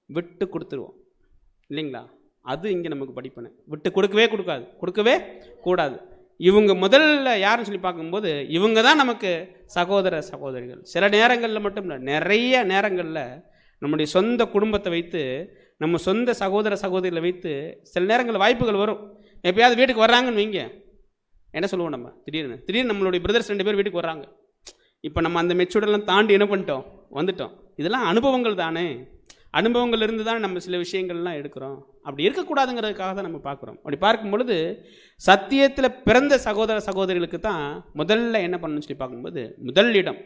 S1: விட்டு கொடுத்துருவோம் இல்லைங்களா? அது இங்கே நமக்கு படிப்பனை. விட்டு கொடுக்கவே கூடாது. இவங்க முதல்ல யாருன்னு சொல்லி பார்க்கும்போது இவங்க தான் நமக்கு சகோதரிகள். சில நேரங்களில் மட்டும் இல்லை, நிறைய நேரங்களில் நம்முடைய சொந்த குடும்பத்தை வைத்து, நம்ம சொந்த சகோதரிகளை வைத்து சில நேரங்களில் வாய்ப்புகள் வரும். எப்பயாவது வீட்டுக்கு வர்றாங்கன்னு வைங்க, என்ன சொல்லுவோம் நம்ம, திடீர்னு நம்மளுடைய பிரதர்ஸ் 2 பேர் வீட்டுக்கு வர்றாங்க. இப்போ நம்ம அந்த மெச்சூர்டெல்லாம் தாண்டி என்ன பண்ணிட்டோம், வந்துட்டோம். இதெல்லாம் அனுபவங்கள் தானே, அனுபவங்கள் இருந்து தான் நம்ம சில விஷயங்கள்லாம் எடுக்கிறோம். அப்படி இருக்கக்கூடாதுங்கிறதுக்காக தான் நம்ம பார்க்குறோம். அப்படி பார்க்கும் பொழுது சத்தியத்தில் பிறந்த சகோதரிகளுக்கு தான் முதல்ல என்ன பண்ணணும்னு சொல்லி பார்க்கும்போது, முதல் இடம்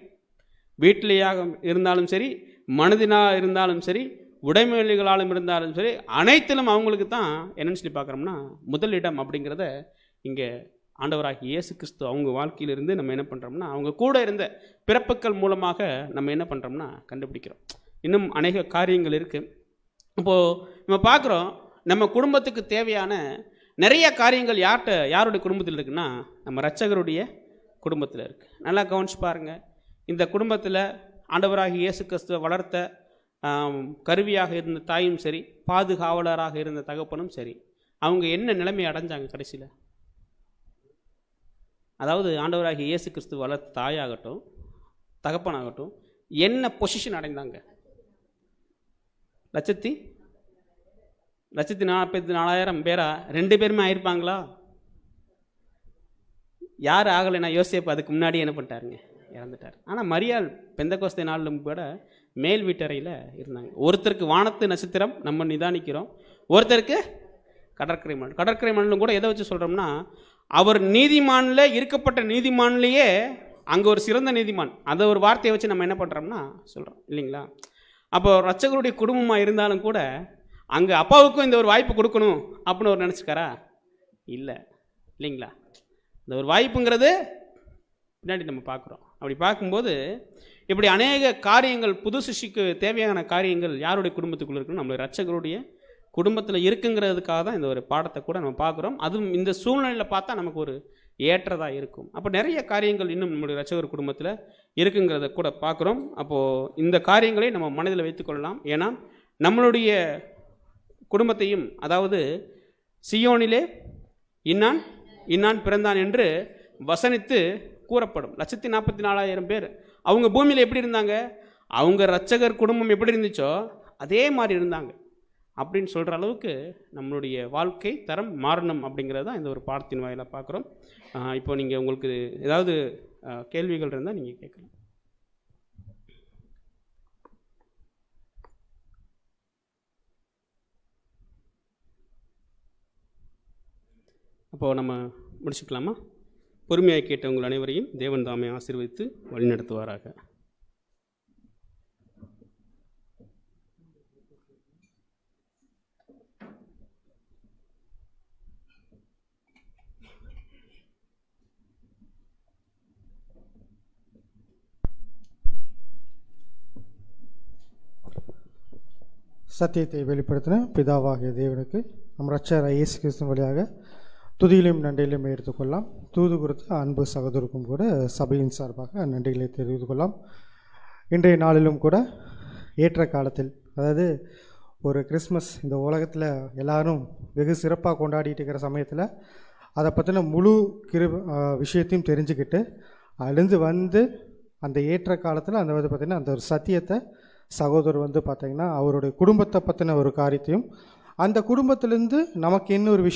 S1: வீட்டிலேயாக இருந்தாலும் சரி, மனதினாக இருந்தாலும் சரி, உடைமைகளாலும் இருந்தாலும் சரி, அனைத்திலும் அவங்களுக்கு தான் என்னன்னு சொல்லி பார்க்குறோம்னா முதல் இடம் அப்படிங்கிறத இங்கே ஆண்டவராகிய இயேசு கிறிஸ்து அவங்க வாழ்க்கையிலிருந்து நம்ம என்ன பண்ணுறோம்னா, அவங்க கூட இருந்த பிறப்புக்கள் மூலமாக நம்ம என்ன பண்ணுறோம்னா கண்டுபிடிக்கிறோம். இன்னும் அநேக காரியங்கள் இருக்குது. இப்போது நம்ம பார்க்குறோம், நம்ம குடும்பத்துக்கு தேவையான நிறைய காரியங்கள் யாருடைய குடும்பத்தில் இருக்குன்னா, நம்ம இரட்சகருடைய குடும்பத்தில் இருக்குது. நல்லா கவனிச்சு பாருங்கள். இந்த குடும்பத்தில் ஆண்டவராகிய இயேசு கிறிஸ்துவை வளர்த்த கருவியாக இருந்த தாயும் சரி, பாதுகாவலராக இருந்த தகப்பனும் சரி, அவங்க என்ன நிலைமை அடைஞ்சாங்க கடைசியில்? அதாவது ஆண்டவராகிய இயேசு கிறிஸ்து வளர்த்த தாயாகட்டும் தகப்பனாகட்டும் என்ன பொசிஷன் அடைந்தாங்க? 1,44,000 பேரா 2 பேருமே ஆயிருப்பாங்களா? யார் ஆகலைன்னா யோசேப்பு அதுக்கு முன்னாடி என்ன பண்ணிட்டாருங்க, இறந்துட்டார். ஆனால் மரியாள் பெந்தகோஸ்தே நாளிலும் கூட மேல் வீட்டறையில் இருந்தாங்க. ஒருத்தருக்கு வானத்து நட்சத்திரம் நம்ம நிதானிக்கிறோம், ஒருத்தருக்கு கடற்கரை மணலும் கூட எதை வச்சு சொல்கிறோம்னா, அவர் நீதிமானில் இருக்கப்பட்ட நீதிமான்லேயே அங்கே ஒரு சிறந்த நீதிமான், அதை ஒரு வார்த்தையை வச்சு நம்ம என்ன பண்ணுறோம்னா சொல்கிறோம் இல்லைங்களா? அப்போ இரட்சகருடைய குடும்பமாக இருந்தாலும் கூட அங்கே அப்பாவுக்கும் இந்த ஒரு வாய்ப்பு கொடுக்கணும் அப்படின்னு ஒரு நினச்சிக்காரா? இல்லைங்களா? இந்த ஒரு வாய்ப்புங்கிறது பின்னாடி நம்ம பார்க்குறோம். அப்படி பார்க்கும்போது இப்படி அநேக காரியங்கள், புது சிஷ்டிக்கு தேவையான காரியங்கள் யாருடைய குடும்பத்துக்குள்ளே இருக்குன்னு நம்மளுடைய இரட்சகருடைய குடும்பத்தில் இருக்குங்கிறதுக்காக தான் இந்த ஒரு பாடத்தை கூட நம்ம பார்க்குறோம். அதுவும் இந்த சூழ்நிலையில் பார்த்தா நமக்கு ஒரு ஏற்றதாக இருக்கும். அப்போ நிறைய காரியங்கள் இன்னும் நம்மளுடைய இரட்சகர் குடும்பத்தில் இருக்குங்கிறத கூட பார்க்குறோம். அப்போது இந்த காரியங்களை நம்ம மனதில் வைத்துக்கொள்ளலாம். ஏன்னா நம்மளுடைய குடும்பத்தையும், அதாவது சியோனிலே இன்னான் பிறந்தான் என்று வசனித்து கூறப்படும் 1,44,000 பேர் அவங்க பூமியில் எப்படி இருந்தாங்க, அவங்க இரட்சகர் குடும்பம் எப்படி இருந்துச்சோ அதே மாதிரி இருந்தாங்க அப்படின்னு சொல்கிற அளவுக்கு நம்மளுடைய வாழ்க்கை தரம் மாறணும் அப்படிங்கிறது தான் இந்த ஒரு பாடத்தின் வாயிலாக பார்க்குறோம். இப்போ நீங்கள் உங்களுக்கு ஏதாவது கேள்விகள் இருந்தால் நீங்கள் கேட்கலாம். அப்போது நம்ம முடிச்சுக்கலாமா? பொறுமையாக கேட்ட உங்கள் அனைவரையும் தேவன் தாமே ஆசீர்வதித்து வழிநடத்துவாராக.
S3: சத்தியத்தை வெளிப்படுத்தின பிதாவாகிய தேவனுக்கு நம் இரட்சகர் இயேசு கிறிஸ்துவின் வழியாக துதியிலும் நன்றியிலும் எடுத்துக்கொள்ளலாம். தூது குறித்த அன்பு சகோதரருக்கும் கூட சபையின் சார்பாக நன்றிகளை தெரிவித்துக் கொள்ளலாம். இன்றைய நாளிலும் கூட ஏற்ற காலத்தில், அதாவது ஒரு கிறிஸ்மஸ் இந்த உலகத்தில் எல்லாரும் வெகு சிறப்பாக கொண்டாடிட்டு இருக்கிற சமயத்தில் அதை பற்றின முழு விஷயத்தையும் தெரிஞ்சுக்கிட்டு அதுலேருந்து வந்து அந்த ஏற்ற காலத்தில் அந்த வந்து பார்த்திங்கன்னா அந்த ஒரு சத்தியத்தை சகோதரர் வந்து பார்த்திங்கன்னா அவருடைய குடும்பத்தை பற்றின ஒரு காரியத்தையும் அந்த குடும்பத்திலேருந்து நமக்கு என்ன ஒரு விஷயம்